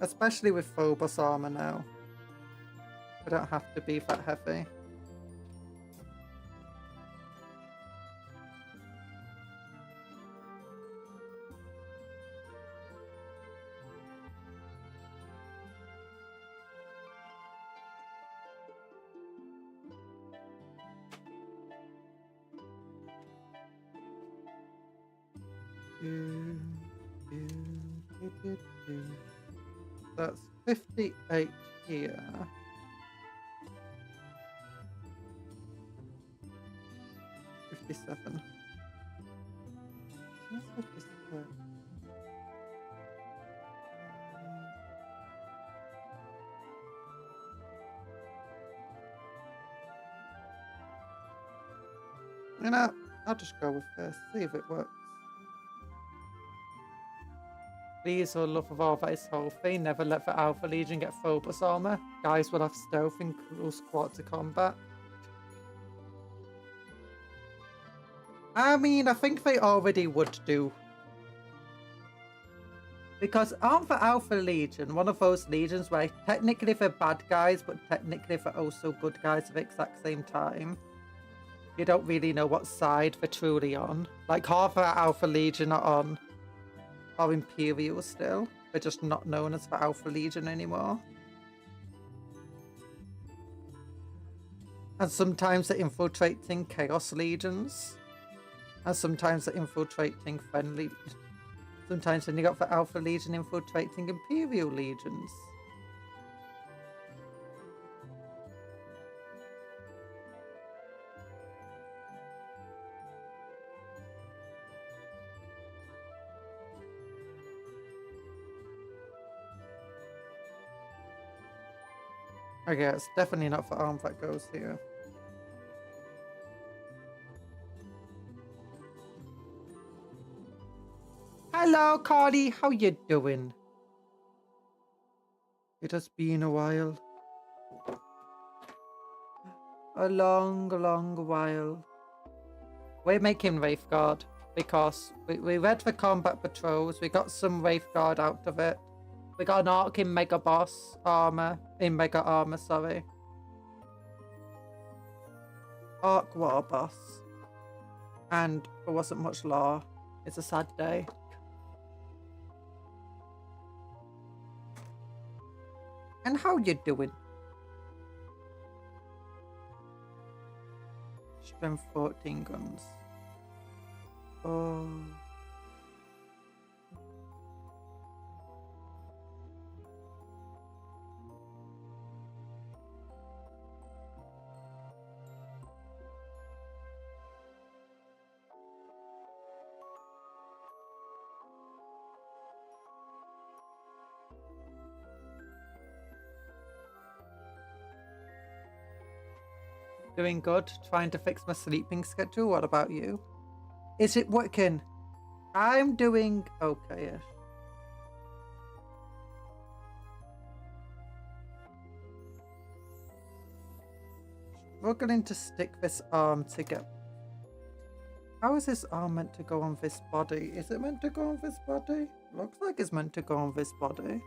Especially with Phobos armor now. They don't have to be that heavy. That's 58 here. 57. Where's 57? You know, I'll just go with this, see if it works. Please, for the love of all that is healthy, never let the Alpha Legion get Phobos armor. Guys will have stealth in close quarter combat. I mean, I think they already would do. Because aren't the Alpha Legion one of those legions where technically they're bad guys, but technically they're also good guys at the exact same time? You don't really know what side they're truly on. Like half of the Alpha Legion are Imperial still. They're just not known as the Alpha Legion anymore. And sometimes they're infiltrating Chaos Legions. And sometimes they're infiltrating Friendly. Sometimes then you got the Alpha Legion infiltrating Imperial Legions. Okay, it's definitely not for arm that goes here. Hello, Carly. How you doing? It has been a while. A long, long while. We're making Wraith Guard because we read the combat patrols. We got some Wraith Guard out of it. We got an Arc in Mega Boss armor. In Mega Armor, sorry. Arc War Boss. And there wasn't much lore. It's a sad day. And how you doing? Strength 14 guns. Oh. Doing good. Trying to fix my sleeping schedule. What about you? Is it working? I'm doing okay-ish. Struggling to stick this arm together. How is this arm meant to go on this body? Is it meant to go on this body? Looks like it's meant to go on this body.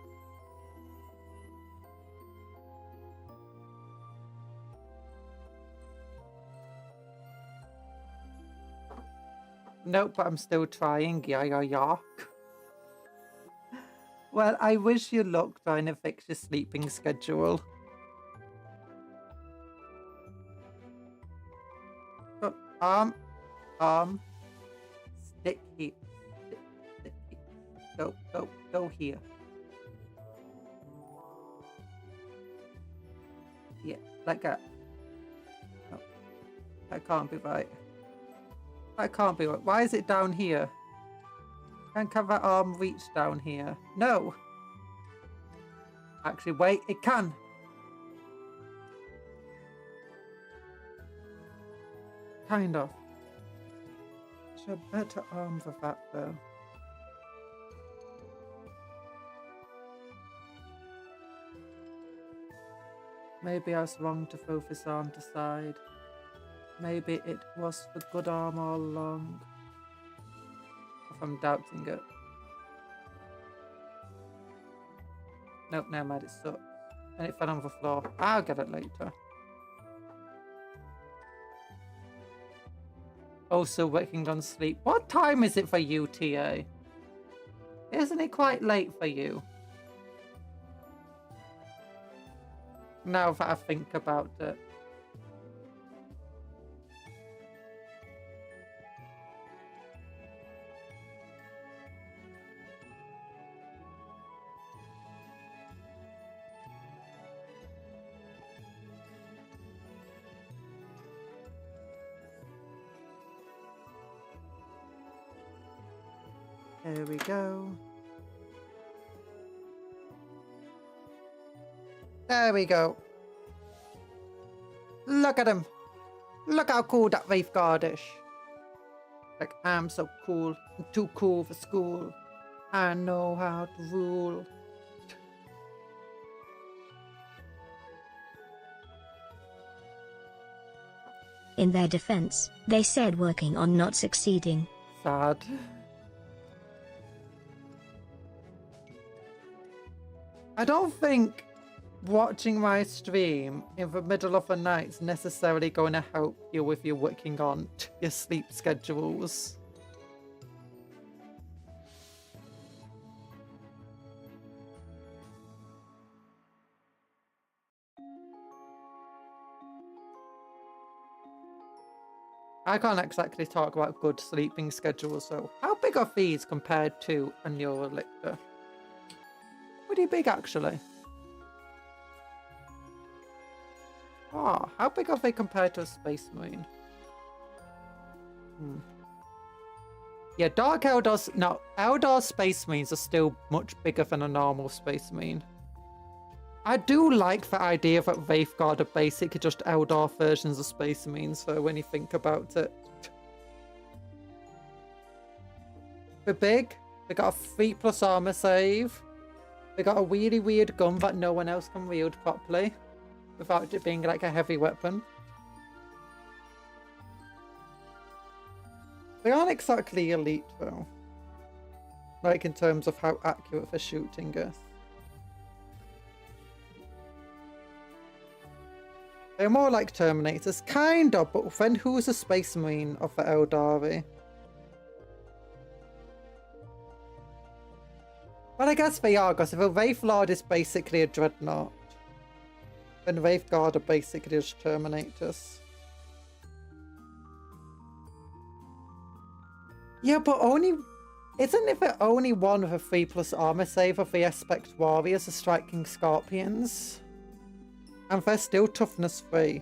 Nope, but I'm still trying. Yeah. Well, I wish you luck trying to fix your sleeping schedule. But, stick here. Stick here. Go here. Yeah, like that. No, that can't be right. That can't be right. Why is it down here? Can't have that arm reach down here? No. Actually, wait, it can. Kind of. Should have better arm for that though. Maybe I was wrong to throw this arm aside. Maybe it was the good arm all along. If I'm doubting it. Nope, never mind, it sucks. And it fell on the floor. I'll get it later. Also working on sleep. What time is it for you, TA? Isn't it quite late for you? Now that I think about it. There we go. There we go. Look at him. Look how cool that Wraith Guard is. Like, I'm so cool. I'm too cool for school. I know how to rule. In their defense, they said working on not succeeding. Sad. I don't think watching my stream in the middle of the night is necessarily going to help you with your working on your sleep schedules. I can't exactly talk about good sleeping schedules, so how big are these compared to a Neurolictor? Pretty big, actually. Oh, how big are they compared to a Space Marine? Yeah, Dark Eldars... No, Eldar Space Marines are still much bigger than a normal Space Marine. I do like the idea that Wraith Guard are basically just Eldar versions of Space Marines, though, when you think about it. They're big. They got a 3+ armor save. They got a really weird gun that no one else can wield properly, without it being like a heavy weapon. They aren't exactly elite, though. Like, in terms of how accurate the shooting is. They're more like Terminators, kind of, but then who's a Space Marine of the Eldari? Well, I guess they are, because if a Wraith Lord is basically a Dreadnought, then Wraith Guard are basically just Terminators. Yeah, but only... Isn't it that only one with a 3+ armor save of the Aspect Warriors are striking Scorpions? And they're still toughness 3.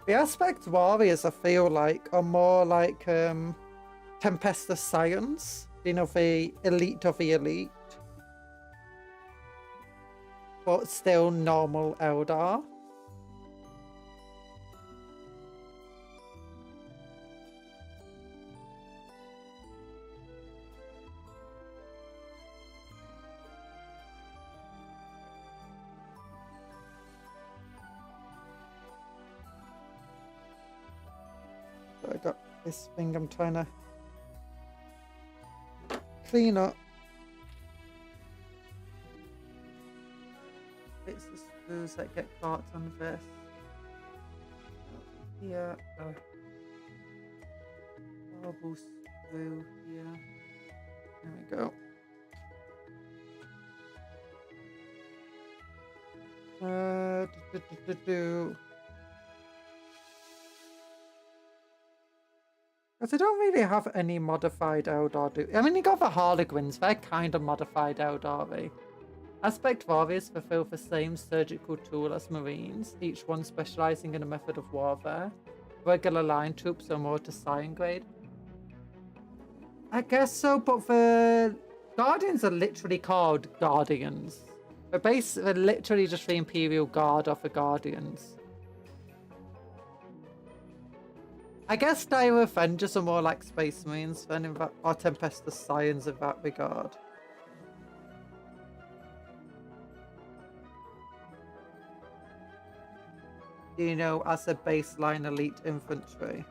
The Aspect Warriors, I feel like, are more like Tempestus Scions. You know, the elite of the elite. But still normal Eldar. So I got this thing I'm trying to clean up. It's the screws that get caught on this. Here, marble screw here. There we go. Because I don't really have any modified Eldar, do I mean, you got the Harlequins, they're kind of modified Eldar. Aspect Warriors fulfill the same surgical tool as Marines, each one specializing in a method of warfare. Regular line troops are more to Scion grade. I guess so, but the Guardians are literally called Guardians. They're literally just the Imperial Guard of the Guardians. I guess Dire Avengers are more like Space Marines than or Tempestus Scions in that regard. You know, as a baseline elite infantry.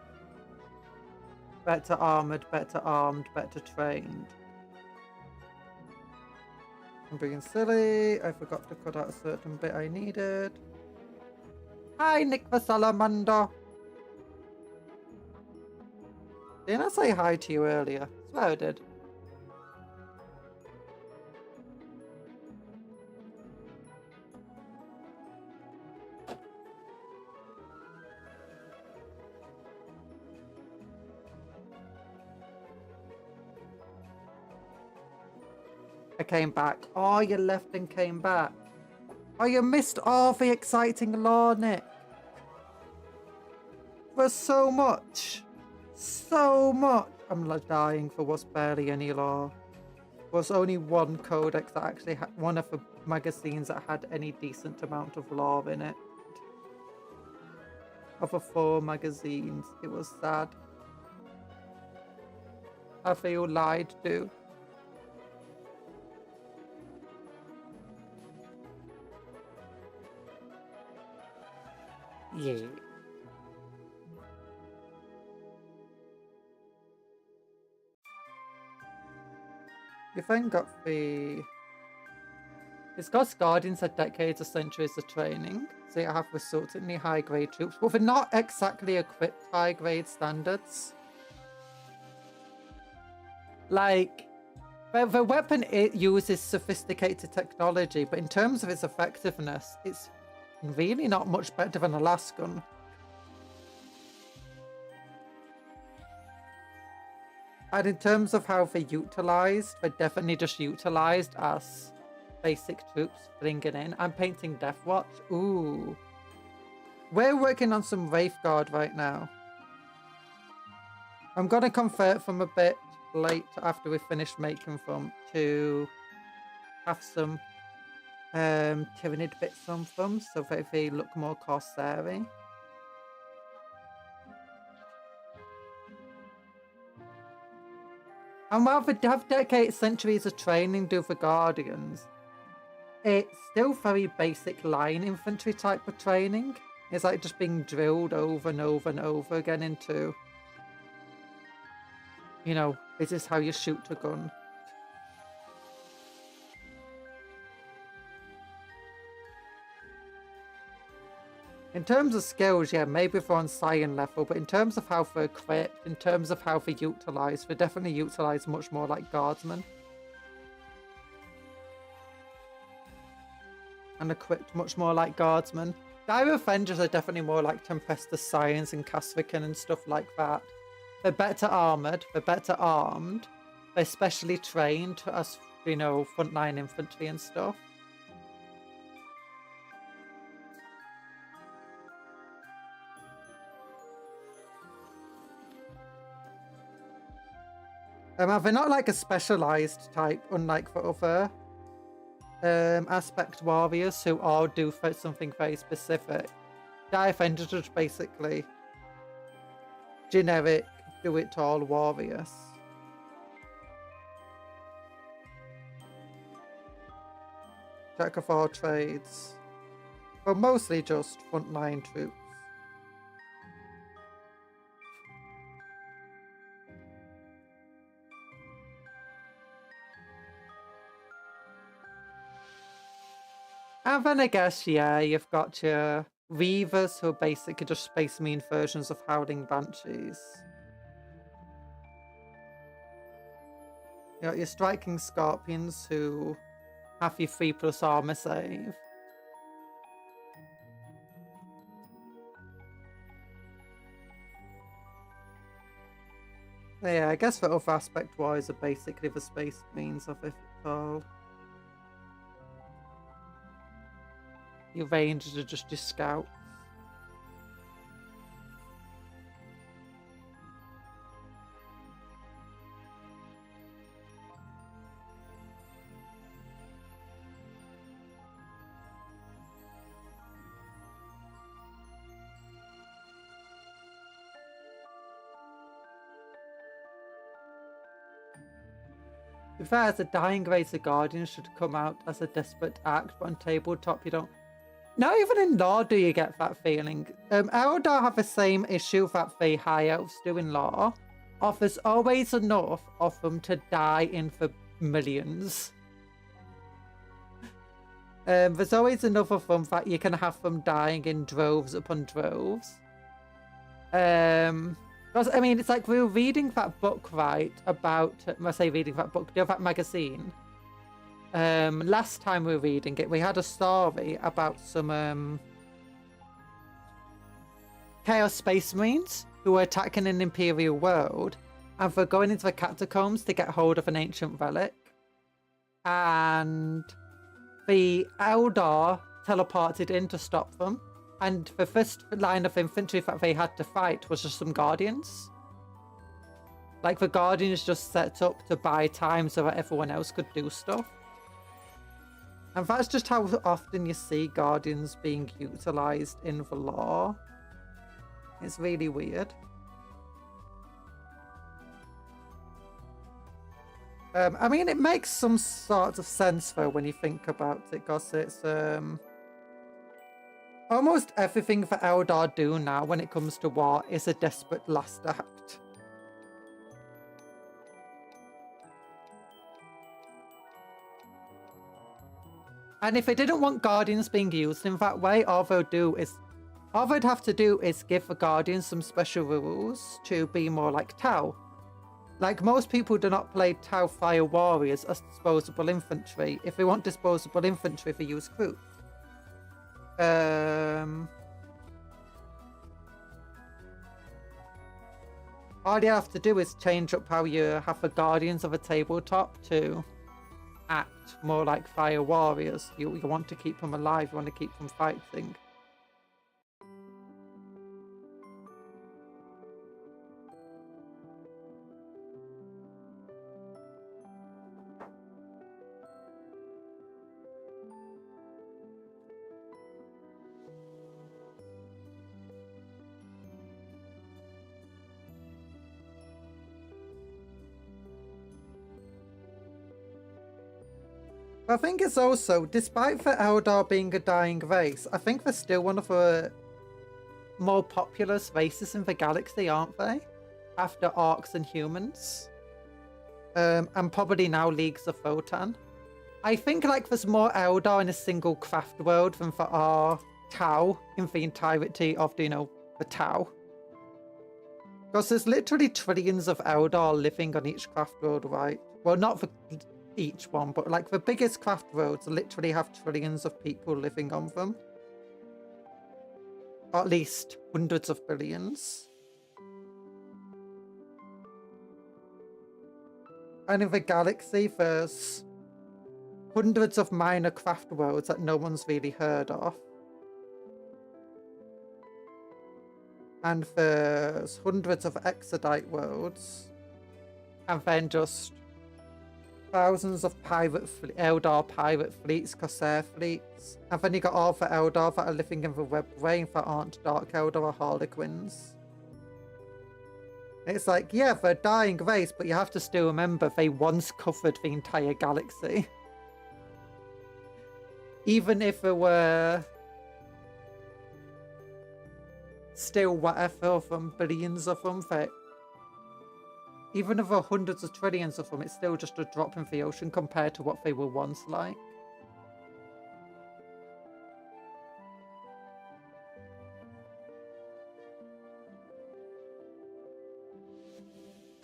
Better armored, better armed, better trained. I'm being silly. I forgot to cut out a certain bit I needed. Hi, Nick the Salamander. Didn't I say hi to you earlier? I swear I did. came back. Oh, you left and came back. Oh, you missed all the exciting lore, Nick. There's so much. So much. I'm like dying for what's barely any lore. Was only one codex that actually had one of the magazines that had any decent amount of lore in it. Of the 4 magazines, it was sad. I feel lied to. Yeah. You've then got the... It's got Guardians had decades or centuries of training, so you have resultantly high-grade troops, but they're not exactly equipped high-grade standards. Like, the weapon, it uses sophisticated technology, but in terms of its effectiveness, it's really not much better than a lasgun. And in terms of how they're utilised, they're definitely just utilised as basic troops bringing in. I'm painting Deathwatch. Ooh. We're working on some Wraith Guard right now. I'm going to convert them a bit late after we finish making them to have some Tyranid bits on them so that they look more Corsairy. And while they have decades, centuries of training do for Guardians, it's still very basic line infantry type of training. It's like just being drilled over and over and over again into, you know, this is how you shoot a gun. In terms of skills, yeah, maybe they're on Scion level, but in terms of how they're equipped, in terms of how they're utilised, they're definitely utilised much more like Guardsmen. And equipped much more like Guardsmen. Dire Avengers are definitely more like Tempestus Science and Casvican and stuff like that. They're better armoured, they're better armed, they're specially trained as, you know, frontline infantry and stuff. They're not like a specialised type, unlike the other aspect warriors who all do for something very specific. Dire Avengers are basically generic, do-it-all warriors. Jack of all trades. But mostly just frontline troops. And then I guess, yeah, you've got your Reavers, who are basically just Space Marine versions of Howling Banshees. You got your Striking Scorpions, who have your 3+ armor save. Yeah, I guess the other aspect wise are basically the Space Marines of it all. Your Rangers are just your scouts. If fair, as a dying race of Guardians should come out as a desperate act, but on tabletop you don't. Not even in lore do you get that feeling. Eldar have the same issue that the High Elves do in lore. There's always enough of them to die in for millions. There's always enough of them that you can have them dying in droves upon droves. Because, I mean, it's like we were reading that book, right, about, I say reading that book, that magazine. Last time we were reading it, we had a story about some Chaos Space Marines who were attacking an Imperial world, and they're going into the catacombs to get hold of an ancient relic. and the Eldar teleported in to stop them. And the first line of infantry that they had to fight was just some Guardians. Like, the Guardians just set up to buy time so that everyone else could do stuff. And that's just how often you see Guardians being utilised in the lore. It's really weird. I mean, it makes some sort of sense, though, when you think about it, because it's... almost everything that Eldar do now when it comes to war is a desperate last act. And if they didn't want Guardians being used in that way, all they'd have to do is give the Guardians some special rules to be more like Tau. Like, most people do not play Tau Fire Warriors as disposable infantry. If they want disposable infantry, they use crew. All you have to do is change up how you have the Guardians of a tabletop to act more like Fire Warriors. You want to keep them alive, you want to keep them fighting. I think it's also, despite the Eldar being a dying race, I think they're still one of the more populous races in the galaxy, aren't they? After orcs and humans. And probably now Leagues of Votann. I think, like, there's more Eldar in a single craft world than there are Tau in the entirety of, you know, the Tau. Because there's literally trillions of Eldar living on each craft world, right? Well, not for each one, but like the biggest craft worlds literally have trillions of people living on them. Or at least hundreds of billions. And in the galaxy, there's hundreds of minor craft worlds that no one's really heard of. And there's hundreds of Exodite worlds. And then just thousands of Eldar pirate fleets, Corsair fleets. And then you got all the Eldar that are living in the web brain that aren't Dark Eldar or Harlequins. It's like, yeah, they're a dying race, but you have to still remember they once covered the entire galaxy. Even if there were still whatever of them, billions of them, even if there are hundreds of trillions of them, it's still just a drop in the ocean compared to what they were once like.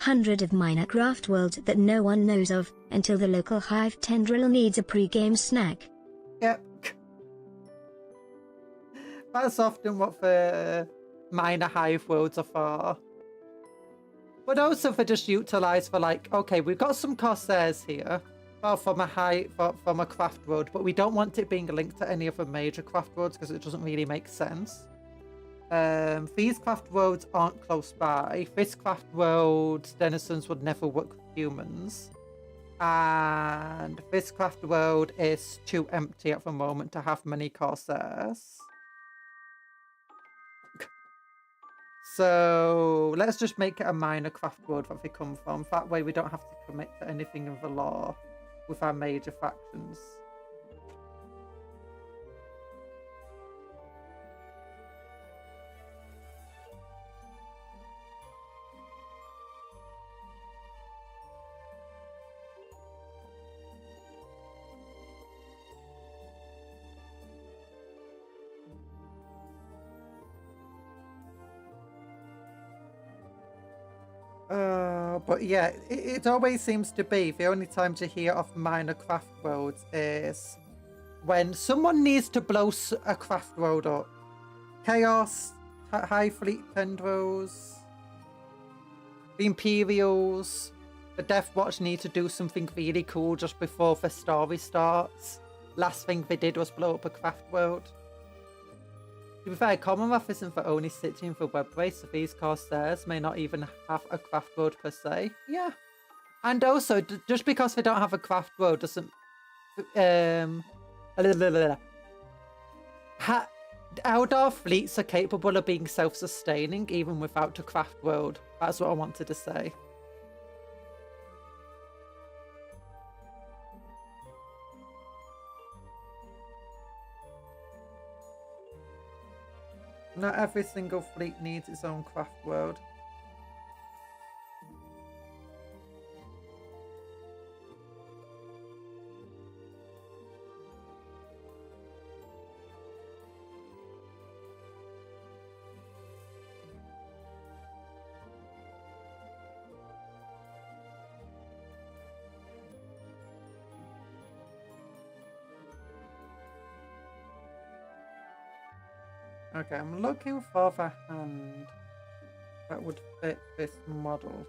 Hundred of minor craft worlds that no one knows of, until the local hive tendril needs a pre-game snack. Yep. That's often what the minor hive worlds are for. But also they're just utilised for, like, okay, we've got some Corsairs here from a craft world, but we don't want it being linked to any of the major craft worlds because it doesn't really make sense. These craft worlds aren't close by. This craft world's denizens would never work with humans. And this craft world is too empty at the moment to have many Corsairs. So let's just make it a minor craft world that they come from. That way we don't have to commit to anything in the lore with our major factions. But yeah, it always seems to be the only time to hear of minor craft worlds is when someone needs to blow a craft world up. Chaos, High Fleet Tendrils, the Imperials, the Death Watch need to do something really cool just before the story starts. Last thing they did was blow up a craft world. To be fair, Commonwealth isn't the only city in the web race, so these Corsairs may not even have a craft world per se. Yeah. And also, just because they don't have a craft world doesn't... Eldar fleets are capable of being self-sustaining even without a craft world. That's what I wanted to say. Not every single fleet needs its own craft world. Okay, I'm looking for the hand that would fit this model.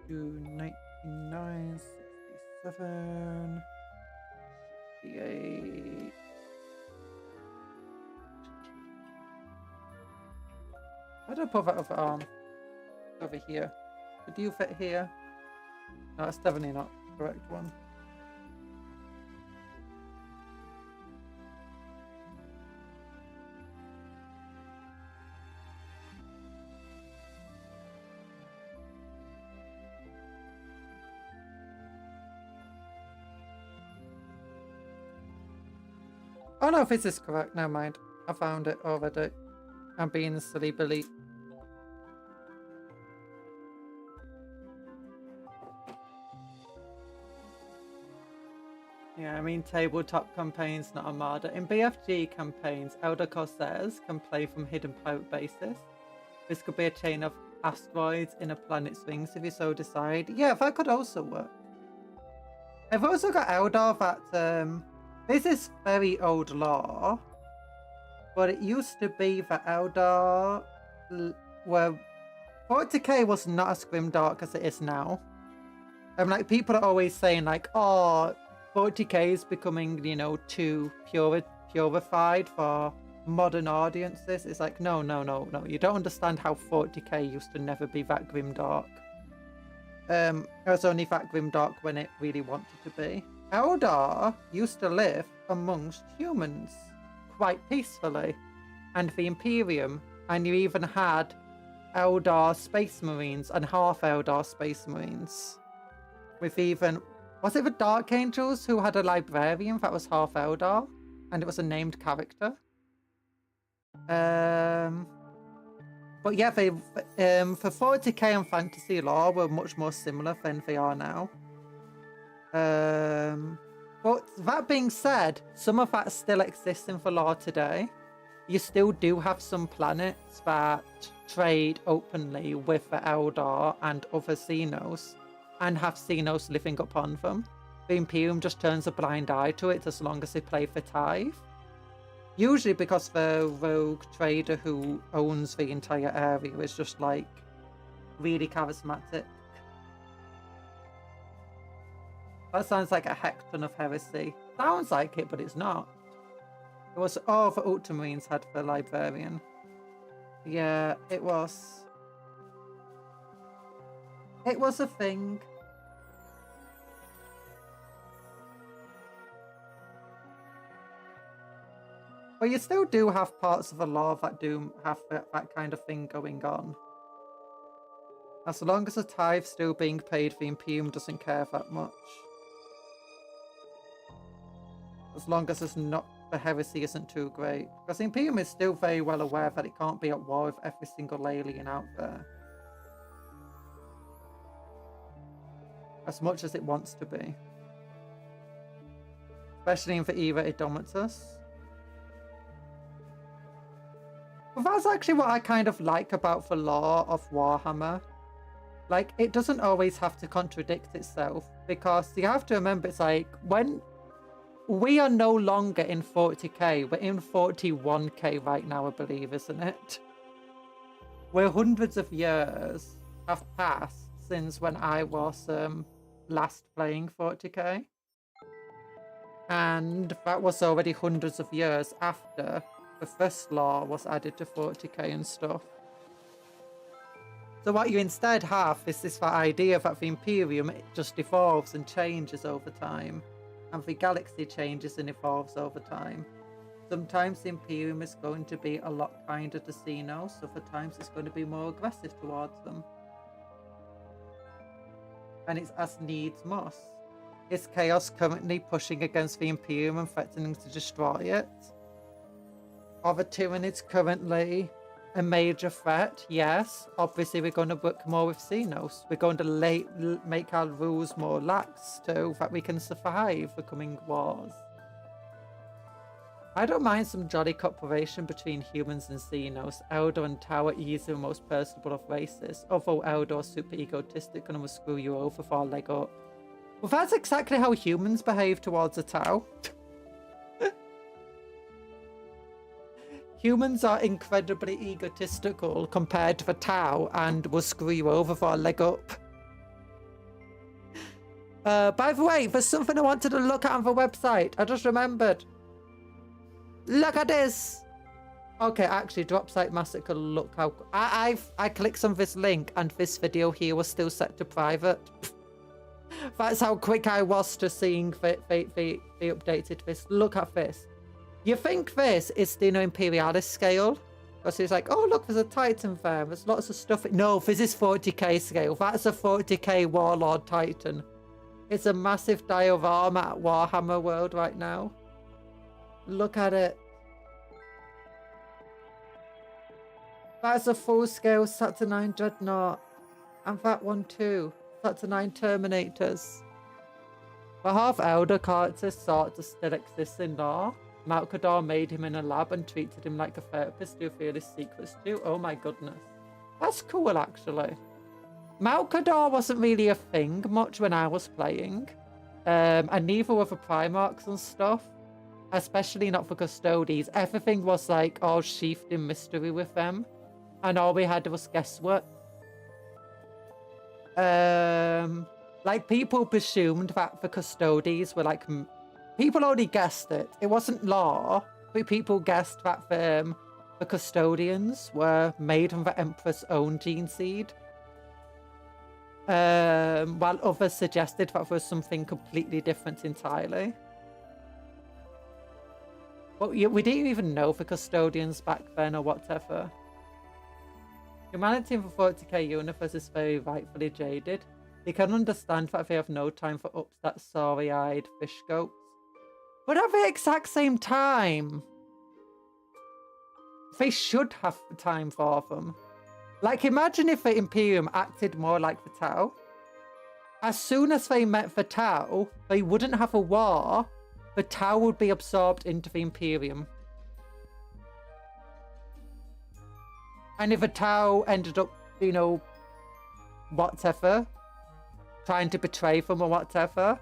Do 99, 67, 68. Why did I put that other arm? Over here. Could you fit here? No, that's definitely not the correct one. Oh no, this is correct. Never mind. I found it already. I'm being silly Billy. Yeah, I mean tabletop campaigns, not Armada. In BFG campaigns, Elder Corsairs can play from hidden pirate bases. This could be a chain of asteroids in a planet's rings if you so decide. Yeah, that could also work. I've also got Eldar that this is very old lore. But it used to be that Eldar were 40k was not as grimdark as it is now. Like people are always saying like, oh, 40k is becoming, you know, too purified for modern audiences. It's like, no. You don't understand how 40k used to never be that grimdark. It was only that grimdark when it really wanted to be. Eldar used to live amongst humans quite peacefully, and the Imperium, and you even had Eldar Space Marines and half Eldar Space Marines. With even, was it the Dark Angels who had a librarian that was half Eldar, and it was a named character? But yeah, they for 40k and fantasy lore were much more similar than they are now. But that being said, some of that still exists in the lore today. You still do have some planets that trade openly with the Eldar and other Xenos, and have Xenos living upon them. The Imperium just turns a blind eye to it as long as they play for tithe. Usually because the rogue trader who owns the entire area is just like really charismatic. That sounds like a heck ton of heresy. Sounds like it, but it's not. It was, oh, the Ultramarines had the librarian. Yeah, it was. It was a thing. But you still do have parts of the lore that do have that kind of thing going on. As long as the tithe's still being paid, the Imperium doesn't care that much. As long as it's not, the heresy isn't too great. Because the Imperium is still very well aware that it can't be at war with every single alien out there. As much as it wants to be. Especially in the era Indomitus. But that's actually what I kind of like about the lore of Warhammer. Like, it doesn't always have to contradict itself, because you have to remember, it's like, when we are no longer in 40k, we're in 41k right now, I believe, isn't it? Where hundreds of years have passed since when I was last playing 40k. And that was already hundreds of years after the first law was added to 40k and stuff. So what you instead have is this idea that the Imperium, it just evolves and changes over time. And the galaxy changes and evolves over time. Sometimes the Imperium is going to be a lot kinder to Xenos, other times it's going to be more aggressive towards them. And it's as needs must. Is Chaos currently pushing against the Imperium and threatening to destroy it? Are the Tyranids currently a major threat? Yes. Obviously, we're going to work more with Xenos. We're going to make our rules more lax so that we can survive the coming wars. I don't mind some jolly cooperation between humans and Xenos. Eldor and Tau are easily the most personable of races, although Eldor's super egotistic and will screw you over for a leg up. Well, that's exactly how humans behave towards a Tau. Humans are incredibly egotistical compared to the Tau and will screw you over for a leg up. By the way, there's something I wanted to look at on the website. I just remembered. Look at this. Okay, actually, Dropsite Massacre, look how... I clicked on this link and this video here was still set to private. That's how quick I was to seeing they updated this. Look at this. You think this is the Imperialis scale? Because it's like, oh, look, there's a Titan there. There's lots of stuff. No, this is 40k scale. That's a 40k Warlord Titan. It's a massive diorama at Warhammer World right now. Look at it. That's a full-scale Saturnine Dreadnought. And that one too. Saturnine Terminators. The half-elder characters sort of still exist in lore. Malkador made him in a lab and treated him like a therapist to reveal his secrets too. Oh my goodness. That's cool, actually. Malkador wasn't really a thing much when I was playing. And neither were the Primarchs and stuff. Especially not for Custodes. Everything was like all sheathed in mystery with them. And all we had was guesswork. Like, people presumed that the Custodes were like... People already guessed it. It wasn't law, but people guessed that the Custodians were made from the Emperor's own gene seed. While others suggested that there was something completely different entirely. But we didn't even know the Custodians back then or whatever. Humanity in the 40k universe is very rightfully jaded. You can understand that they have no time for upset, sorry-eyed fish goats. But at the exact same time, they should have time for them. Like, imagine if the Imperium acted more like the Tau. As soon as they met the Tau, they wouldn't have a war. The Tau would be absorbed into the Imperium. And if the Tau ended up, you know, whatever, trying to betray them or whatever,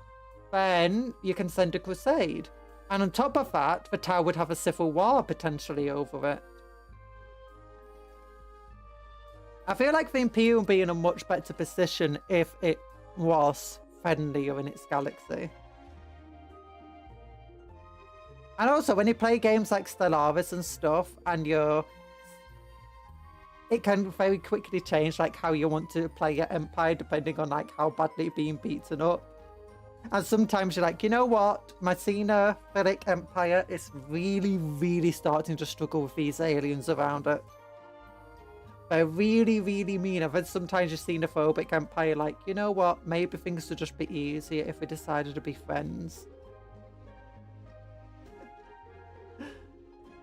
then you can send a crusade. And on top of that, the Tau would have a civil war potentially over it. I feel like the Imperium would be in a much better position if it was friendlier in its galaxy. And also, when you play games like Stellaris and stuff, and it can very quickly change like how you want to play your Empire, depending on like how badly you're being beaten up. And sometimes you're like, you know what? My Xenophilic Empire is really, really starting to struggle with these aliens around it. They're really, really mean. I've had sometimes your Xenophobic Empire like, you know what? Maybe things would just be easier if we decided to be friends.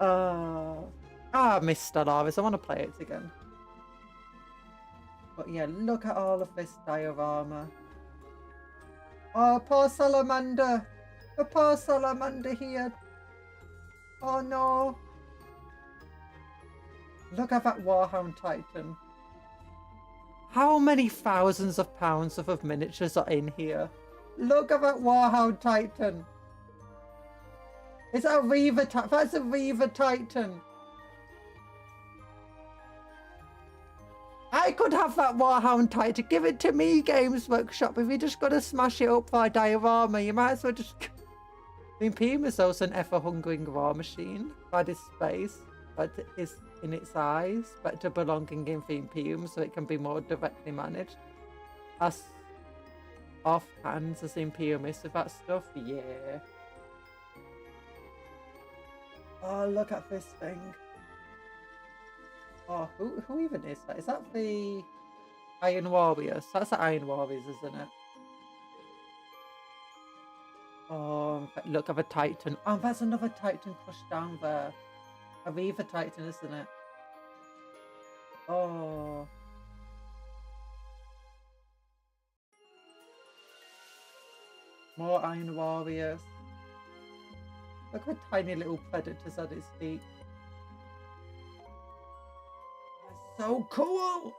I miss Stellaris. I want to play it again. But yeah, look at all of this diorama. Oh, poor Salamander. The poor Salamander here. Oh no. Look at that Warhound Titan. How many thousands of pounds of miniatures are in here? Look at that Warhound Titan. Is that a Reaver Titan? That's a Reaver Titan. I could have that Warhound Titan. Give it to me, Games Workshop. If you just got to smash it up for a diorama, you might as well just... Imperium is also an ever-hungering war machine by this space, but is in its eyes, but to belonging in the Imperium so it can be more directly managed. As off hands as Imperium is with that stuff, yeah. Oh, look at this thing. Oh, who even is that? Is that the Iron Warriors? That's the Iron Warriors, isn't it? Oh, look at the Titan. Oh, there's another Titan crushed down there. A Reaver Titan, isn't it? Oh. More Iron Warriors. Look at tiny little predators at its feet. That's so cool!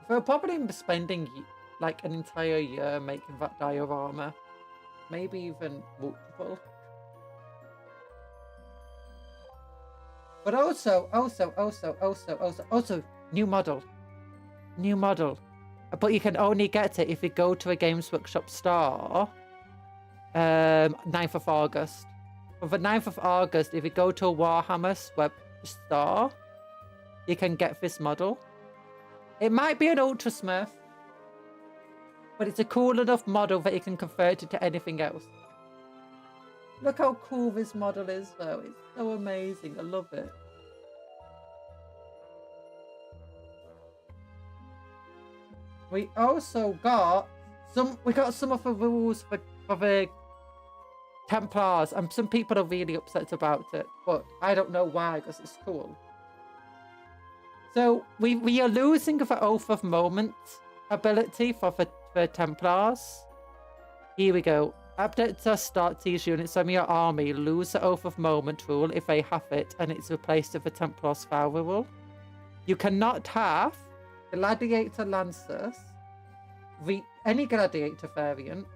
They're probably spending like an entire year making that diorama. Maybe even multiple. But also, new model. New model. But you can only get it if you go to a Games Workshop store 9th of August. On the 9th of August, if you go to a Warhammer web store, you can get this model. It might be an Ultra Smurf, but it's a cool enough model that you can convert it to anything else. Look how cool this model is, though. It's so amazing. I love it. We also got some of the rules for the Templars, and some people are really upset about it, but I don't know why, because it's cool. So we are losing the Oath of Moment ability for the Templars. Here we go. Update start these units from your army lose the Oath of Moment rule if they have it, and it's replaced with the Templars Flower rule. You cannot have Gladiator Lancers, any Gladiator variant,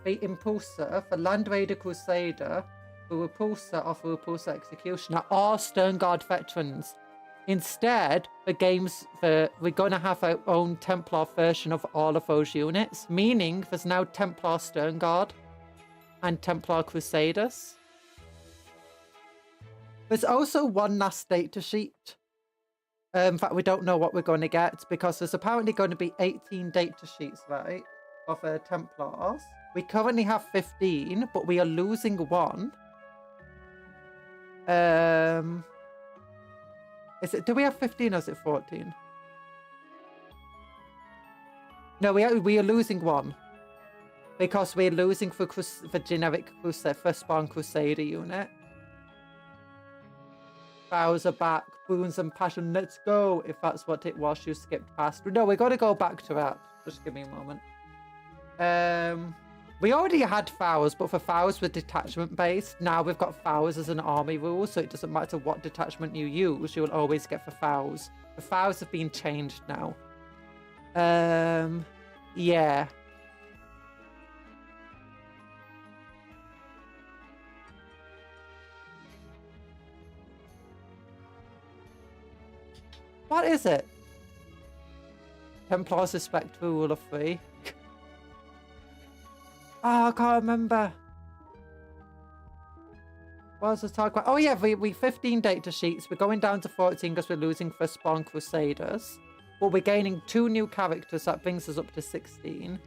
the Impulsor, the Land Raider Crusader, the Repulsor or the Repulsor Executioner, or Stern Guard Veterans. Instead, we're going to have our own Templar version of all of those units, meaning there's now Templar Stern Guard and Templar Crusaders. There's also one last data sheet that we don't know what we're going to get, because there's apparently going to be 18 data sheets, right, of Templars. We currently have 15, but we are losing one. Do we have 15 or is it 14? No, we are losing one. Because we're losing the generic Firstborn Crusader unit. Vows are back, Boons and Passion, let's go! If that's what it was you skipped past. No, we got to go back to that. Just give me a moment. We already had Vows, but for Vows were detachment based. Now we've got Vows as an army rule, so it doesn't matter what detachment you use, you will always get the Vows. The Vows have been changed now. Yeah. What is it? Templars respect the rule of 3. Oh, I can't remember. What was the target? Oh yeah, we 15 data sheets. We're going down to 14 because we're losing Firstborn Crusaders. But we're gaining 2 new characters. That brings us up to 16.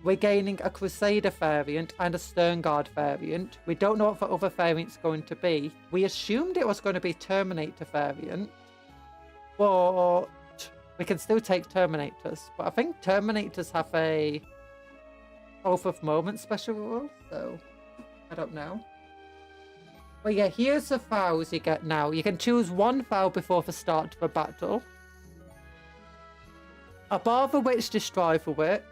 We're gaining a Crusader variant and a Stern Guard variant. We don't know what the other variant's going to be. We assumed it was going to be Terminator variant. But we can still take Terminators. But I think Terminators have a Oath of Moment special rule, so I don't know. But yeah, here's the vows you get now. You can choose one vow before the start of a battle. Above the witch, destroy the witch.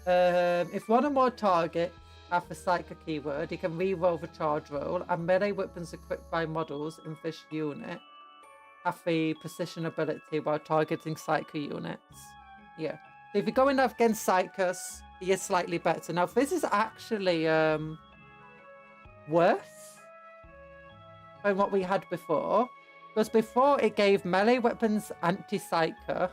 If one or more targets have the psychic keyword, you can re-roll the charge roll, and melee weapons equipped by models in this unit have the precision ability while targeting Psycho units. Yeah. So if you're going up against Psychos, he is slightly better. Now, this is actually worse than what we had before. Because before it gave melee weapons anti-Psycho.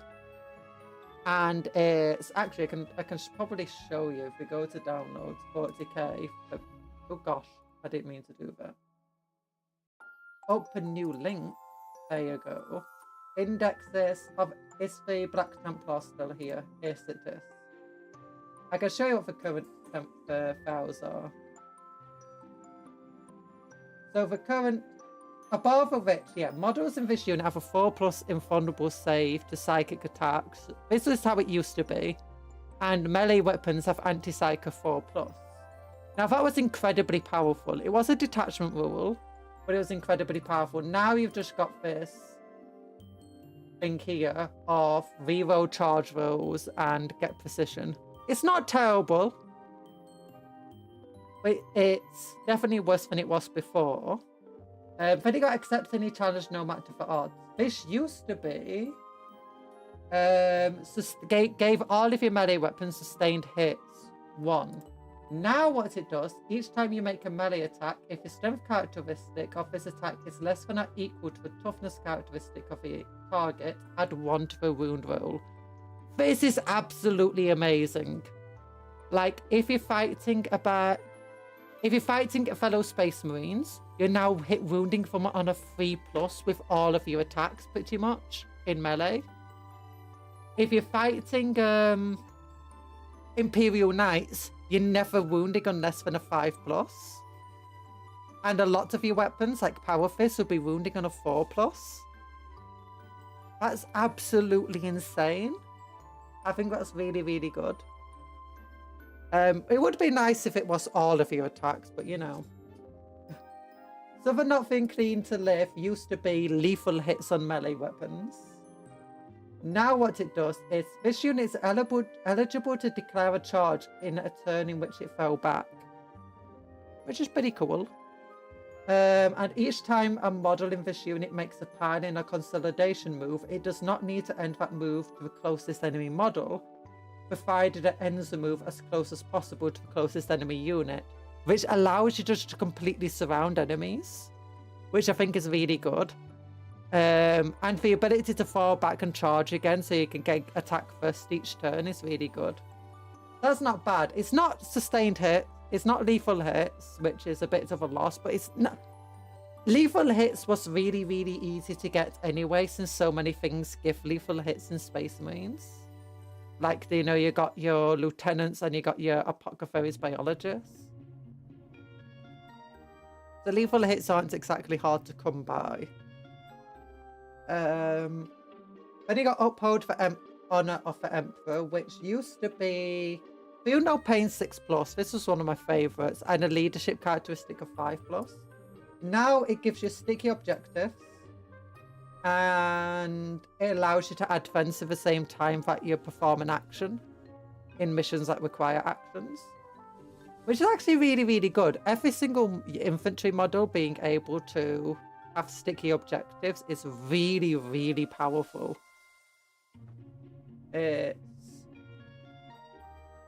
And it's actually, I can probably show you if we go to downloads, 40k. Oh gosh, I didn't mean to do that. Open new link. There you go. Indexes of, is the Black Templar still here? Yes, it is. I can show you what the current files are. So the current, above of it, yeah, models in this unit have a 4+ invulnerable save to psychic attacks. This is how it used to be. And melee weapons have anti-psycho 4+. Now that was incredibly powerful. It was a detachment rule, but it was incredibly powerful. Now you've just got this thing here of reroll charge rolls and get precision. It's not terrible, but it's definitely worse than it was before. Then you got accept any challenge no matter the odds. This used to be gave all of your melee weapons sustained hits 1. Now what it does, each time you make a melee attack, if the strength characteristic of this attack is less than or equal to the toughness characteristic of the target, add 1 to the wound roll. This is absolutely amazing. Like, if you're fighting fellow Space Marines, you're now hit wounding from on a 3+ with all of your attacks, pretty much, in melee. If you're fighting Imperial Knights, you're never wounding on less than a 5+. And a lot of your weapons, like Power Fist, will be wounding on a 4+. That's absolutely insane. I think that's really, really good. It would be nice if it was all of your attacks, but you know. So the not being clean to live used to be lethal hits on melee weapons. Now what it does is this unit is eligible to declare a charge in a turn in which it fell back, which is pretty cool. And each time a model in this unit makes a pan in a consolidation move, it does not need to end that move to the closest enemy model, provided it ends the move as close as possible to the closest enemy unit, which allows you just to completely surround enemies, which I think is really good. And the ability to fall back and charge again so you can get attack first each turn is really good. That's not bad. It's not sustained hit. It's not lethal hits, which is a bit of a loss, but it's not... Lethal hits was really, really easy to get anyway, since so many things give lethal hits in Space Marines. Like, you know, you got your lieutenants and you got your apothecaries biologists. The lethal hits aren't exactly hard to come by. Then you got Uphold for Honor of the Emperor, which used to be Feel No Pain 6+. This was one of my favorites, and a leadership characteristic of 5+. Now it gives you sticky objectives, and it allows you to add defense at the same time that you perform an action in missions that require actions, which is actually really, really good. Every single infantry model being able to have sticky objectives is really, really powerful.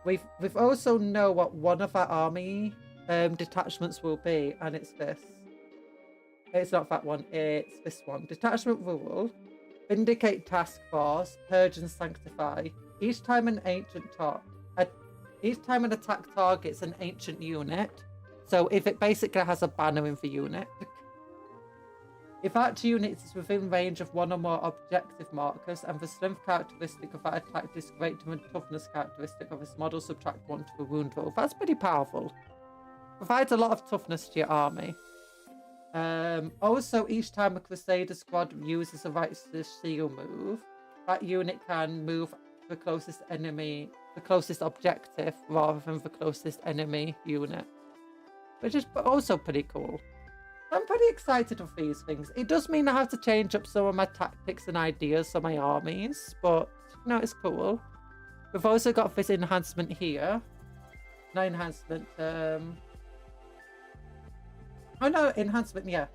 We've also know what one of our army detachments will be, and it's this. It's not that one, it's this one. Detachment rule: Vindicate Task Force, Purge and Sanctify. Each time an attack targets an ancient unit, so if it basically has a banner in the unit, if that unit is within range of one or more objective markers and the strength characteristic of that attack is greater than the toughness characteristic of its model, subtract 1 to the wound roll. That's pretty powerful. Provides a lot of toughness to your army. Also, each time a Crusader squad uses a Righteous Seal move, that unit can move the closest enemy, the closest objective, rather than the closest enemy unit, which is also pretty cool. I'm pretty excited of these things. It does mean I have to change up some of my tactics and ideas for my armies, but you know, it's cool. We've also got this enhancement here. No enhancement. Oh no, enhancement, yeah.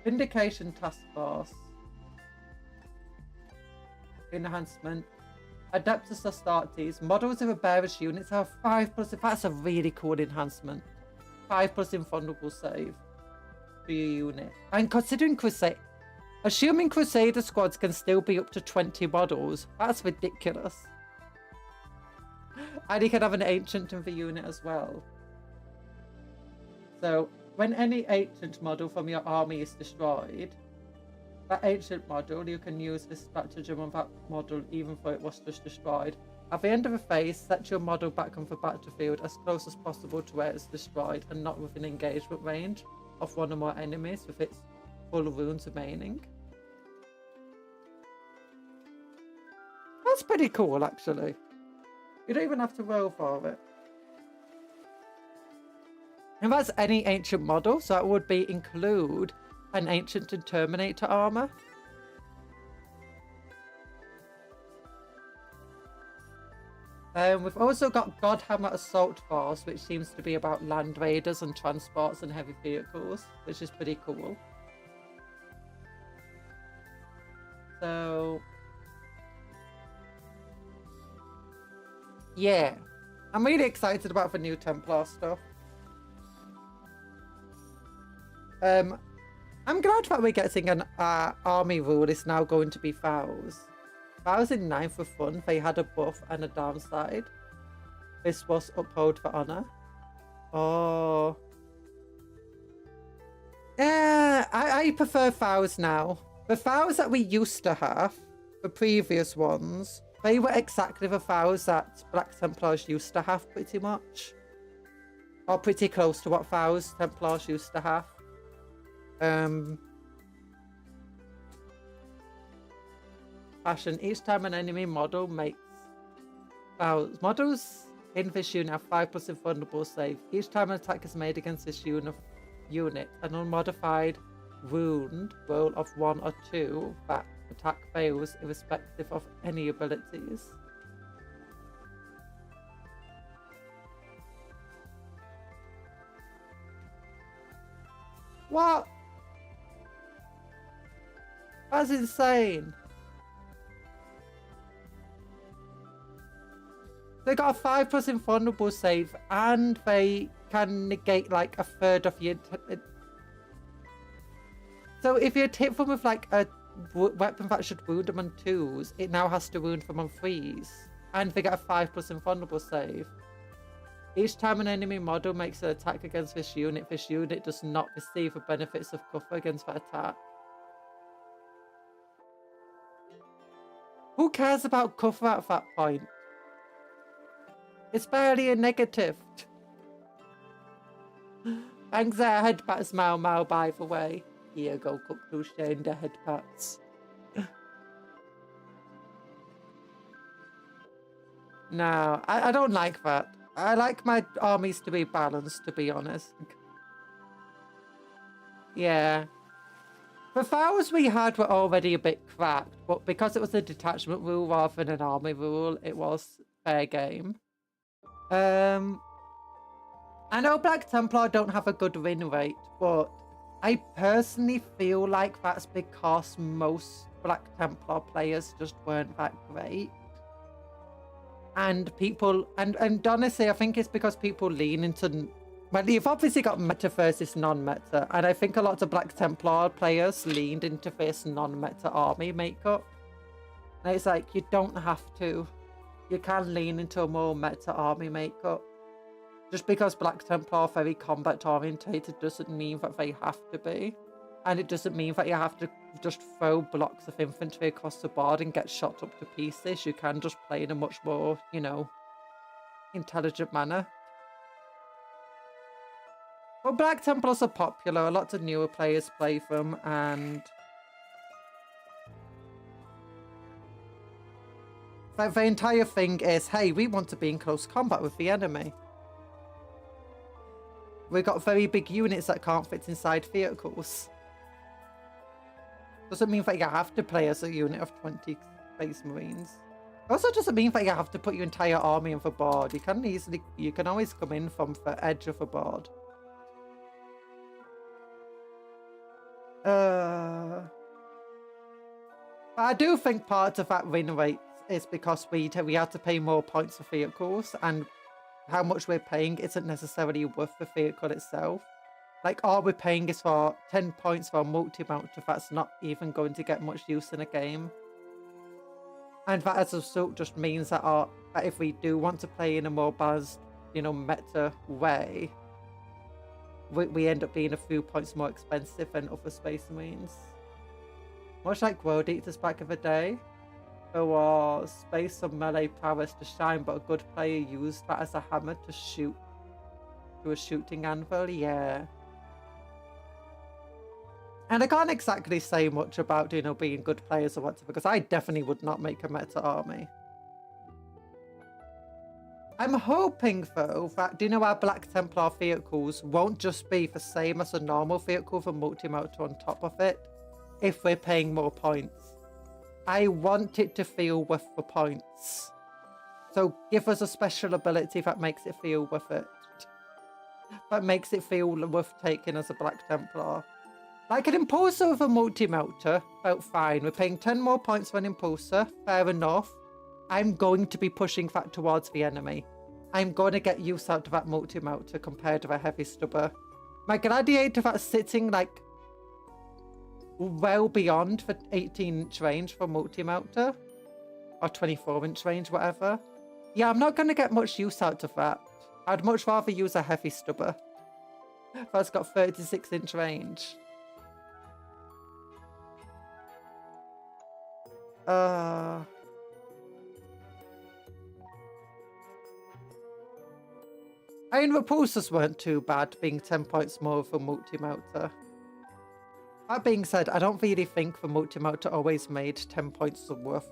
Vindication Task Force. enhancement. Adeptus Astartes. Models of a bearer's units have 5+. That's a really cool enhancement. 5+ invulnerable save for your unit. And considering assuming Crusader squads can still be up to 20 models, that's ridiculous. And you can have an ancient in the unit as well. So when any ancient model from your army is destroyed, that ancient model, you can use this stratagem on that model even though it was just destroyed. At the end of a phase, set your model back on the battlefield as close as possible to where it's destroyed and not within engagement range of one or more enemies with its full wounds remaining. That's pretty cool, actually. You don't even have to roll for it. And that's any ancient model, so that would include an ancient and Terminator armor. We've also got Godhammer Assault Force, which seems to be about land raiders and transports and heavy vehicles, which is pretty cool. So yeah, I'm really excited about the new Templar stuff. I'm glad that we're getting an army rule is now going to be Vows. Vows in 9th were fun. They had a buff and a downside. This was Uphold for Honor. Oh. Yeah, I prefer Vows now. The Vows that we used to have, the previous ones, they were exactly the Vows that Black Templars used to have, pretty much. Or pretty close to what Vows Templars used to have. Fashion. Each time an enemy model makes Vows. Models in this unit have 5+ invulnerable save. Each time an attack is made against this unit, an unmodified wound roll of 1 or 2 that attack fails irrespective of any abilities. What? That's insane. They got a 5+ invulnerable save and they can negate like a third of your... So if you're hit them with like a weapon that should wound them on 2s, it now has to wound them on 3s. And they get a 5+ invulnerable save. Each time an enemy model makes an attack against this unit does not receive the benefits of cover against that attack. Who cares about cover at that point? It's barely a negative. Thanks there, headpats Mau Mau, by the way. Here go, Cuptle sharing the headpats. No, I don't like that. I like my armies to be balanced, to be honest. Yeah. The Vows we had were already a bit cracked, but because it was a detachment rule rather than an army rule, it was fair game. I know Black Templar don't have a good win rate, but I personally feel like that's because most Black Templar players just weren't that great. And people, and honestly, I think it's because people lean into... Well, you've obviously got meta versus non-meta, and I think a lot of Black Templar players leaned into this non-meta army makeup. And it's like, you don't have to. You can lean into a more meta army makeup. Just because Black Templar are very combat orientated doesn't mean that they have to be. And it doesn't mean that you have to just throw blocks of infantry across the board and get shot up to pieces. You can just play in a much more, you know, intelligent manner. Well, Black Templars are popular. A lot of newer players play them, and the entire thing is, hey, we want to be in close combat with the enemy. We've got very big units that can't fit inside vehicles. Doesn't mean that you have to play as a unit of 20 Space Marines. Also doesn't mean that you have to put your entire army on the board. You can always come in from the edge of the board. But I do think part of that win rate is because we had to pay more points for vehicles, and how much we're paying isn't necessarily worth the vehicle itself. Like, all we're paying is for 10 points for a multi-mounter that's not even going to get much use in a game. And that as a result just means that, that if we do want to play in a more balanced, you know, meta way, we end up being a few points more expensive than other Space Marines. Much like World Eaters back in the day, there was space and melee prowess to shine, but a good player used that as a hammer to shoot to a shooting anvil, yeah. And I can't exactly say much about, you know, being good players or whatever, because I definitely would not make a meta army. I'm hoping, though, that, you know, our Black Templar vehicles won't just be the same as a normal vehicle with a multi-motor on top of it, if we're paying more points. I want it to feel worth the points. So give us a special ability that makes it feel worth it. That makes it feel worth taking as a Black Templar. Like an Impulsor with a multi-motor felt fine. We're paying 10 more points for an Impulsor, fair enough. I'm going to be pushing that towards the enemy. I'm going to get use out of that multi-motor compared to a heavy stubber. My Gladiator that's sitting like well beyond the 18-inch range for multi-motor, or 24-inch range, whatever. Yeah, I'm not going to get much use out of that. I'd much rather use a heavy stubber that's got 36-inch range. I mean, repulsors weren't too bad, being 10 points more for multi-motor. That being said, I don't really think the multi-motor always made 10 points worth.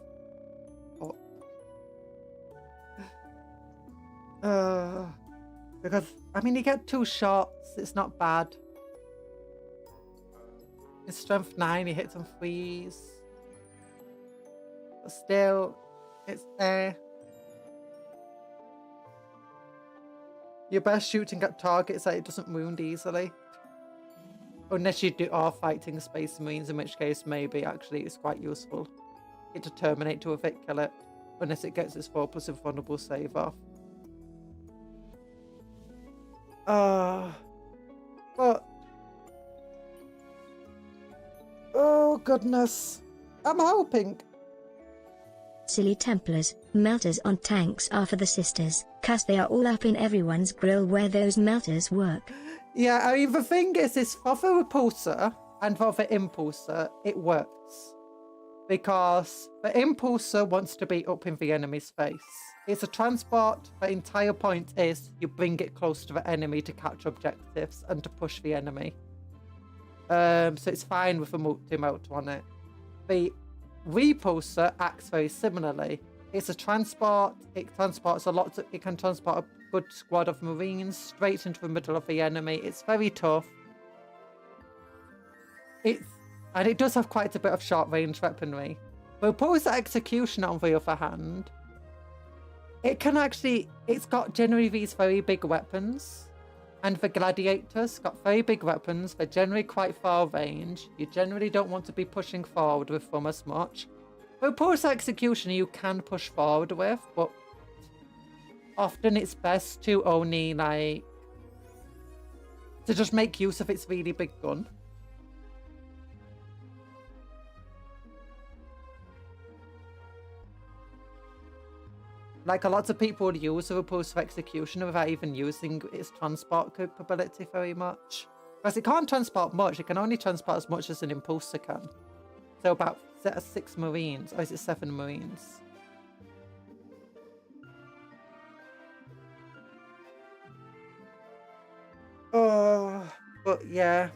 Because, I mean, you get 2 shots, it's not bad. In strength 9, he hits on 3s. But still, it's there. Your best shooting at targets that it doesn't wound easily. Unless you are fighting Space Marines, in which case maybe actually it's quite useful. Hit a Terminator with it, kill it. Unless it gets its 4+ invulnerable save off. But... oh goodness. I'm hoping. Silly Templars, melters on tanks are for the sisters, cause they are all up in everyone's grill where those melters work. Yeah, I mean, the thing is for the repulsor and for the impulsor, it works. Because the impulsor wants to be up in the enemy's face. It's a transport. The entire point is you bring it close to the enemy to catch objectives and to push the enemy. So it's fine with a multi-motor on it. The repulsor acts very similarly. It's a transport. It transports it can transport a good squad of Marines straight into the middle of the enemy. It's very tough. And it does have quite a bit of short range weaponry. Repulsor Executioner, on the other hand, it's got generally these very big weapons. And the Gladiators got very big weapons. They're generally quite far range. You generally don't want to be pushing forward with them as much. Repulsor Executioner you can push forward with, but often it's best to only, like, to just make use of its really big gun. Like, a lot of people use the Repulsor Executioner without even using its transport capability very much. Because it can't transport much, it can only transport as much as an Impulsor can. So about 6 Marines, or is it 7 Marines? Oh, but yeah.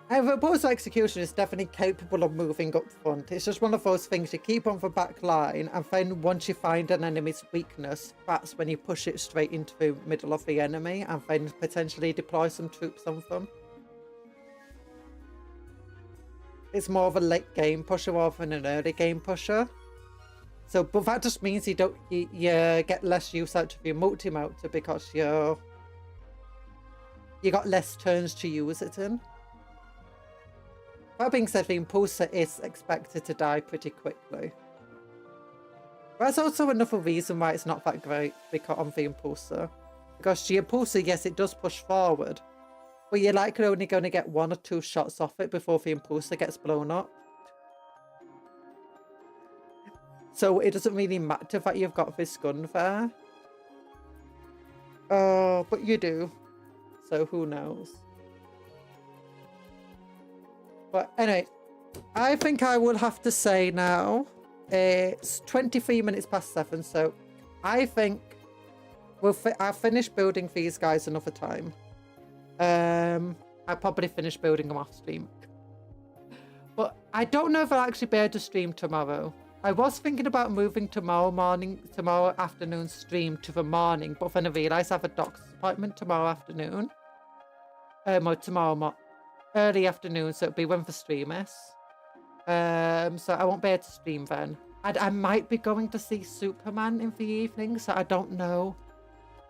And Repulsor Execution is definitely capable of moving up front. It's just one of those things you keep on the back line, and then once you find an enemy's weakness, that's when you push it straight into the middle of the enemy and then potentially deploy some troops on them. It's more of a late game pusher rather than an early game pusher. So, but that just means you get less use out of your multi-motor because you're you got less turns to use it in. That being said, the Impulsor is expected to die pretty quickly. That's also another reason why it's not that great on the Impulsor. Because the Impulsor, yes, it does push forward, but you're likely only going to get 1 or 2 shots off it before the Impulsor gets blown up. So it doesn't really matter that you've got this gun there. But you do. So who knows? But anyway, I think I will have to say now, it's 23 minutes past 7, so I think I'll finish building these guys another time. I'll probably finish building them off stream. But I don't know if I'll actually be able to stream tomorrow. I was thinking about moving tomorrow afternoon stream to the morning, but then I realised I have a doctor's appointment tomorrow afternoon. Or tomorrow early afternoon, so it'll be when the stream is. So I won't be able to stream then. And I might be going to see Superman in the evening, so I don't know.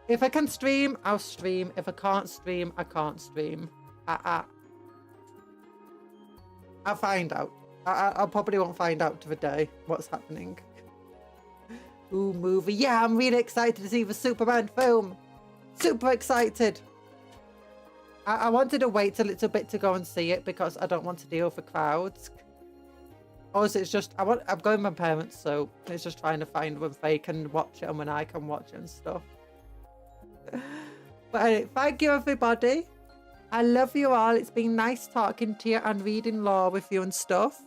If I can stream, I'll stream. If I can't stream, I can't stream. I'll find out. I probably won't find out to the day what's happening. Ooh, movie. Yeah, I'm really excited to see the Superman film. Super excited. I wanted to wait a little bit to go and see it because I don't want to deal with the crowds. Also, it's just, I'm going with my parents, so it's just trying to find when they can watch it and when I can watch it and stuff. But anyway, thank you everybody. I love you all. It's been nice talking to you and reading lore with you and stuff.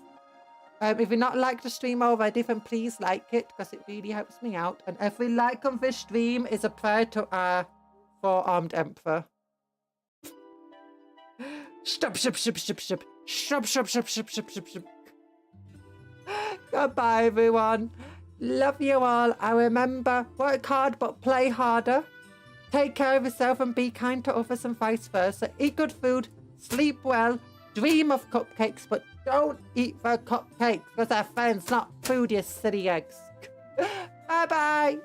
If you're not liked the stream already, then please like it because it really helps me out. And every like on this stream is a prayer to our 4-armed emperor. Stop. Goodbye, everyone. Love you all. I remember, work hard but play harder. Take care of yourself and be kind to others and vice versa. Eat good food, sleep well, dream of cupcakes, but don't eat the cupcakes because they're fans, not food, you silly eggs. Bye-bye.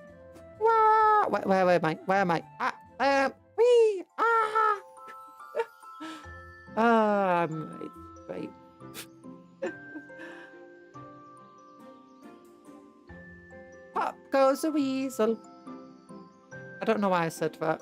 Where am I? Where am I? Great. Pop goes a weasel. I don't know why I said that.